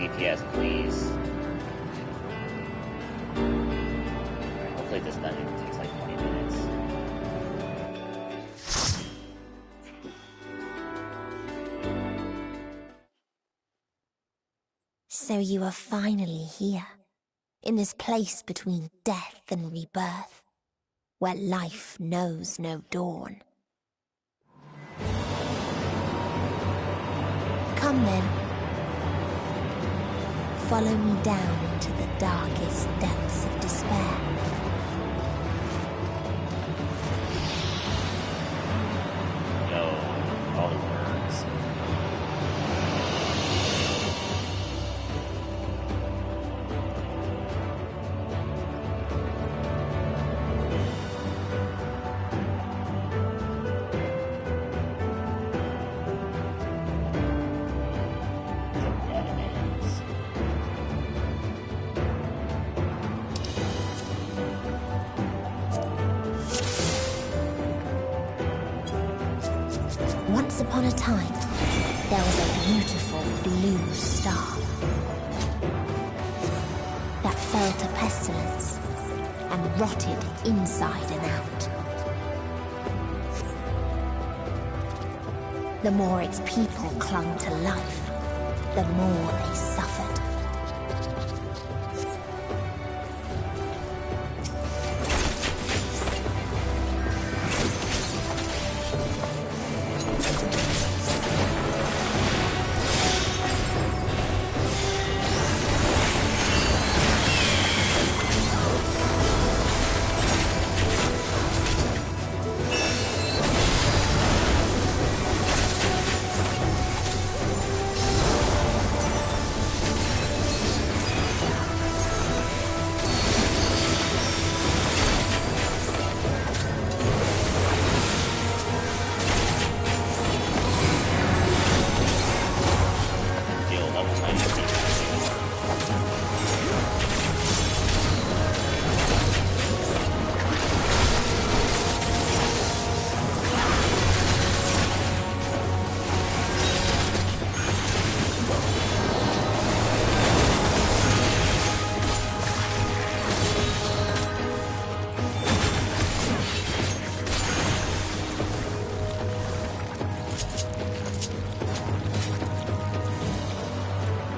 FPS, please. Alright, hopefully this dungeon takes like 20 minutes. So you are finally here, in this place between death and rebirth, where life knows no dawn. Come then. Follow me down into the darkest depths of despair. No, all the words. Once upon a time, there was a beautiful blue star that fell to pestilence and rotted inside and out. The more its people clung to life, the more they suffered.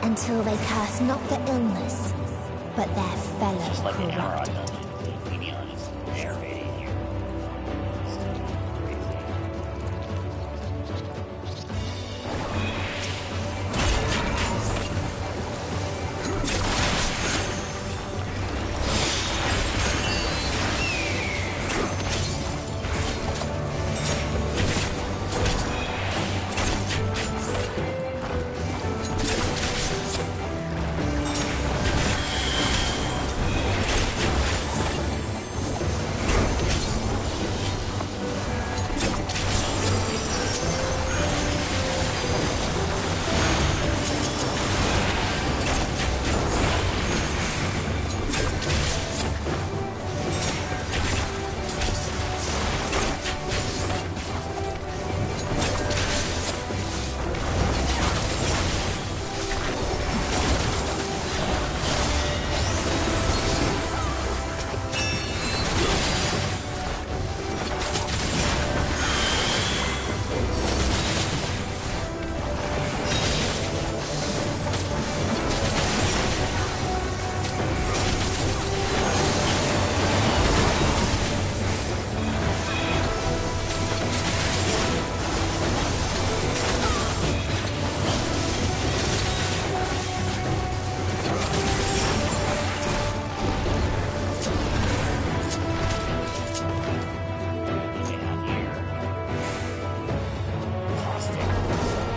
Until they curse not the illness, but their fellow corrupted. To be honest, narrating here.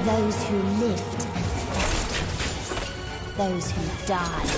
Those who lived and festered. Those who died.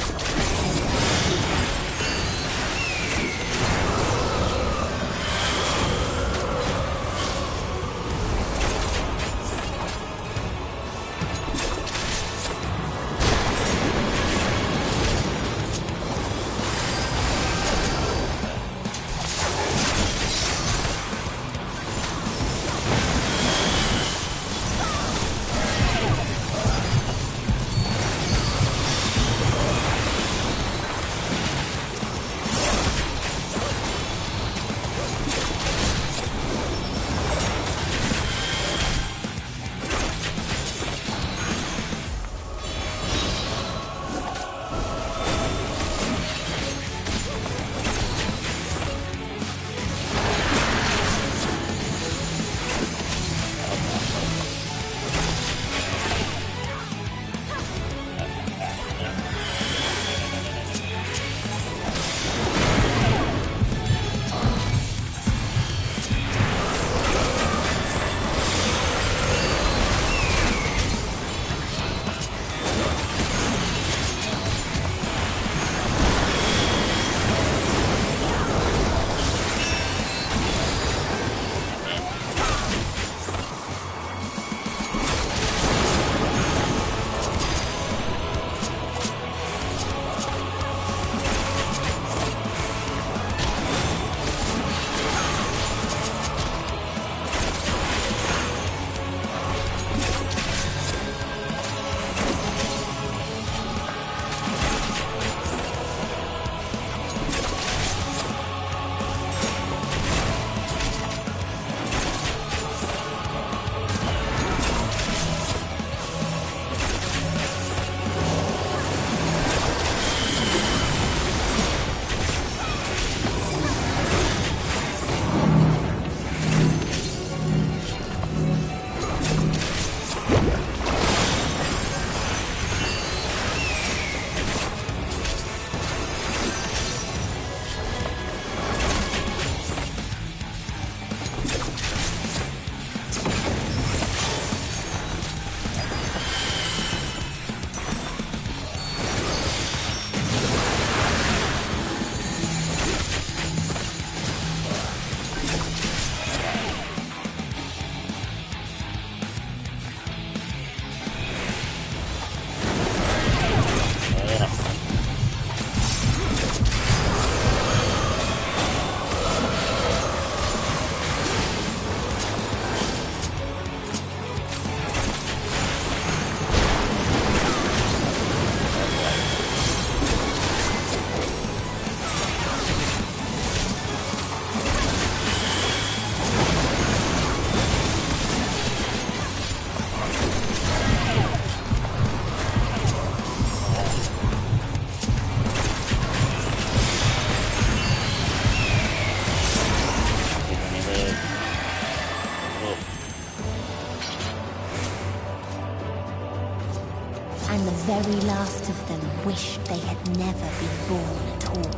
very last of them wished they had never been born at all.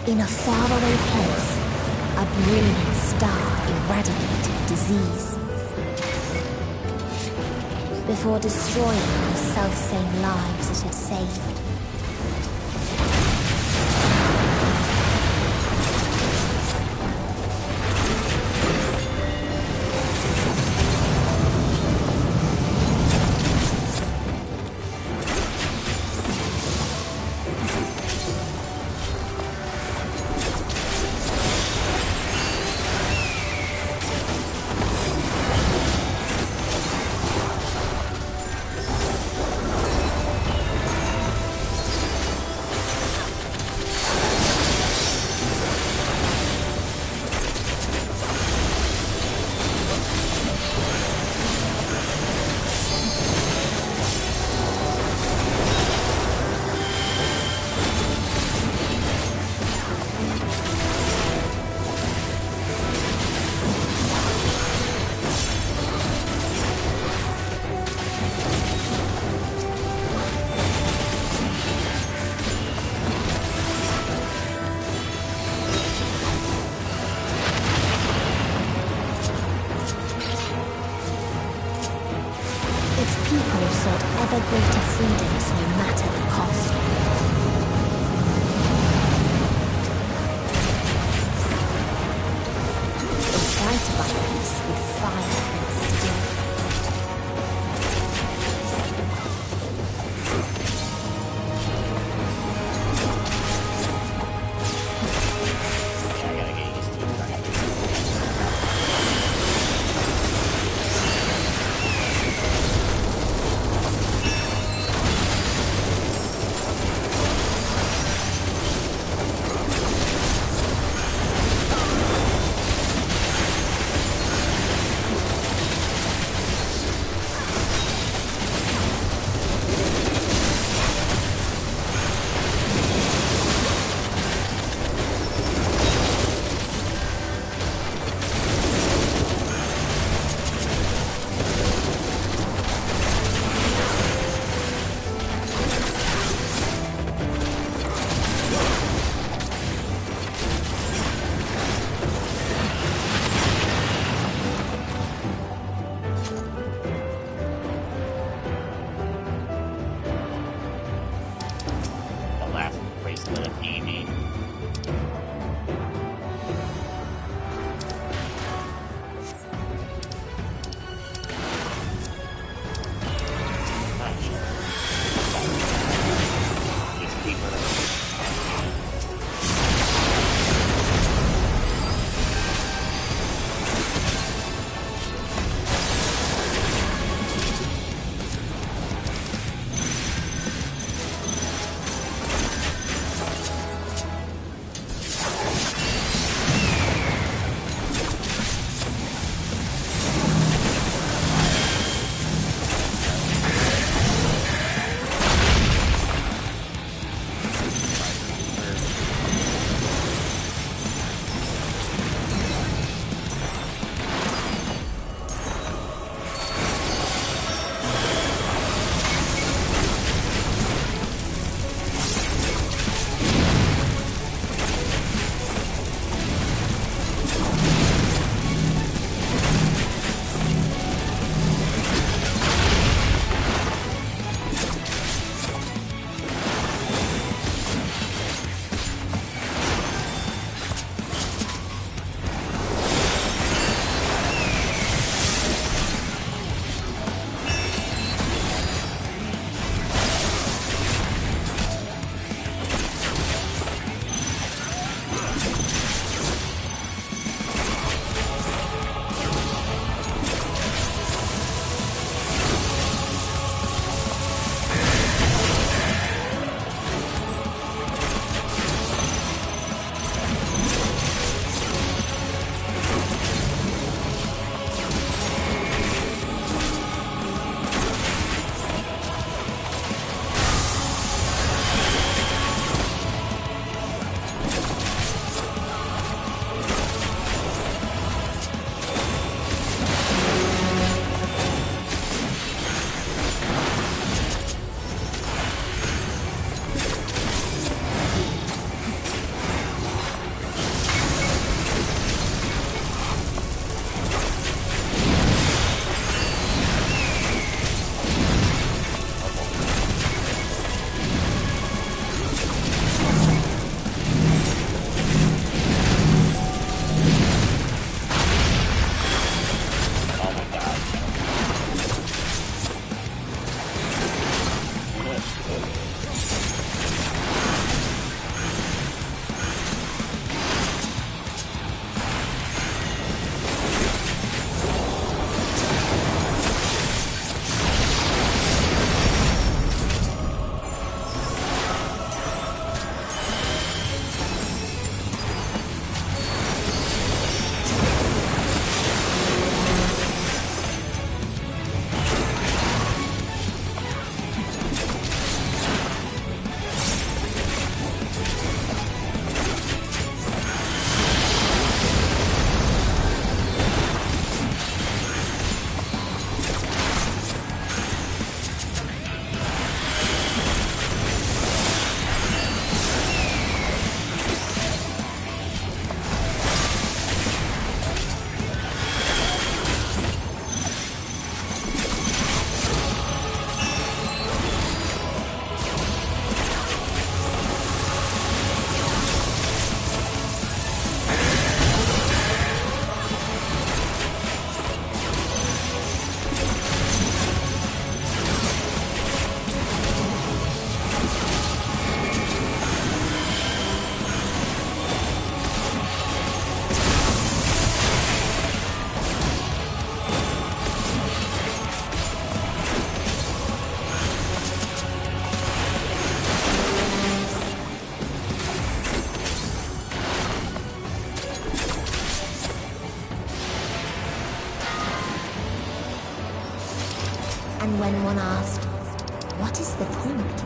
In a faraway place, a brilliant star eradicated disease. Before destroying the selfsame lives it had saved. Ever greater freedoms, no matter the cost. They tried to buy peace with fire and steel. And when one asked, what is the point?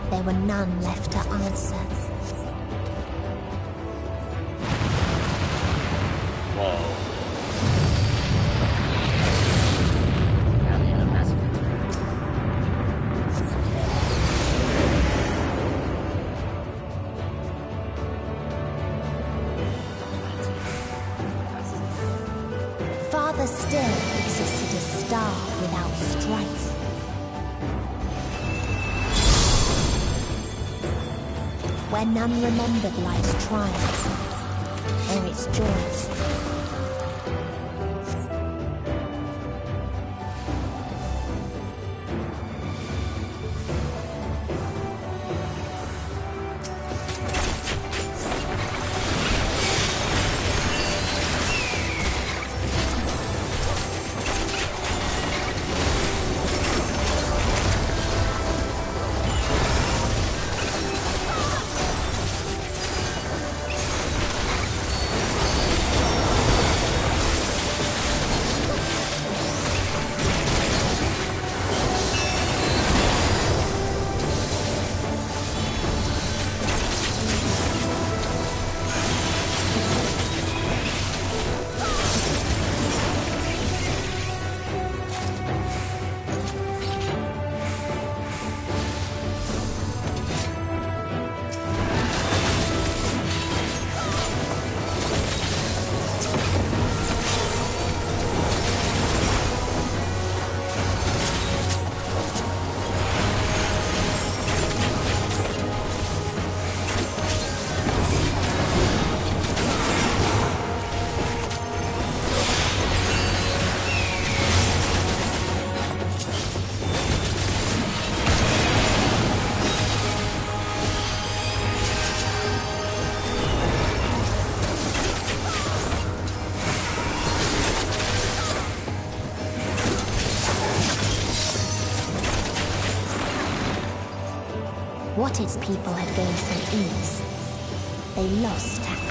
There were none left to answer. Whoa. Farther still existed a star without strife. Where none remembered life's trials or its joys. What its people had gained from ease, they lost to apathy.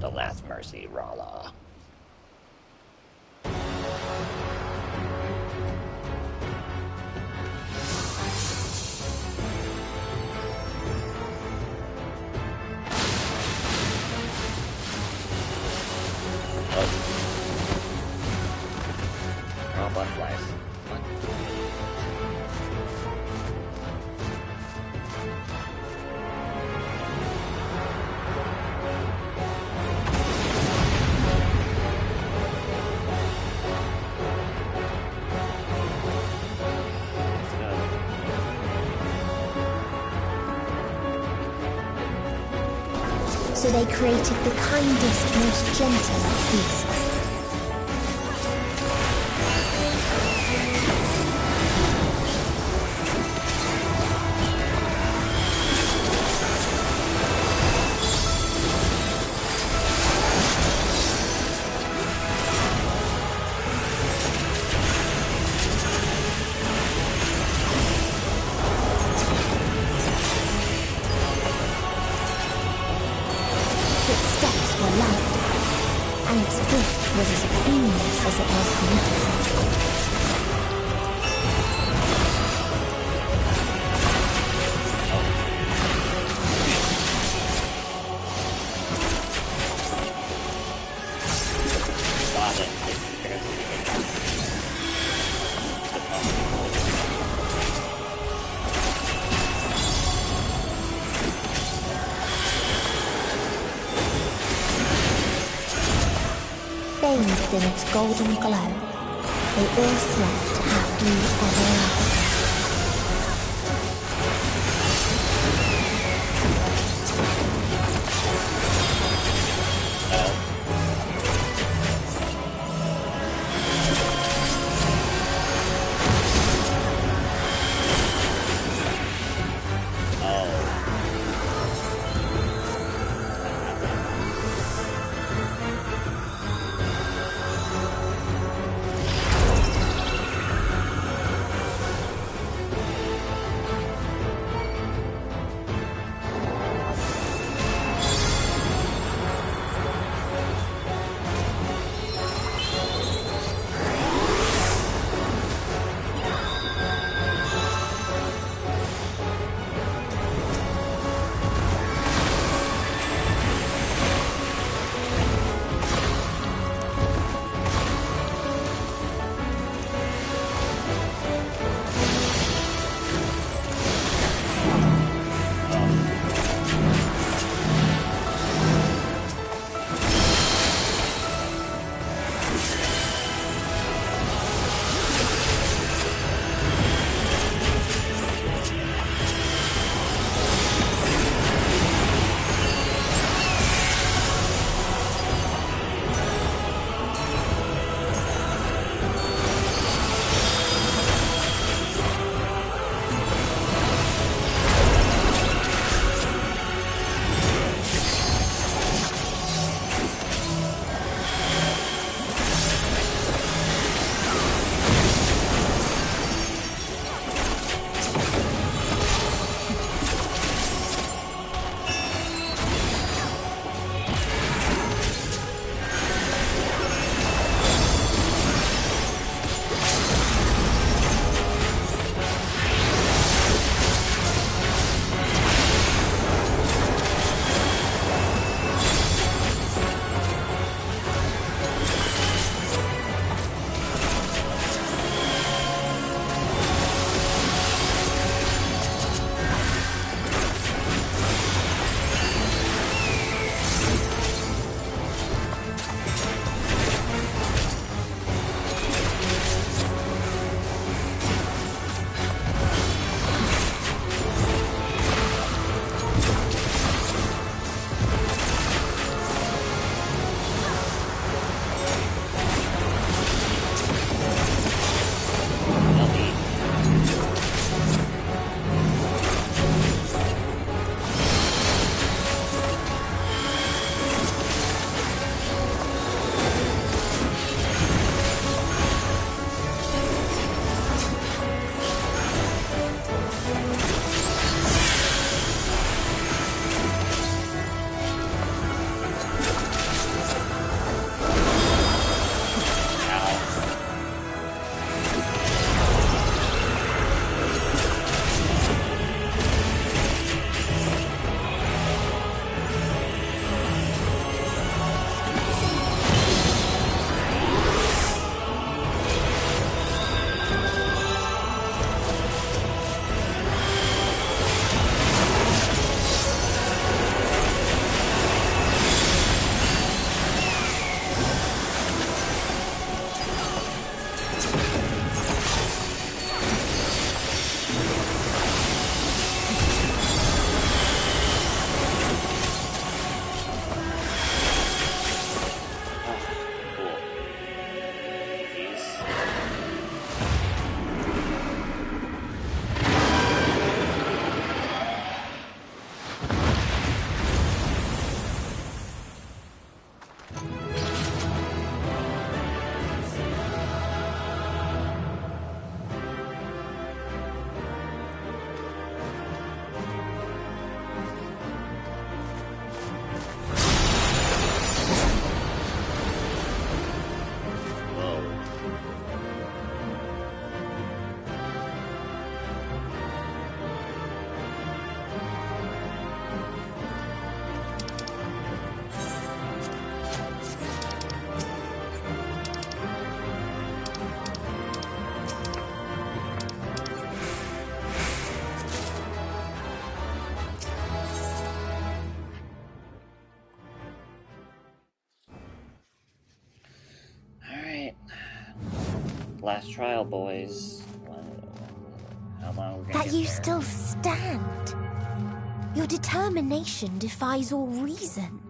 The Last Mercy, Rala. Oh, butterflies. So they created the kindest, most gentle of beasts. Bathed in its golden glow, they all slept happily ever after. last trial, boys. How long are we gonna That get you there? still stand. Your determination defies all reason.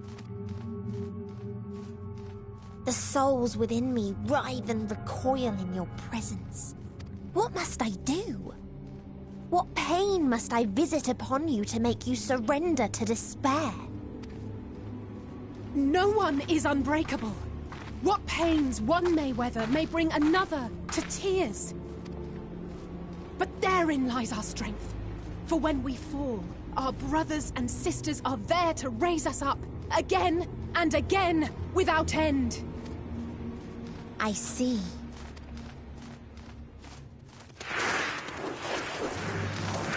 The souls within me writhe and recoil in your presence. What must I do? What pain must I visit upon you to make you surrender to despair? No one is unbreakable. What pains one may weather may bring another to tears. But therein lies our strength. For when we fall, our brothers and sisters are there to raise us up, again and again, without end. I see.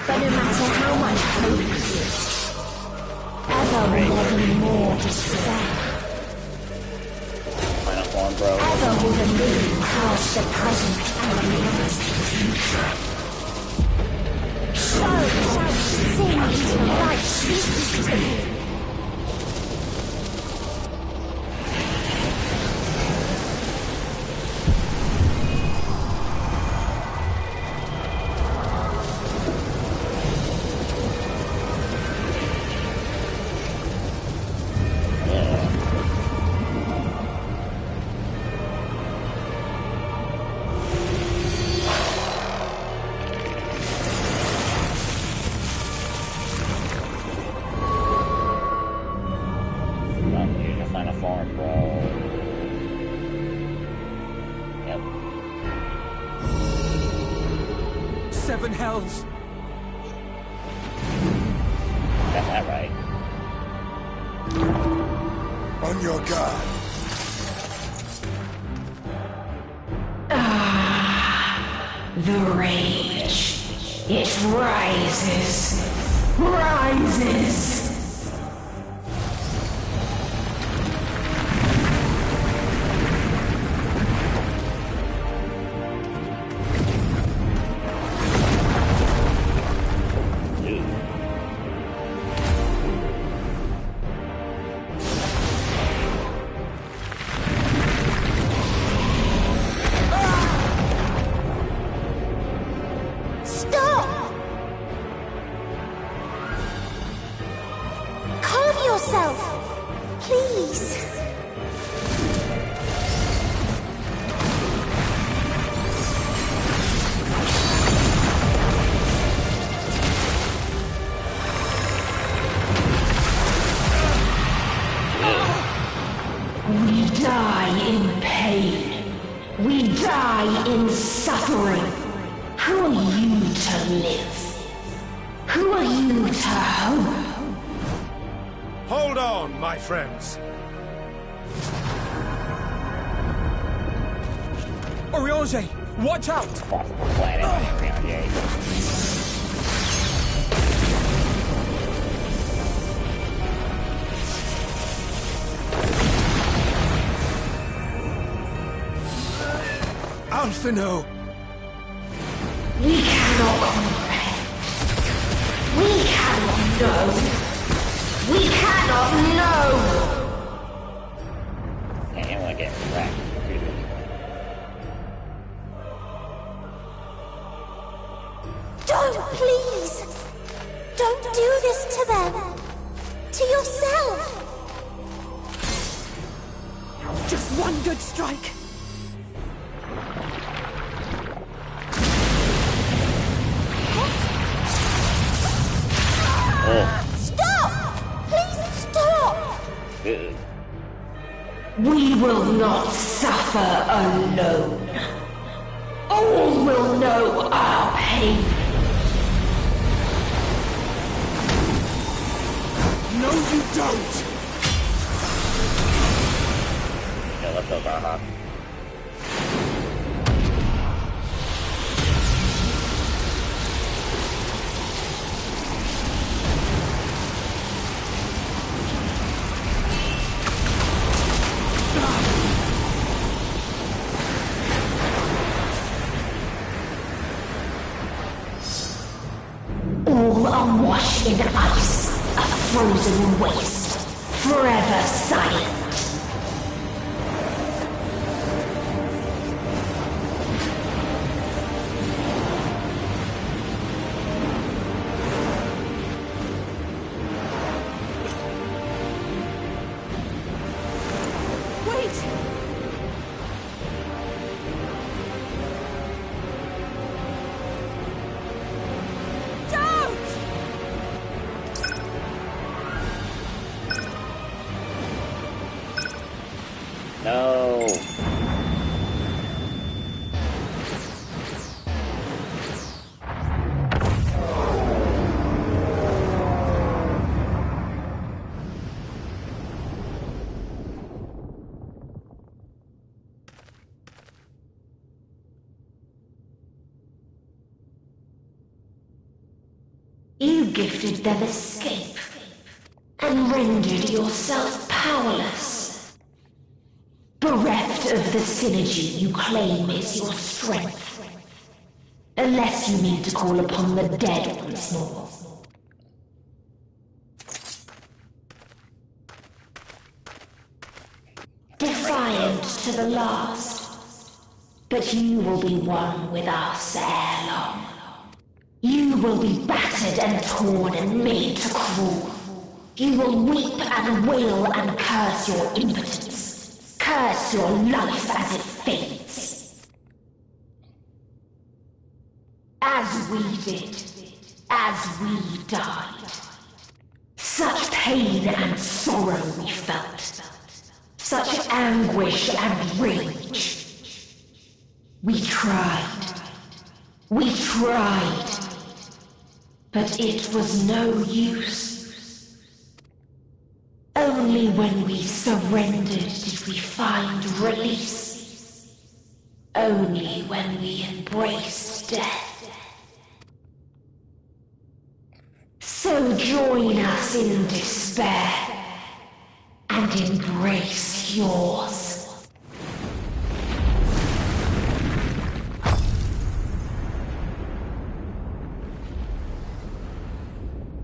But no matter how much hope exists, ever will there be more despair. Final form, bro. Ever will the living cast the present and the past future. So shall we sing until life ceases to be. Seven hells. Got that right. On your guard. The rage. It rises. Rises. Friends. Oriange, watch out! Alphino! We cannot comprehend. We cannot know. We cannot know! Yeah, you wanna get wrecked. Don't, please! Don't do this to them! To yourself! Just one good strike! We will not suffer alone. All will know our pain. No, you don't! Yeah, let's go, Barhawk. All are washed in ice, a frozen waste, forever silent. You gifted them escape and rendered yourself powerless. Bereft of the synergy you claim is your strength. Unless you mean to call upon the dead once more. Defiant to the last, but you will be one with us ere long. You will be battered and torn and made to crawl. You will weep and wail and curse your impotence. Curse your life as it fades. As we did, as we died. Such pain and sorrow we felt. Such anguish and rage. We tried. We tried. But it was no use. Only when we surrendered did we find release. Only when we embraced death. So join us in despair and embrace yours.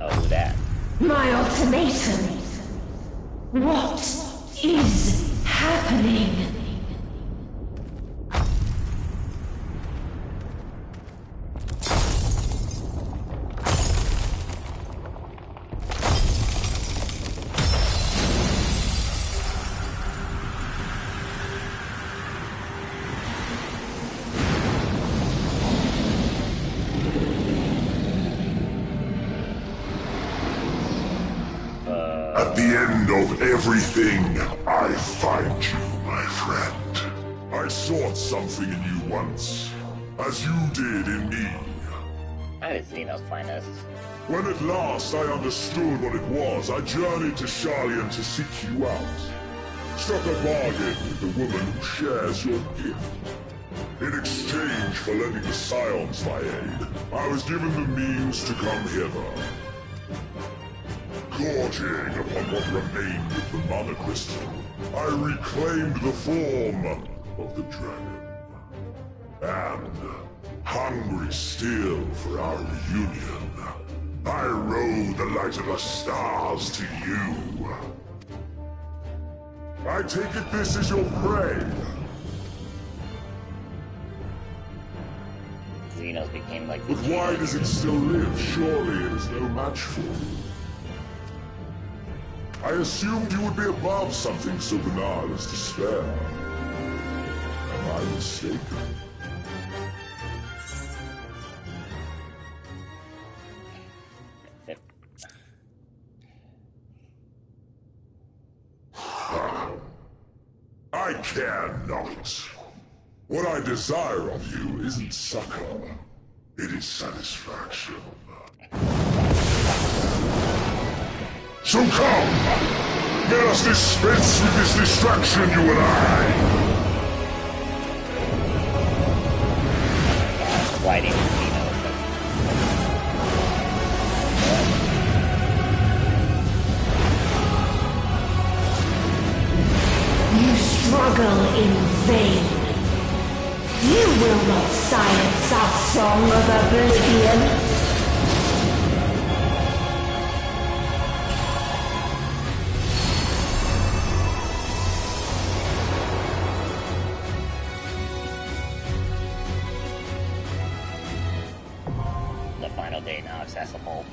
Oh, that. My ultimatum. What is happening? At the end of everything, I find you, my friend. I sought something in you once, as you did in me. I didn't see no finest. When at last I understood what it was, I journeyed to Scions to seek you out. Struck a bargain with the woman who shares your gift. In exchange for lending the Scions my aid, I was given the means to come hither. Gorging upon what remained of the Mother Crystal, I reclaimed the form of the dragon. And, hungry still for our reunion, I rode the light of the stars to you. I take it this is your prey. Xenos became like... But why does it still live? Surely it is no match for you. I assumed you would be above something so banal as despair. Am I mistaken? I care not. What I desire of you isn't succor. It is satisfaction. So come! Let us dispense with this distraction, you and I! Lighting You struggle in vain. You will not silence our song of oblivion. The final day now accessible.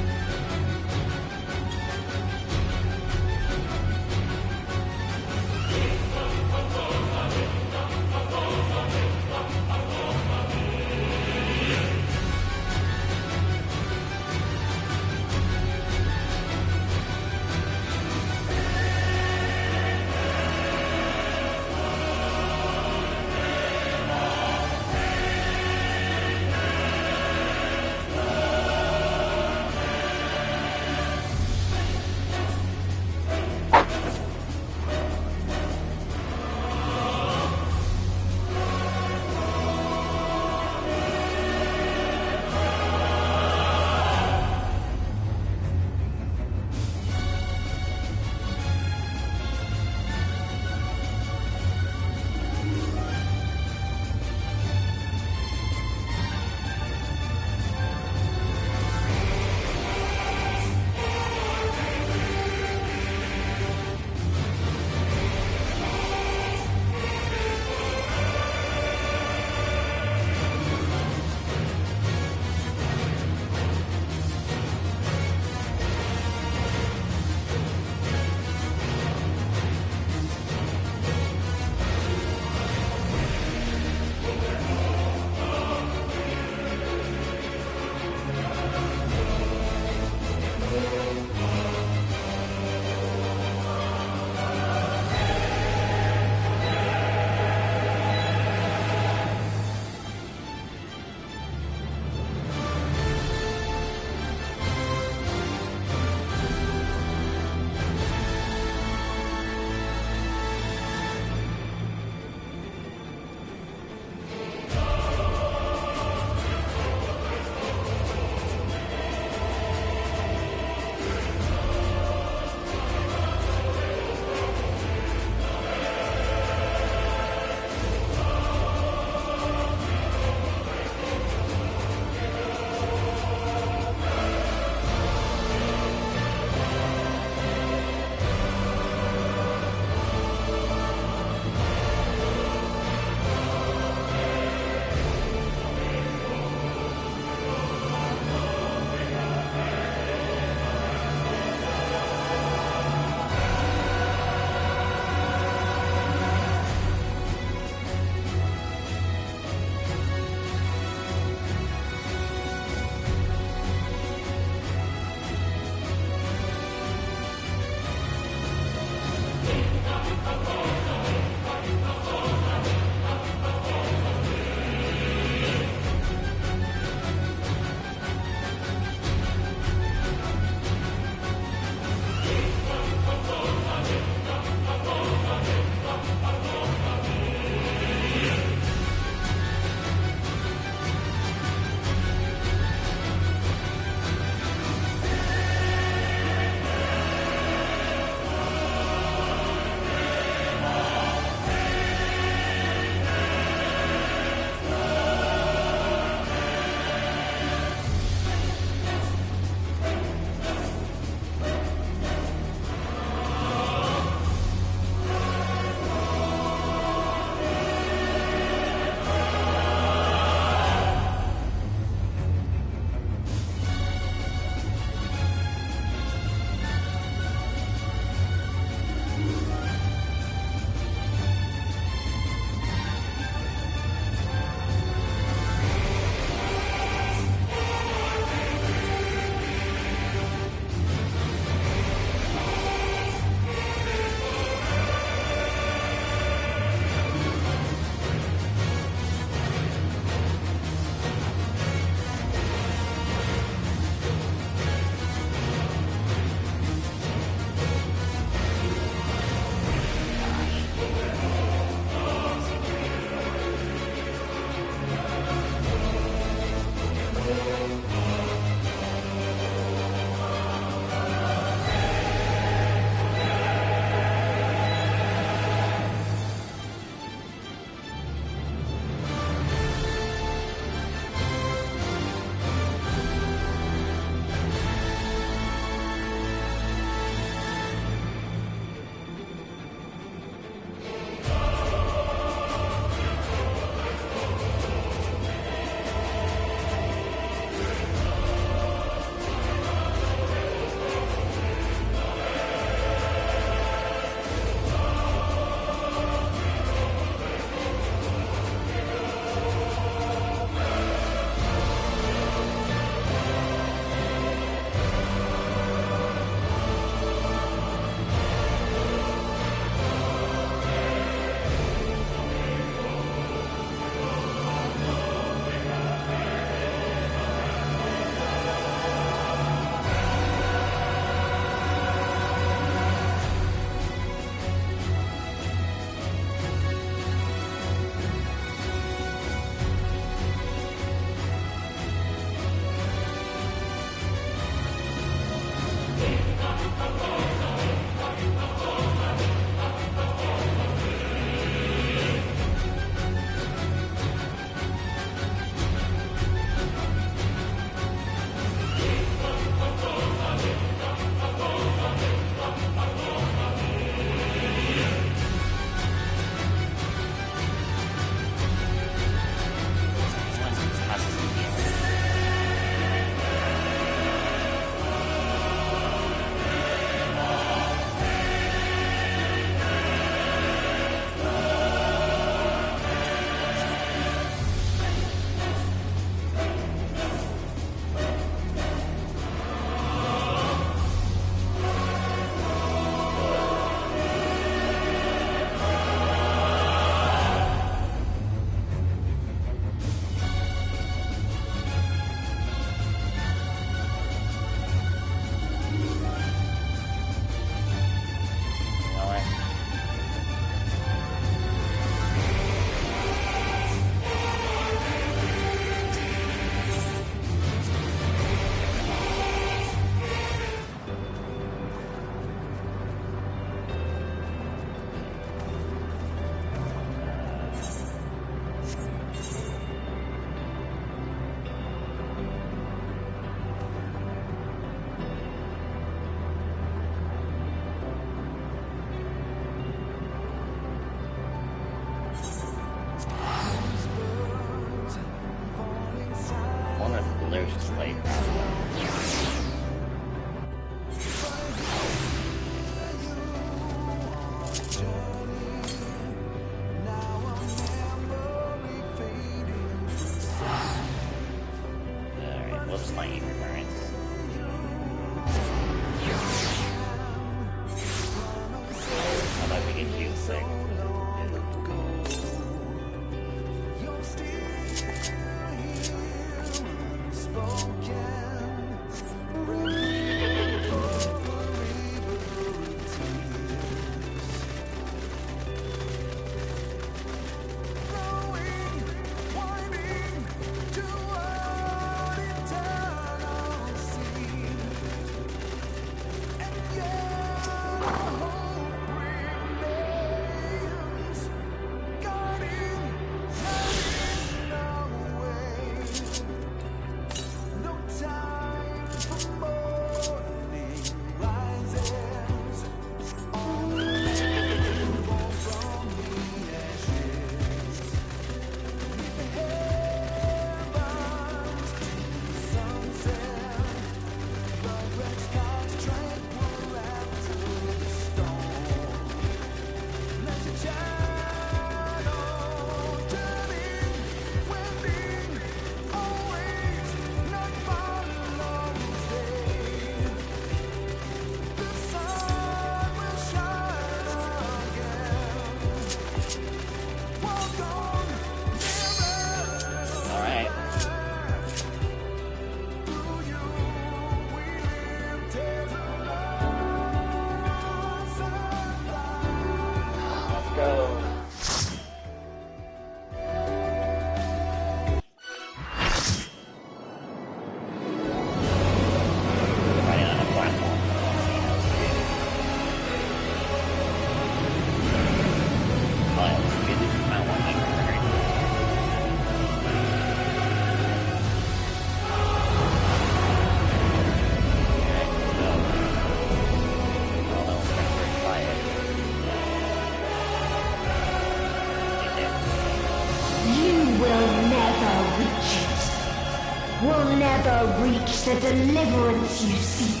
never reach the deliverance you seek.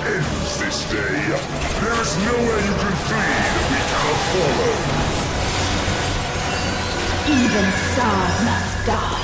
Ends this day. There is nowhere you can flee that we cannot follow. Even stars must die.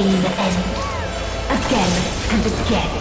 same end. Again and again.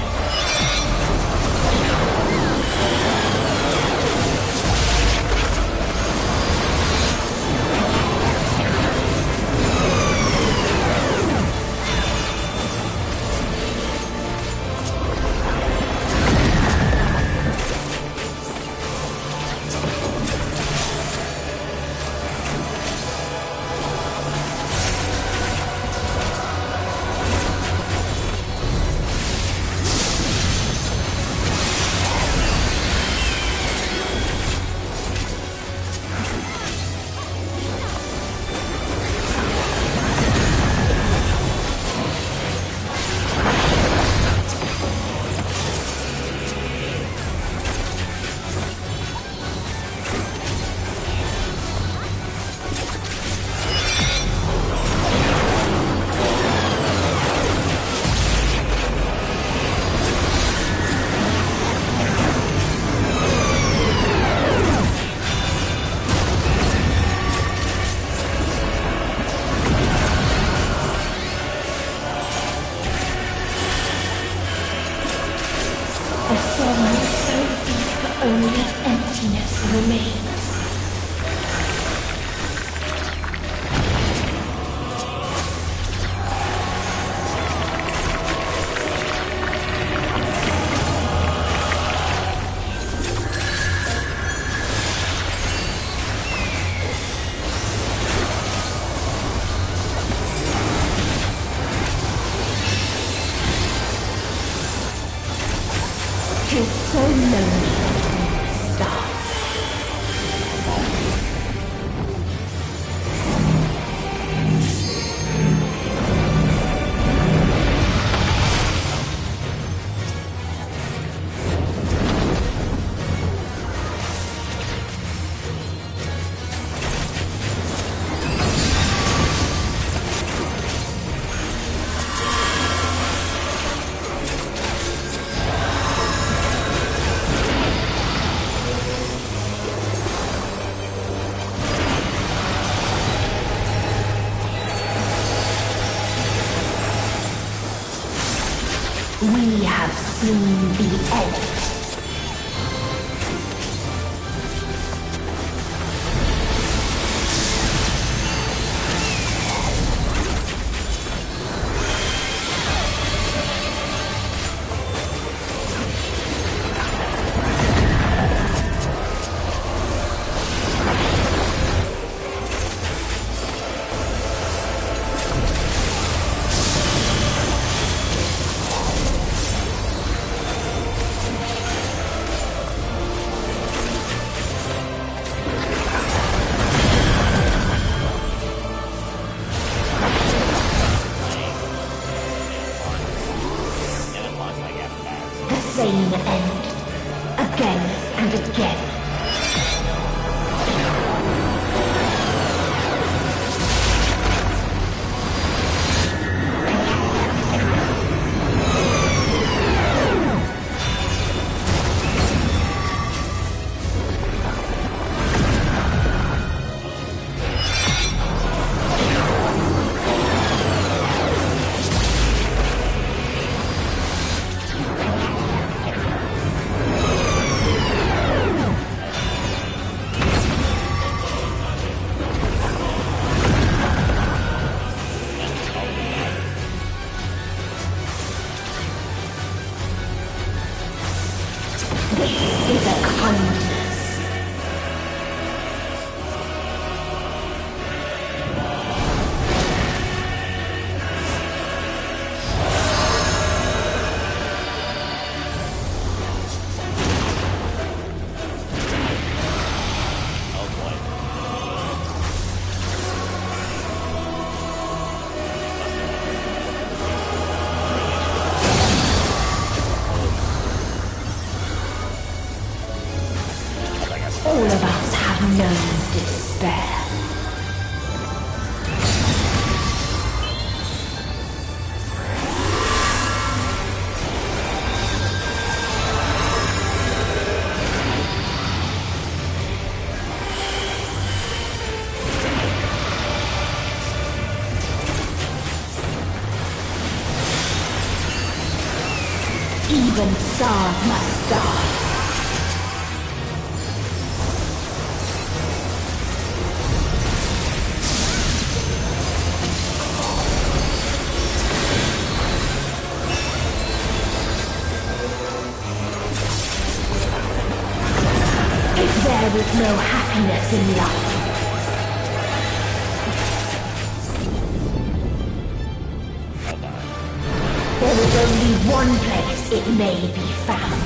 Only emptiness remains. Tis so lonely. We have seen the end. Same end. Again and again. This is a kindness. Even stars must die. If there is no happiness in life, there is only one place it may be found.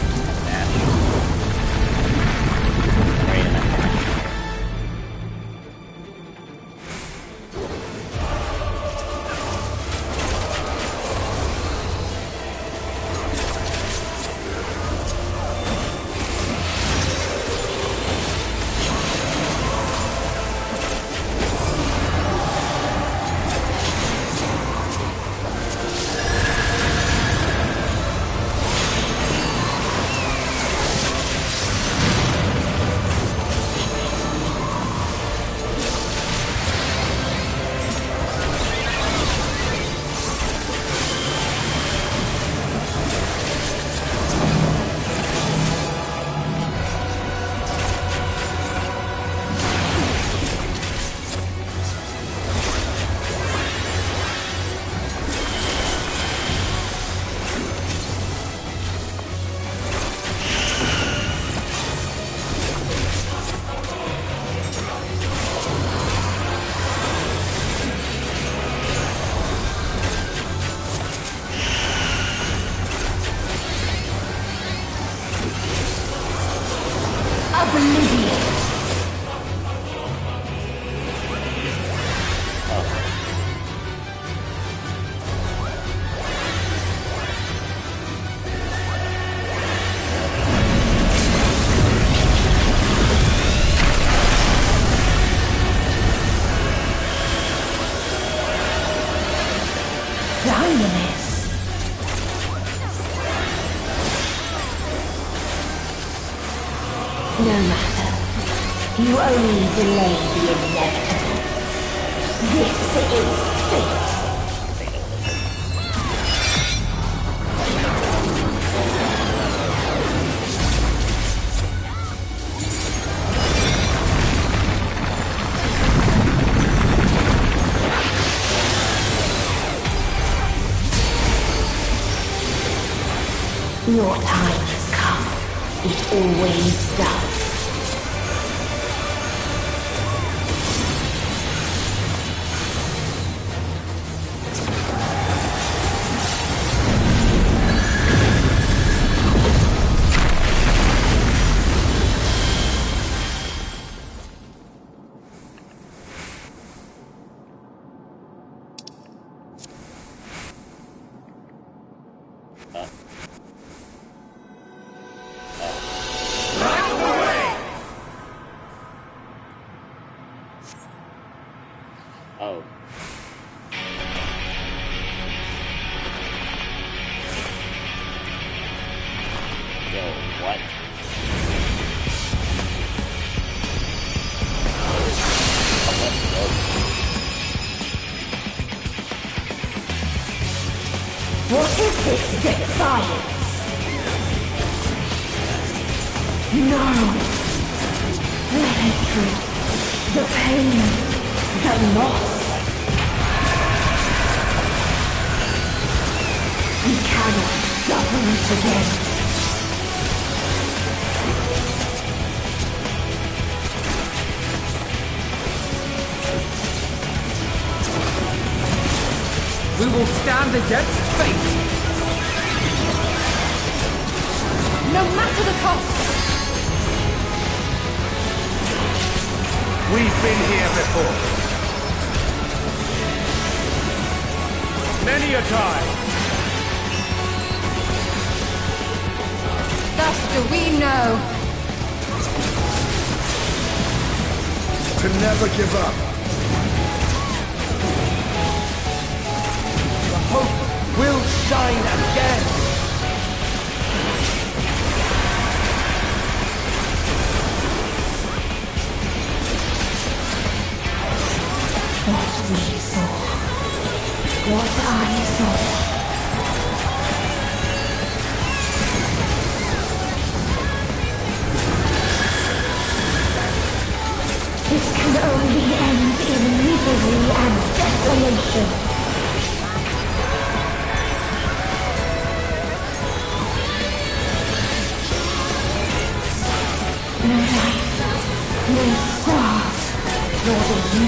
No matter. You only delay the inevitable. This is fate. Your time has come. It always does. Oh. Yo, what? What is this defiance? No! The hatred, the pain, the loss. We cannot suffer it again. We will stand against fate! No matter the cost! We've been here before. Many a time. Thus do we know. To never give up. The hope will shine again. What we saw. What I saw.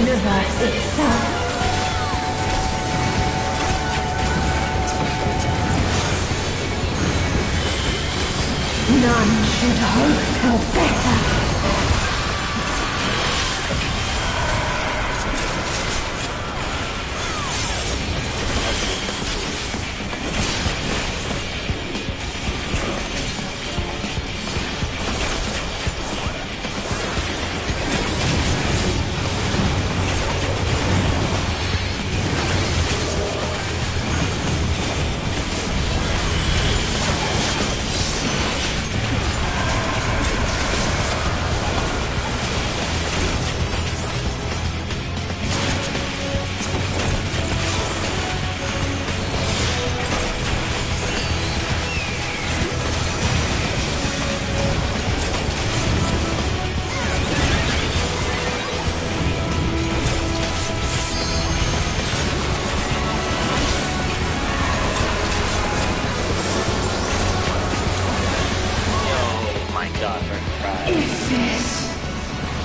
universe itself. None should hope for better. If this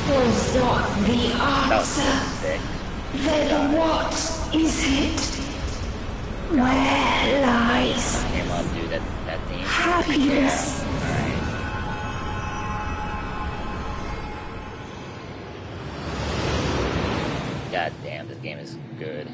was not the answer, then what is it? Where lies happiness? God damn, this game is good.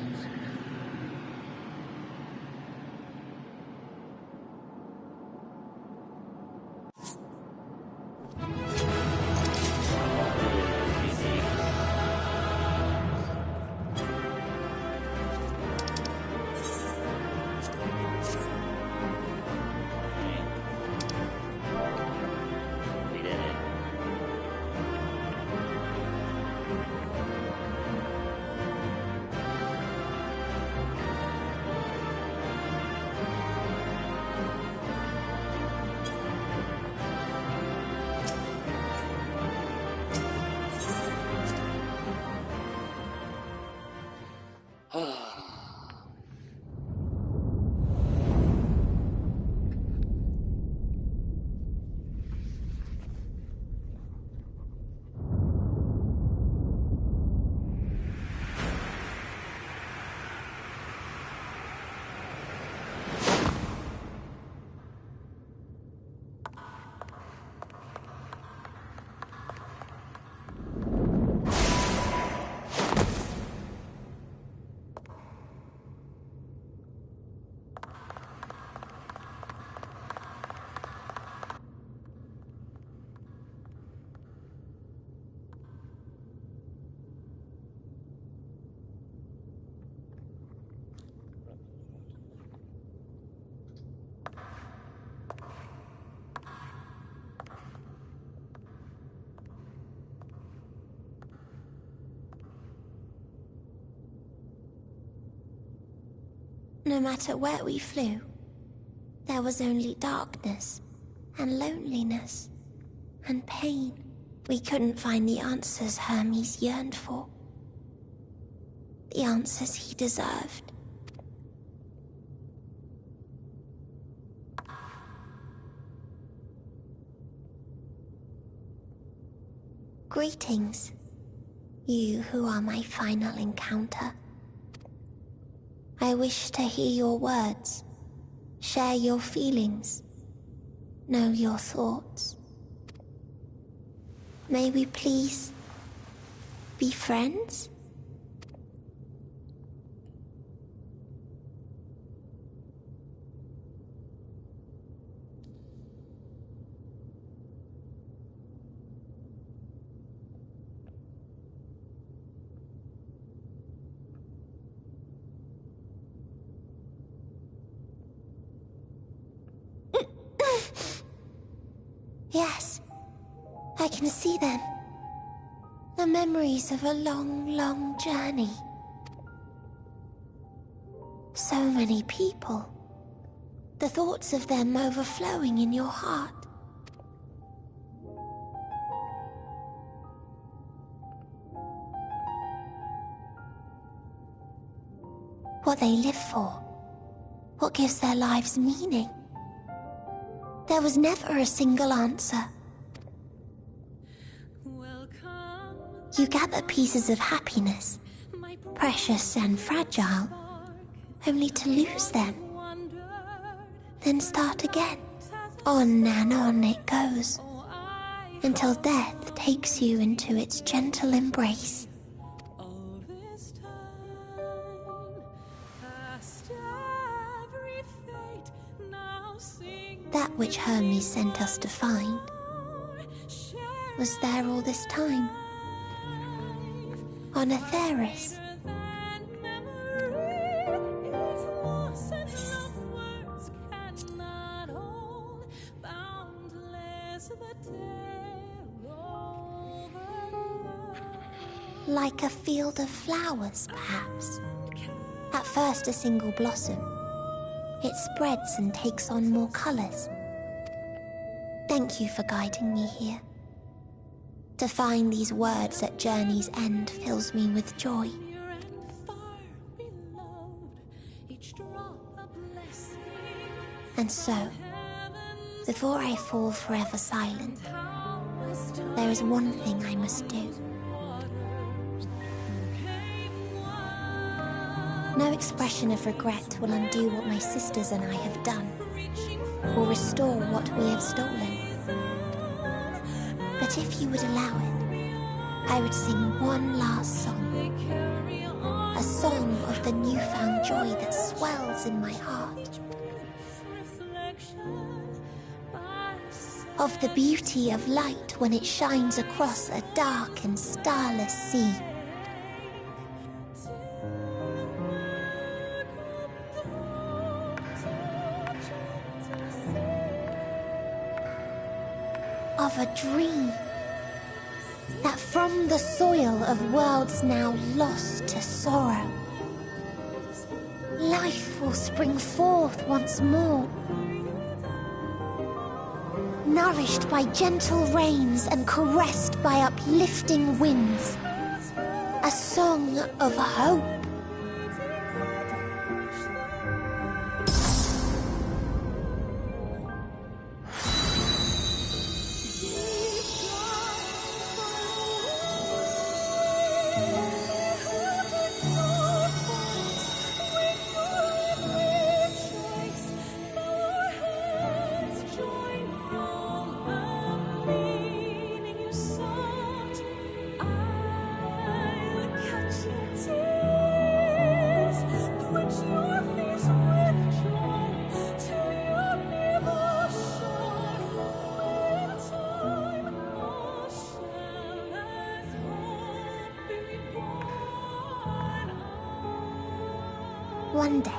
No matter where we flew, there was only darkness and loneliness and pain. We couldn't find the answers Hermes yearned for. The answers he deserved. Greetings, you who are my final encounter. I wish to hear your words, share your feelings, know your thoughts. May we please be friends? Yes, I can see them. The memories of a long, long journey. So many people. The thoughts of them overflowing in your heart. What they live for. What gives their lives meaning. There was never a single answer. You gather pieces of happiness, precious and fragile, only to lose them. Then start again. On and on it goes, until death takes you into its gentle embrace. That which Hermes sent us to find was there all this time, on Atheris. Like a field of flowers, perhaps. At first a single blossom. It spreads and takes on more colors. Thank you for guiding me here. To find these words at journey's end fills me with joy. And so, before I fall forever silent, there is one thing I must do. No expression of regret will undo what my sisters and I have done, or restore what we have stolen. But if you would allow it, I would sing one last song. A song of the newfound joy that swells in my heart. Of the beauty of light when it shines across a dark and starless sea. Of a dream that from the soil of worlds now lost to sorrow, life will spring forth once more, nourished by gentle rains and caressed by uplifting winds, a song of hope. One day,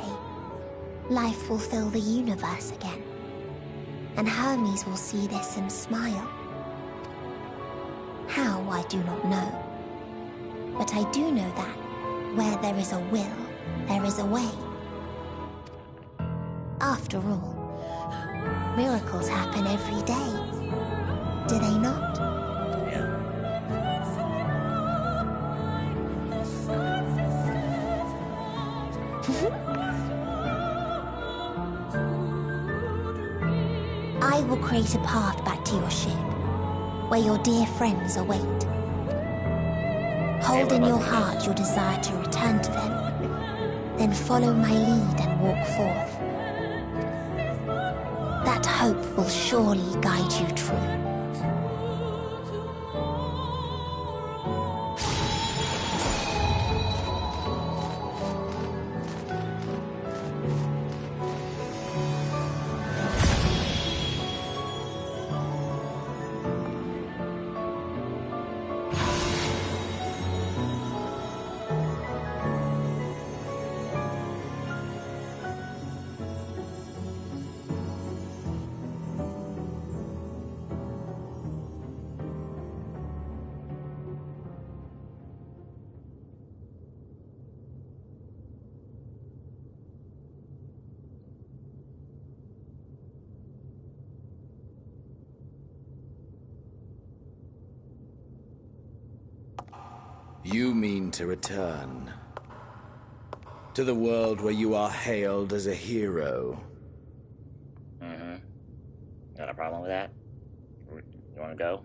life will fill the universe again, and Hermes will see this and smile. How, I do not know. But I do know that, where there is a will, there is a way. After all, miracles happen every day, do they not? I will create a path back to your ship, where your dear friends await. Hold in your heart your desire to return to them, then follow my lead and walk forth. That hope will surely guide you true. You mean to return to the world where you are hailed as a hero. Mm-hmm. Got a problem with that? You want to go?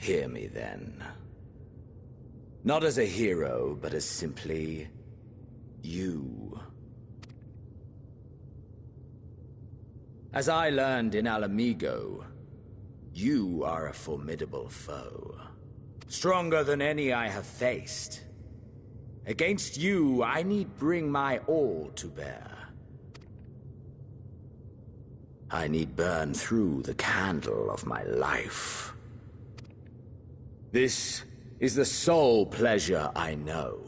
Hear me then. Not as a hero, but as simply you. As I learned in Alamigo, you are a formidable foe. Stronger than any I have faced. Against you, I need bring my all to bear. I need burn through the candle of my life. This is the sole pleasure I know.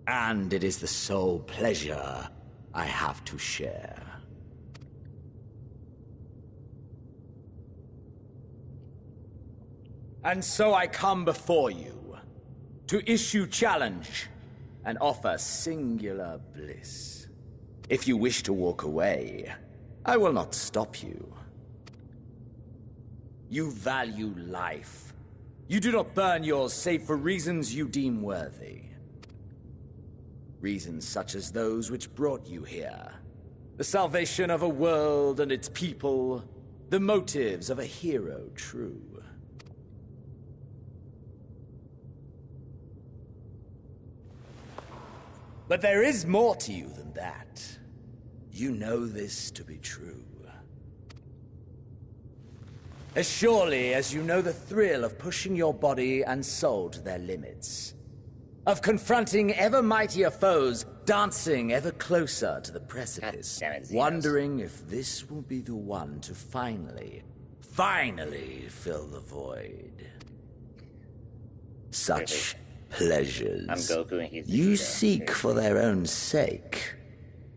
And it is the sole pleasure I have to share. And so I come before you, to issue challenge, and offer singular bliss. If you wish to walk away, I will not stop you. You value life. You do not burn yours save for reasons you deem worthy. Reasons such as those which brought you here. The salvation of a world and its people. The motives of a hero true. But there is more to you than that. You know this to be true. As surely as you know the thrill of pushing your body and soul to their limits. Of confronting ever mightier foes, dancing ever closer to the precipice, wondering if this will be the one to finally fill the void. Such pleasures I'm Goku and he's you Vegeta. seek for their own sake,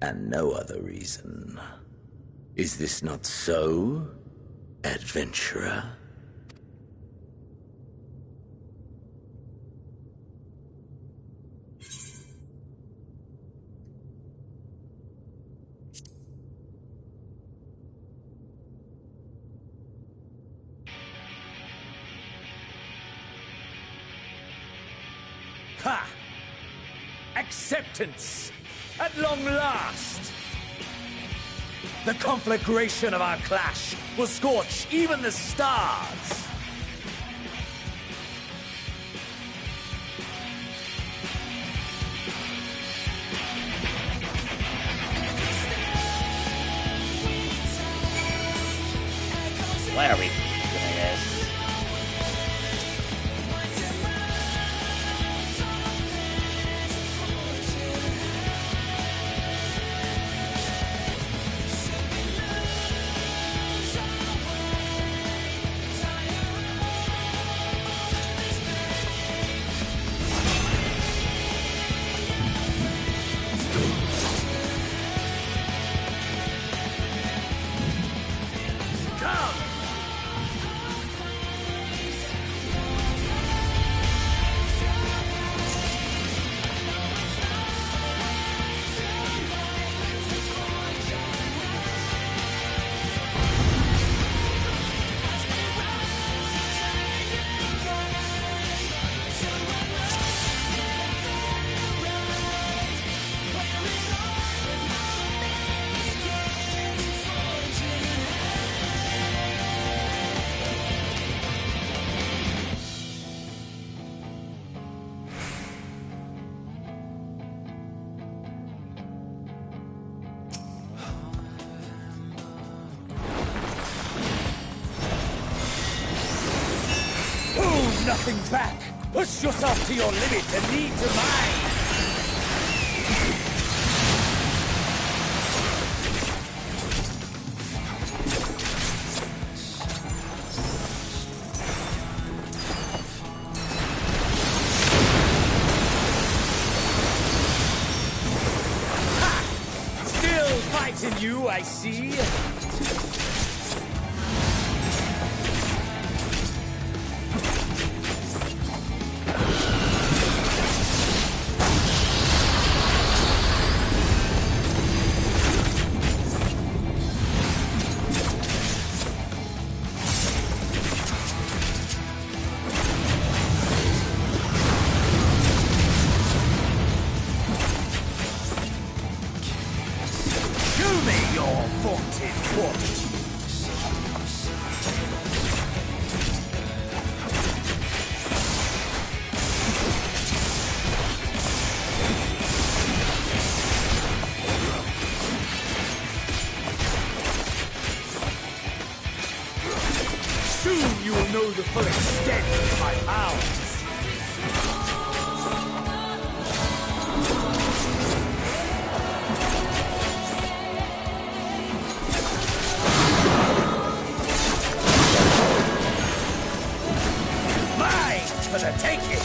and no other reason. Is this not so, adventurer? Ha! Acceptance! At long last! The conflagration of our clash will scorch even the stars! Why are we doing this? Nothing back! Push yourself to your limit and lead to mine! Ha! Still fighting you, I see! Show me your vaunted know the full extent of my powers. Mine for the taking!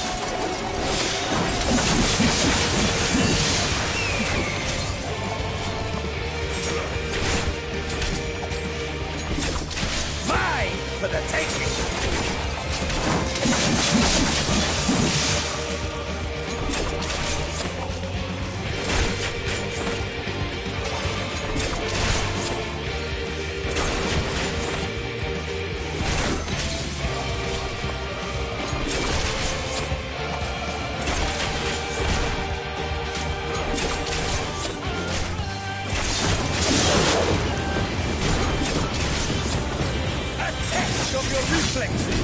For the taking! Of your reflexes!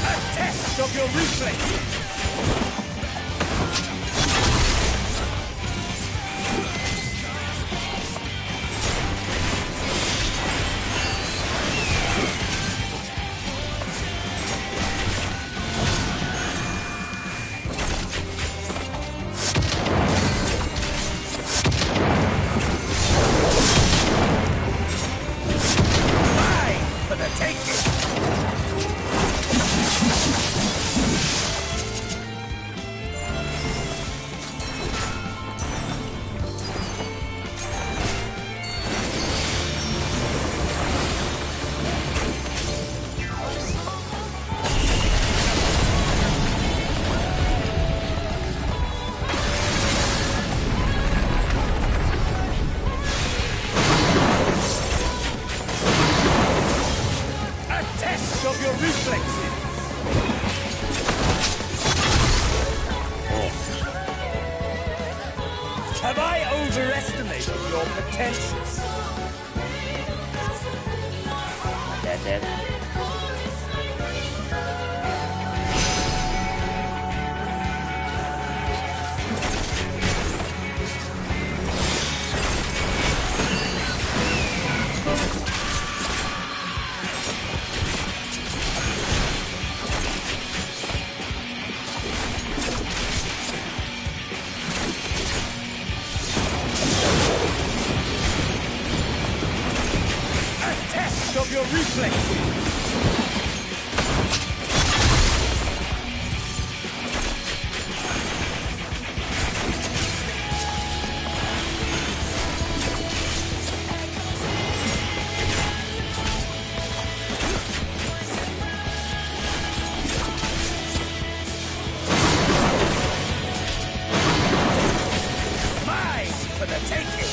A test of your reflexes! Of your reflexes! Have I overestimated your potentials? Dead. Of your reflexes! Mine for the taking!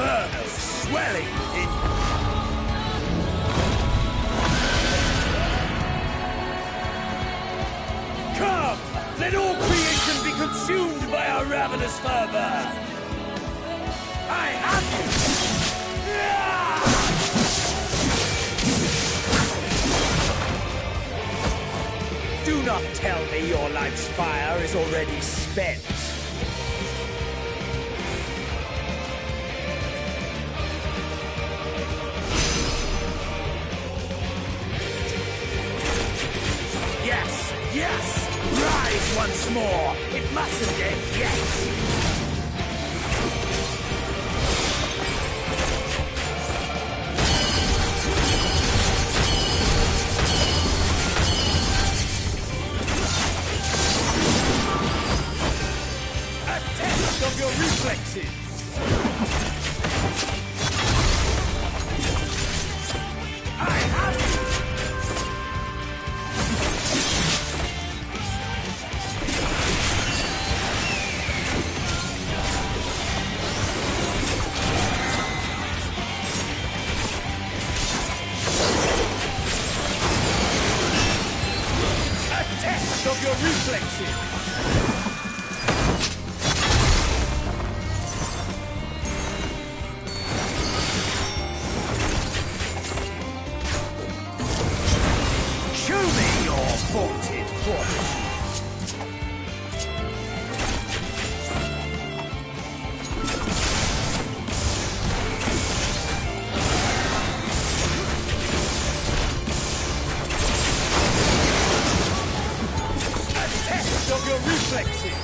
inferno swelling within you. Come! Let all creation be consumed by our ravenous fervor! I have you! Do not tell me your life's fire is already spent. Yes! Yes! Rise once more! It mustn't end yet! Of your reflexes! I have you! A test of your reflexes! Vaulted fortitude. A test of your reflexes.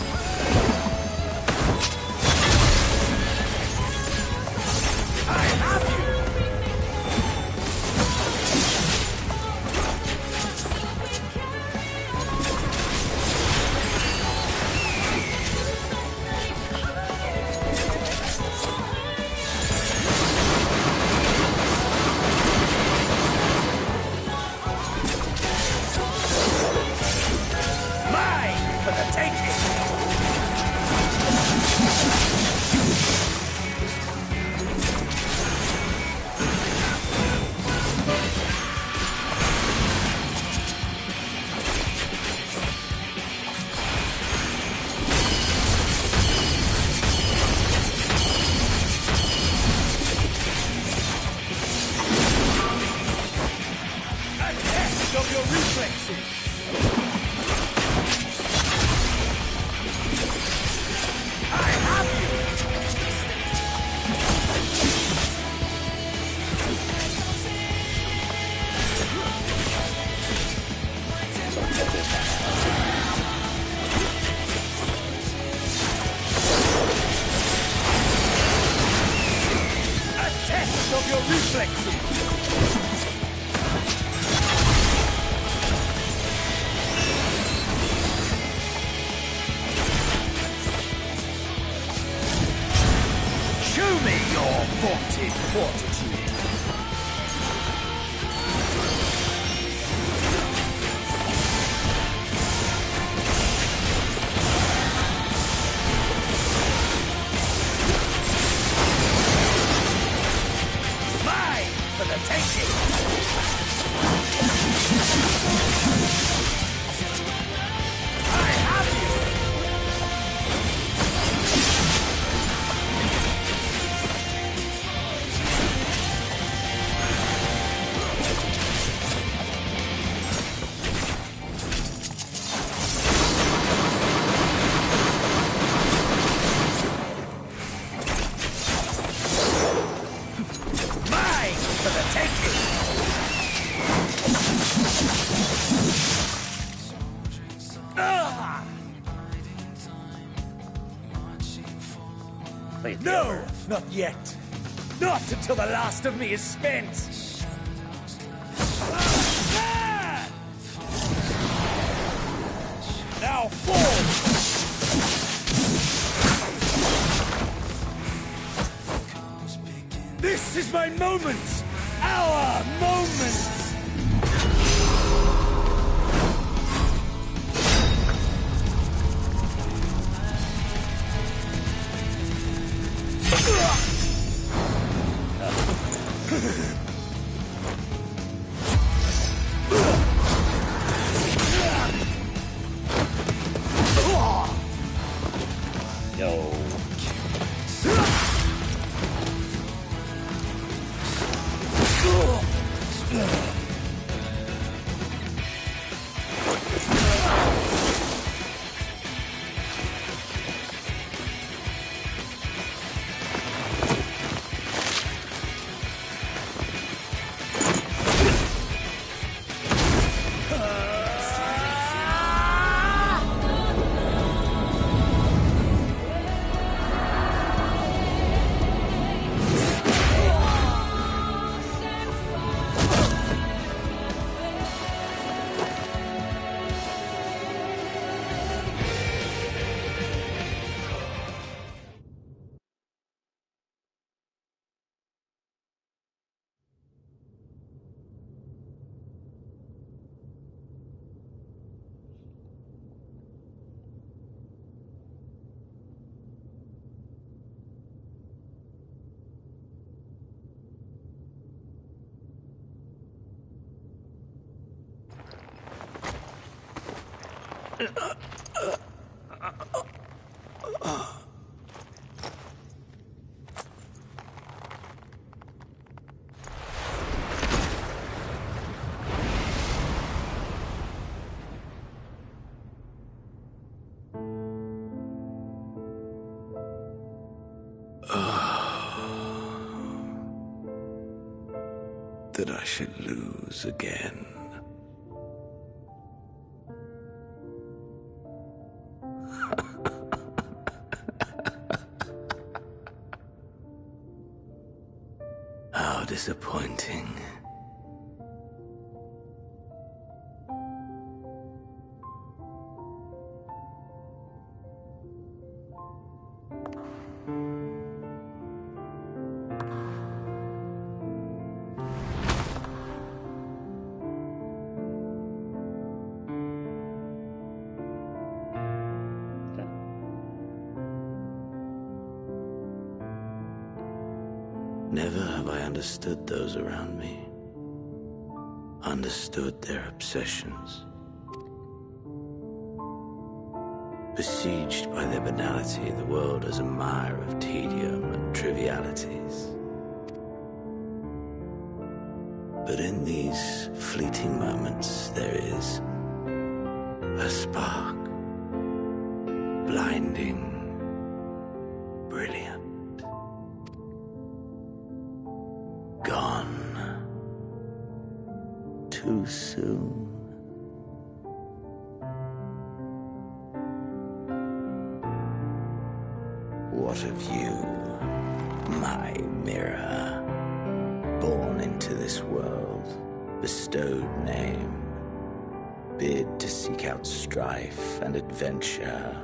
I have you. Of your reflexes. I have you. A test of your reflexes. Show me your vaunted fortitude. Mine for the taking. I have you. For the taking! No, not yet. Not until the last of me is spent. Now fall! This is my moment! Our moment! Yo. That I should lose again. How disappointing. Never have I understood those around me. Understood their obsessions. Besieged by their banality, the world as a mire of tedium and trivialities. But in these fleeting moments, there is a spark. Blinding, brilliant. Gone too soon. What of you, my mirror? Born into this world, bestowed name, bid to seek out strife and adventure.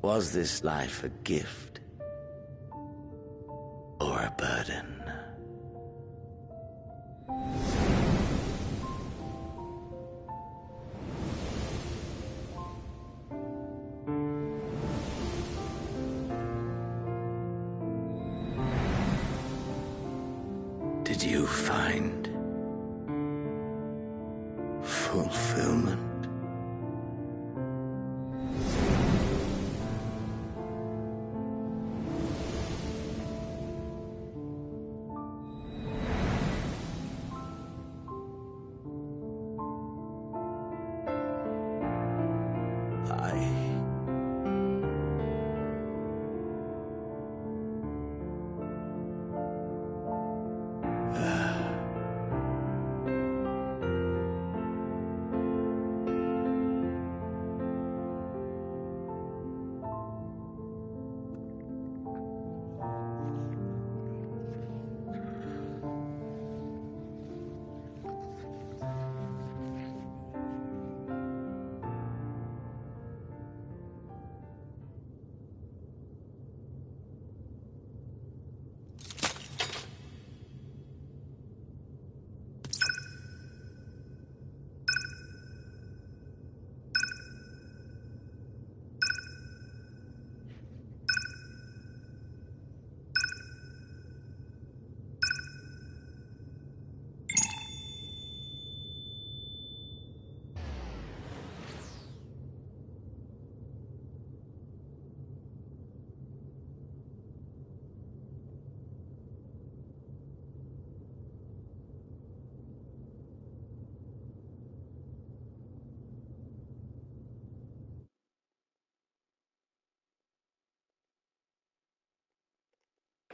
Was this life a gift or a burden? Did you find fulfillment?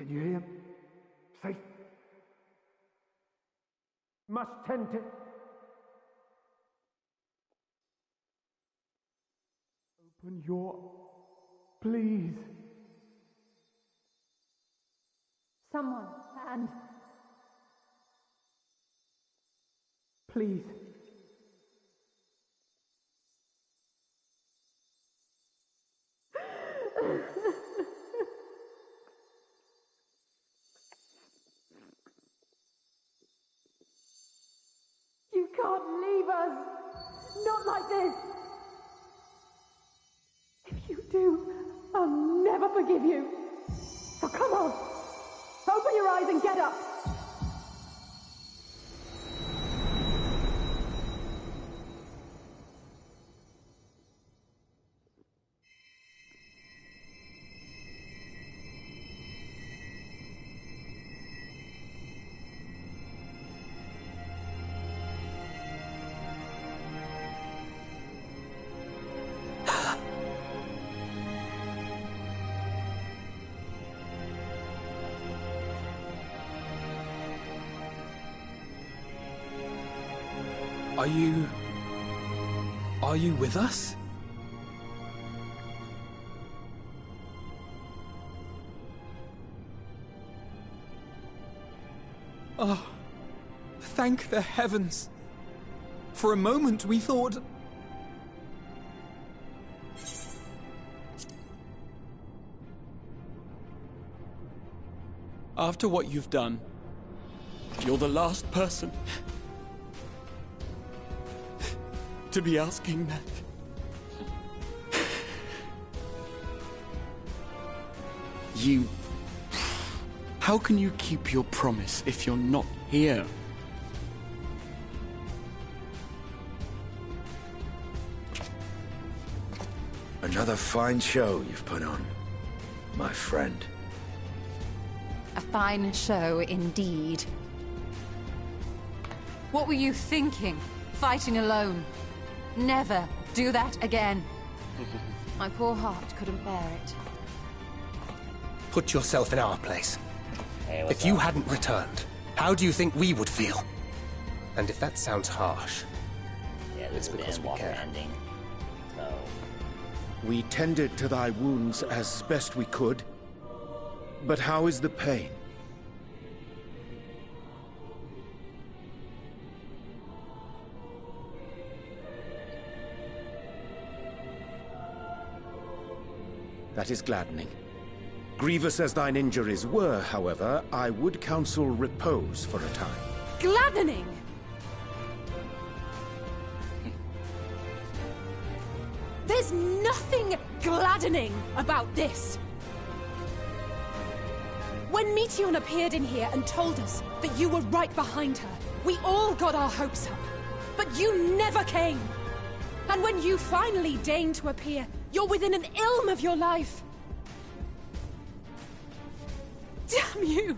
Can you hear him? Safe. Must tend to... Open your... Please. Someone, and... Please. You can't leave us! Not like this! If you do, I'll never forgive you! So come on! Open your eyes and get up! Are you with us? Oh, thank the heavens. For a moment we thought... After what you've done, you're the last person to be asking that. You... How can you keep your promise if you're not here? Another fine show you've put on, my friend. A fine show indeed. What were you thinking? Fighting alone? Never do that again. My poor heart couldn't bear it. Put yourself in our place. Hey, if you hadn't returned, how do you think we would feel? And if that sounds harsh, it's because we care. Ending. So... We tended to thy wounds as best we could. But how is the pain? That is gladdening. Grievous as thine injuries were, however, I would counsel repose for a time. Gladdening? There's nothing gladdening about this. When Meteion appeared in here and told us that you were right behind her, we all got our hopes up. But you never came. And when you finally deign to appear, you're within an ilm of your life. Damn you!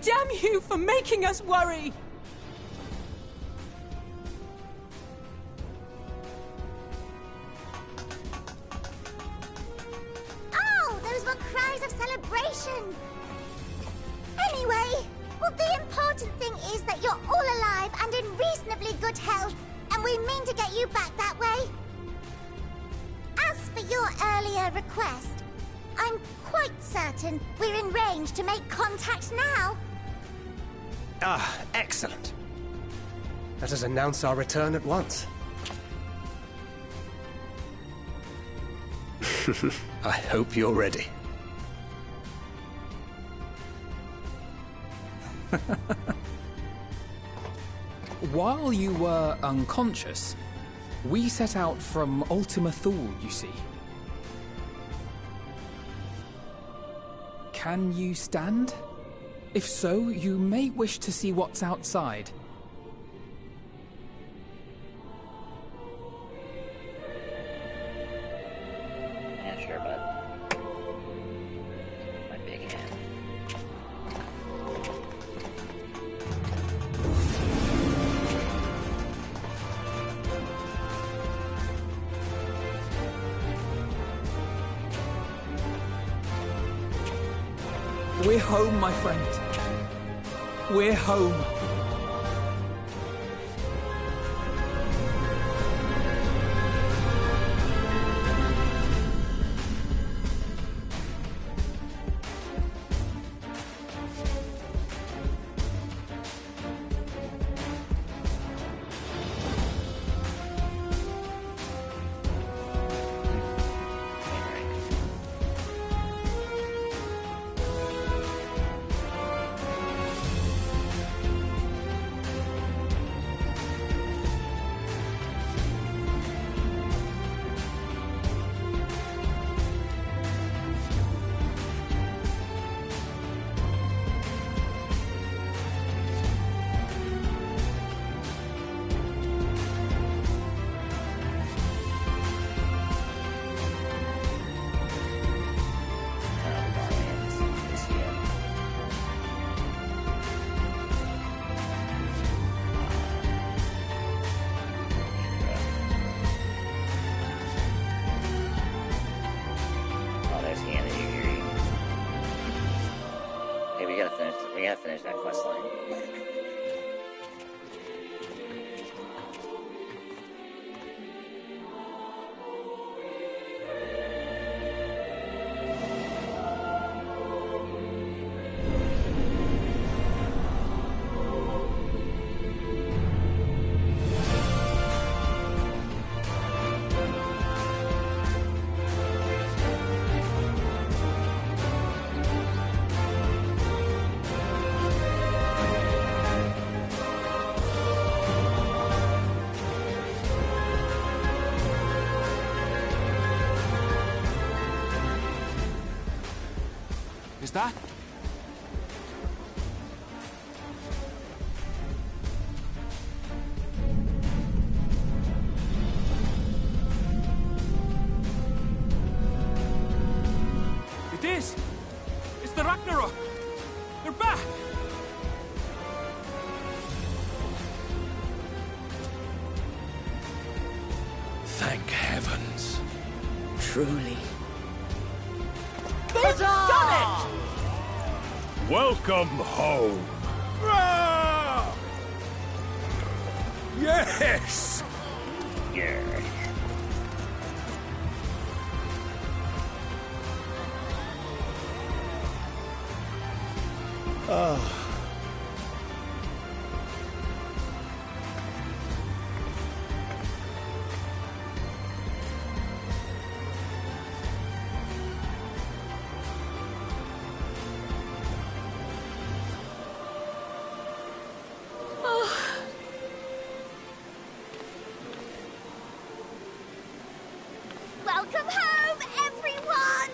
Damn you for making us worry! Oh, those were cries of celebration! Anyway, well, the important thing is that you're all alive and in reasonably good health, and we mean to get you back that way. As for your earlier request, I'm quite certain we're in range to make contact now. Ah, excellent. Let us announce our return at once. I hope you're ready. While you were unconscious, we set out from Ultima Thule, you see. Can you stand? If so, you may wish to see what's outside. Yeah, sure, bud. My big hand. We're home, my friend. We're home. We gotta finish that quest line. Is that? It is! It's the Ragnarok! They're back! Thank heavens. Truly. They've done it! Welcome home. Ah! Yes! Yeah. Oh. Welcome home, everyone!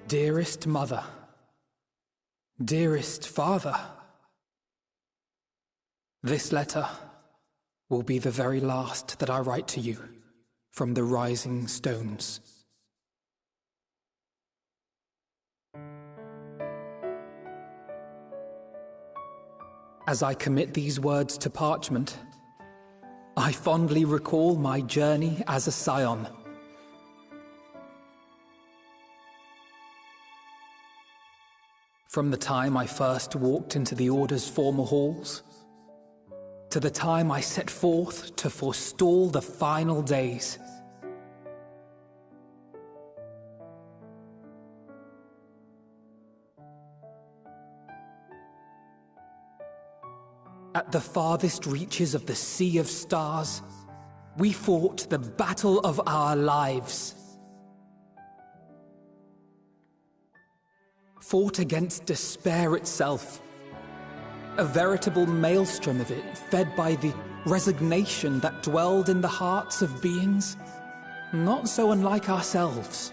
Dearest Mother, dearest Father, this letter will be the very last that I write to you from the Rising Stones. As I commit these words to parchment, I fondly recall my journey as a Scion. From the time I first walked into the Order's former halls, to the time I set forth to forestall the final days. At the farthest reaches of the Sea of Stars, we fought the battle of our lives. Fought against despair itself, a veritable maelstrom of it, fed by the resignation that dwelled in the hearts of beings not so unlike ourselves.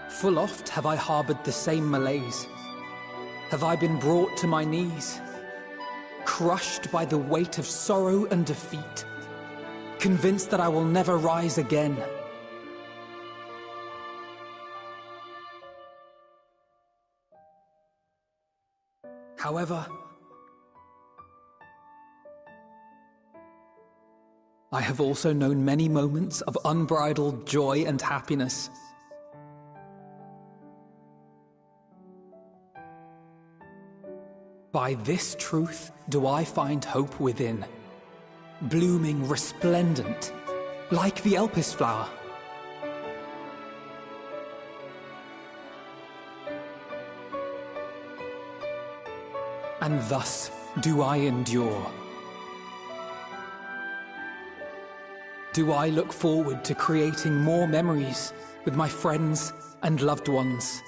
Full oft have I harbored the same malaise. Have I been brought to my knees, crushed by the weight of sorrow and defeat, convinced that I will never rise again. However, I have also known many moments of unbridled joy and happiness. By this truth do I find hope within, blooming resplendent, like the Elpis flower. And thus do I endure. Do I look forward to creating more memories with my friends and loved ones.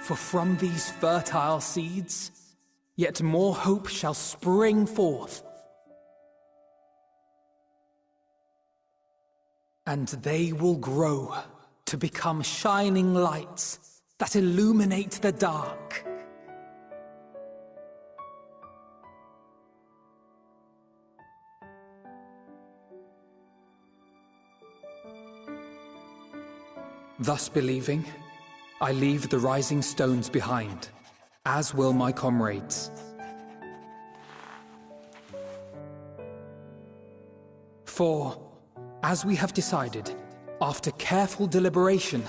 For from these fertile seeds, yet more hope shall spring forth. And they will grow to become shining lights that illuminate the dark. Thus believing, I leave the rising stones behind, as will my comrades. For, as we have decided, after careful deliberation,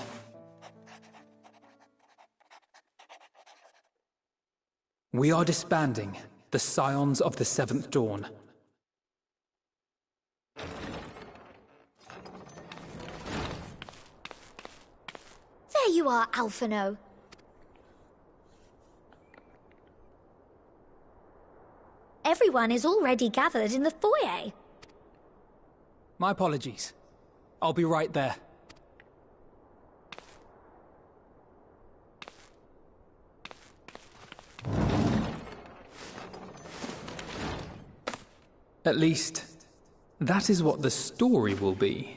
we are disbanding the Scions of the Seventh Dawn. There you are, Alphino. Everyone is already gathered in the foyer. My apologies. I'll be right there. At least, that is what the story will be.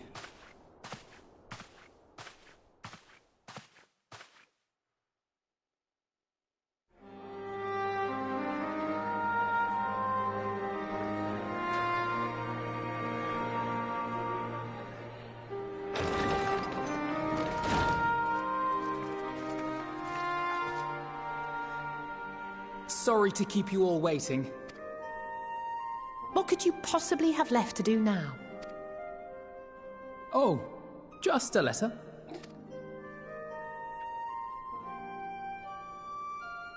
Sorry to keep you all waiting. What could you possibly have left to do now? Oh, just a letter.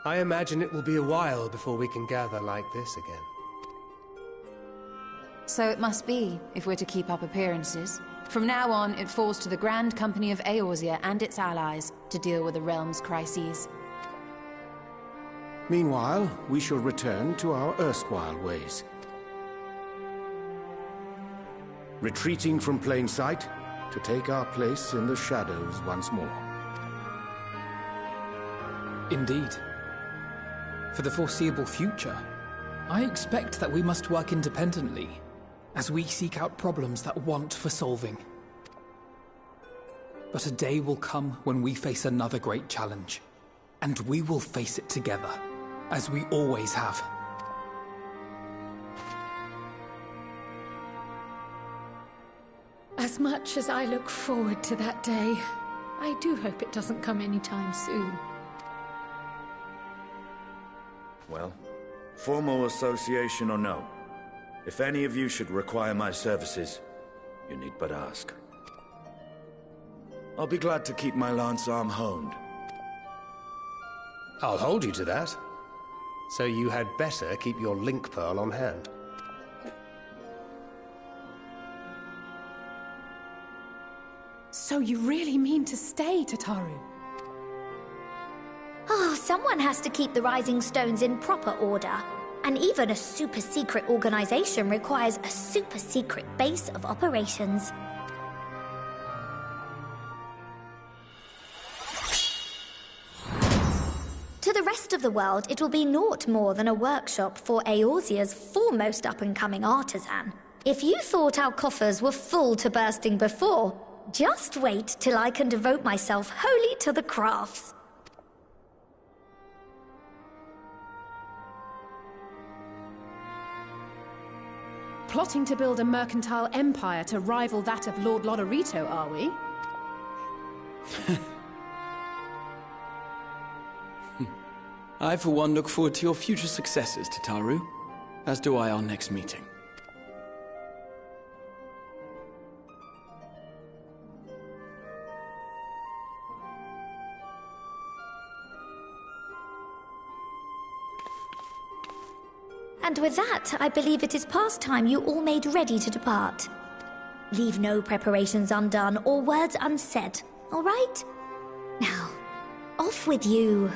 I imagine it will be a while before we can gather like this again. So it must be, if we're to keep up appearances. From now on, it falls to the Grand Company of Eorzea and its allies to deal with the realm's crises. Meanwhile, we shall return to our erstwhile ways. Retreating from plain sight to take our place in the shadows once more. Indeed. For the foreseeable future, I expect that we must work independently, as we seek out problems that want for solving. But a day will come when we face another great challenge, and we will face it together, as we always have. As much as I look forward to that day, I do hope it doesn't come anytime soon. Well, formal association or no, if any of you should require my services, you need but ask. I'll be glad to keep my lance arm honed. I'll hold you to that. So you had better keep your link pearl on hand. So you really mean to stay, Tataru? Oh, someone has to keep the Rising Stones in proper order. And even a super-secret organization requires a super-secret base of operations. To the rest of the world, it will be naught more than a workshop for Eorzea's foremost up-and-coming artisan. If you thought our coffers were full to bursting before, just wait till I can devote myself wholly to the crafts. Plotting to build a mercantile empire to rival that of Lord Lodorito, are we? I, for one, look forward to your future successes, Tataru, as do I our next meeting. And with that, I believe it is past time you all made ready to depart. Leave no preparations undone or words unsaid, all right? Now, off with you.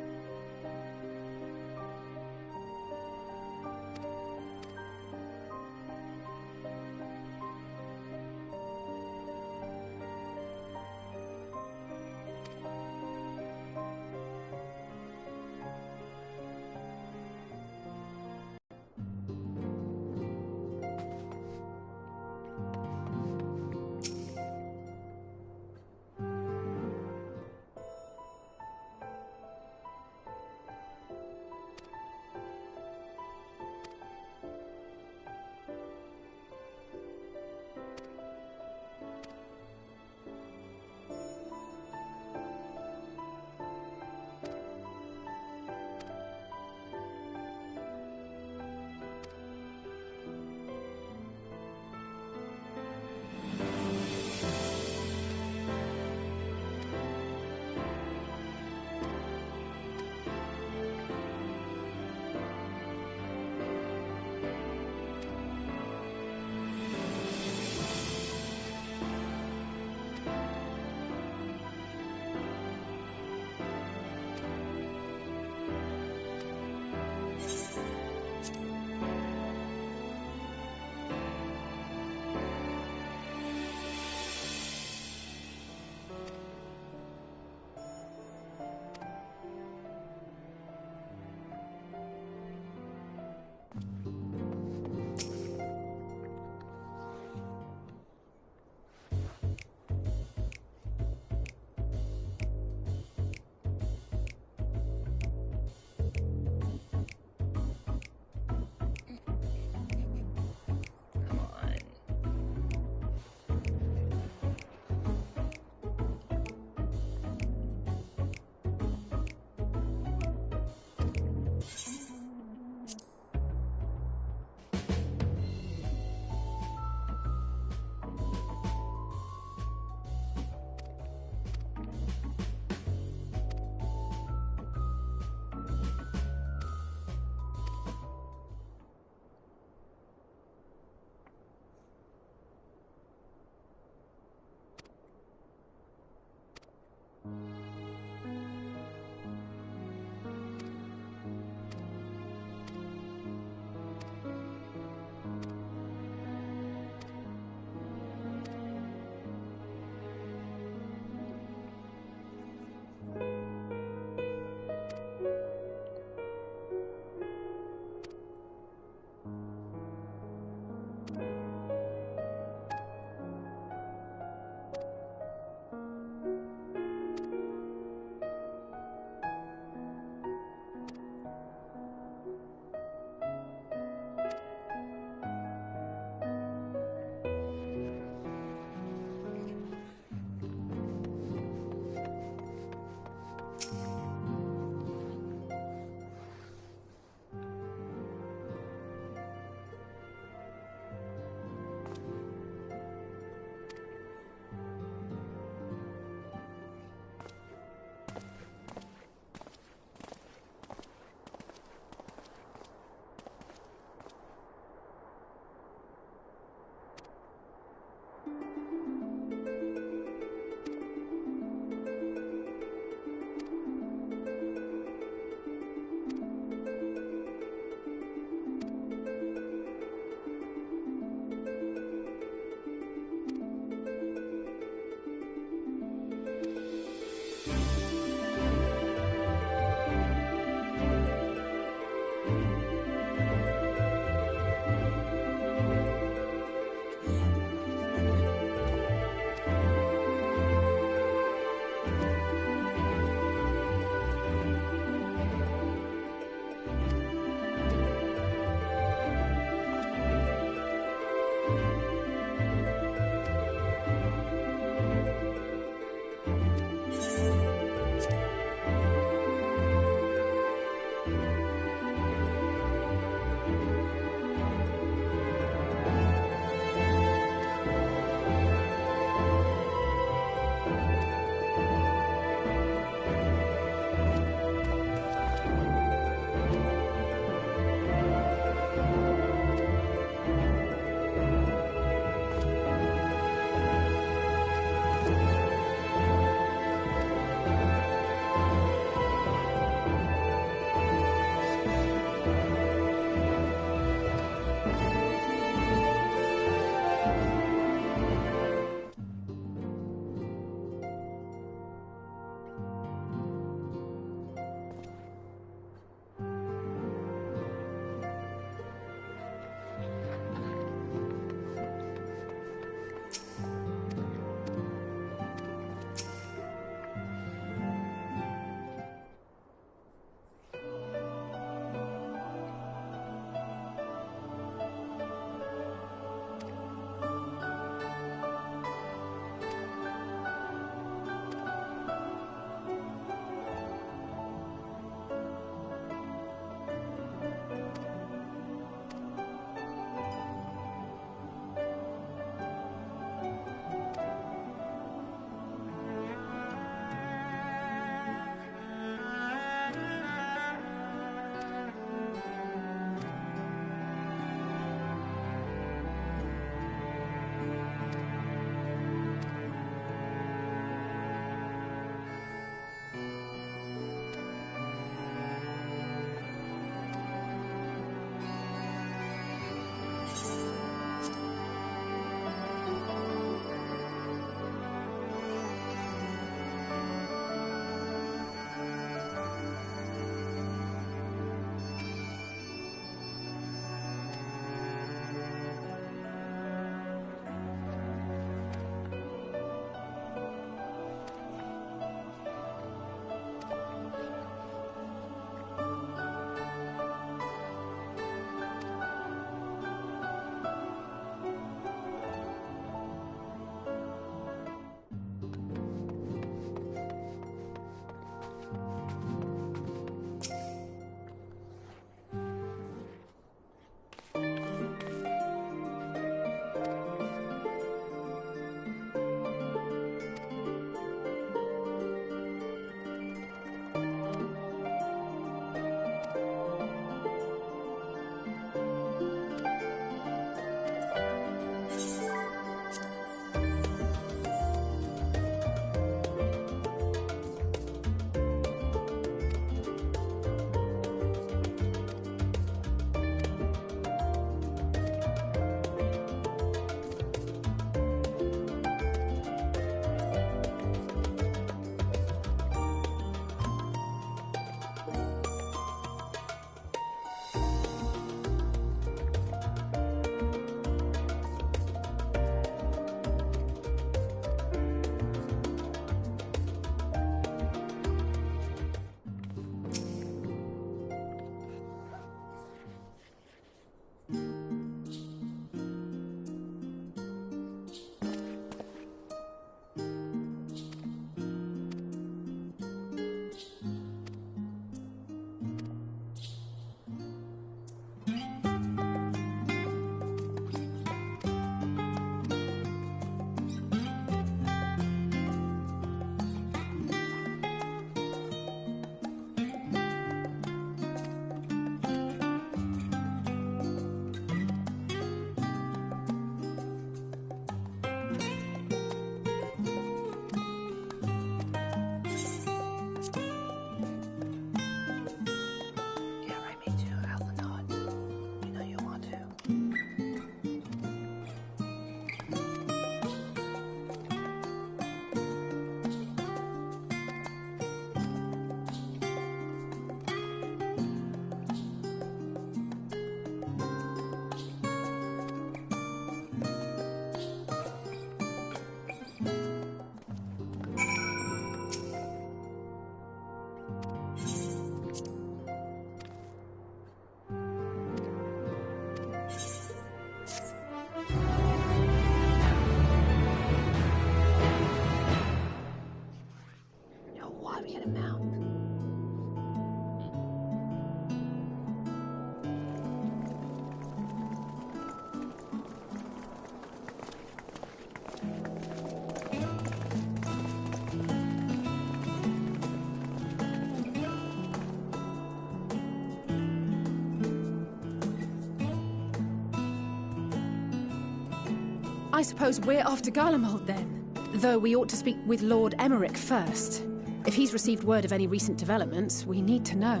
I suppose we're off to Garlemald then. Though we ought to speak with Lord Emmerich first. If he's received word of any recent developments, we need to know.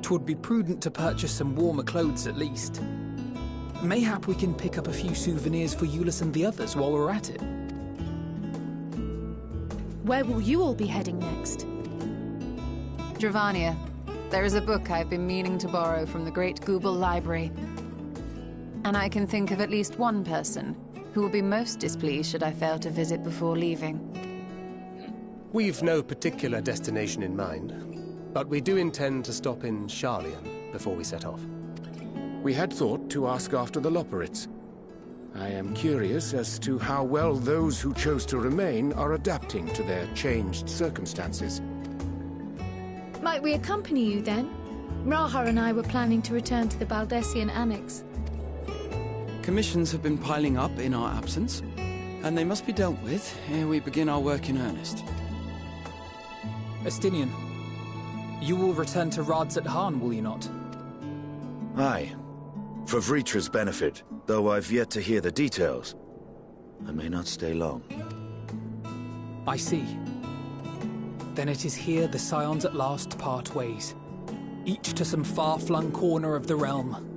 'Twould be prudent to purchase some warmer clothes at least. Mayhap we can pick up a few souvenirs for Euless and the others while we're at it. Where will you all be heading next? Dravania. There is a book I've been meaning to borrow from the Great Google Library. And I can think of at least one person who will be most displeased should I fail to visit before leaving. We've no particular destination in mind, but we do intend to stop in Sharlayan before we set off. We had thought to ask after the Loporrits. I am curious as to how well those who chose to remain are adapting to their changed circumstances. Might we accompany you then? Raha and I were planning to return to the Baldessian Annex. Commissions have been piling up in our absence, and they must be dealt with ere we begin our work in earnest. Estinian, you will return to Rads at Han, will you not? Aye. For Vritra's benefit, though I've yet to hear the details. I may not stay long. I see. Then it is here the Scions at last part ways, each to some far-flung corner of the realm.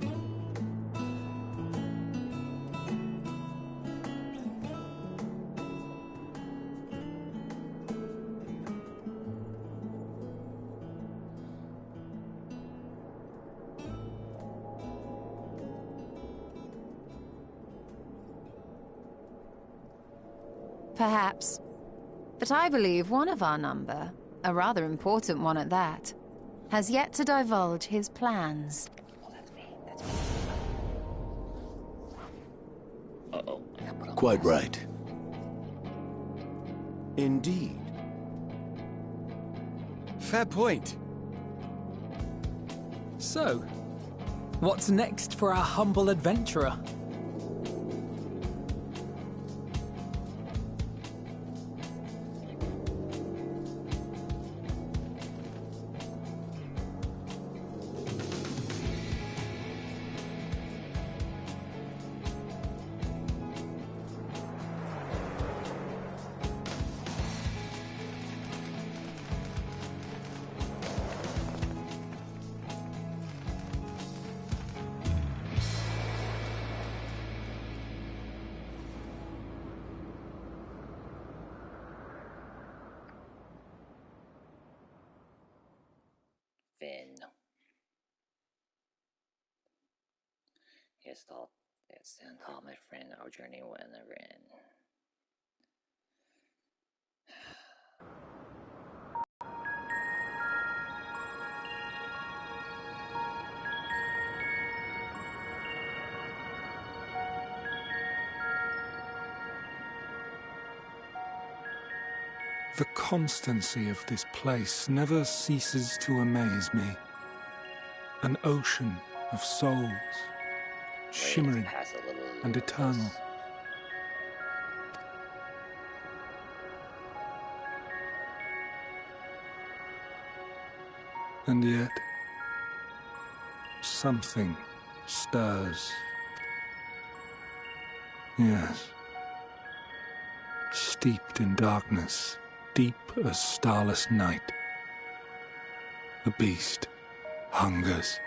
Perhaps. But I believe one of our number, a rather important one at that, has yet to divulge his plans. Uh-oh. Quite right. Indeed. Fair point. So, what's next for our humble adventurer? Finn. Yes, and all my friend, our journey will never end. The constancy of this place never ceases to amaze me. An ocean of souls, shimmering and eternal. And yet, something stirs. Yes. Steeped in darkness, deep as starless night. The beast hungers.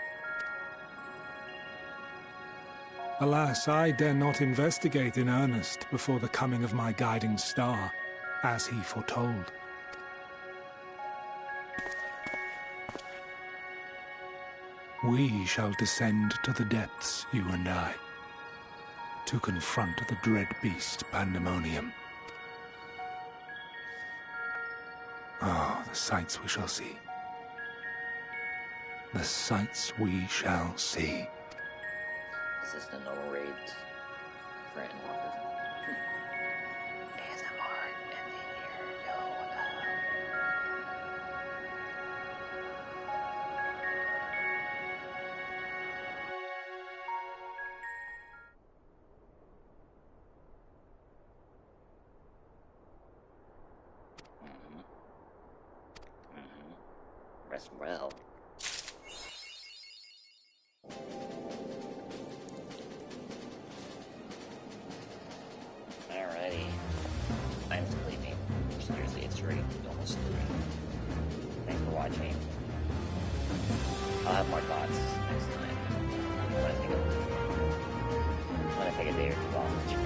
Alas, I dare not investigate in earnest before the coming of my guiding star, as he foretold. We shall descend to the depths, you and I, to confront the dread beast Pandemonium. Oh, the sights we shall see. The sights we shall see. Is this the no raid for Endwalker? ASMR ending here. Yo, what the Rest well. anniversary. Almost 3. Thanks for watching. I'll have more thoughts next time. I'm gonna take a day or two off.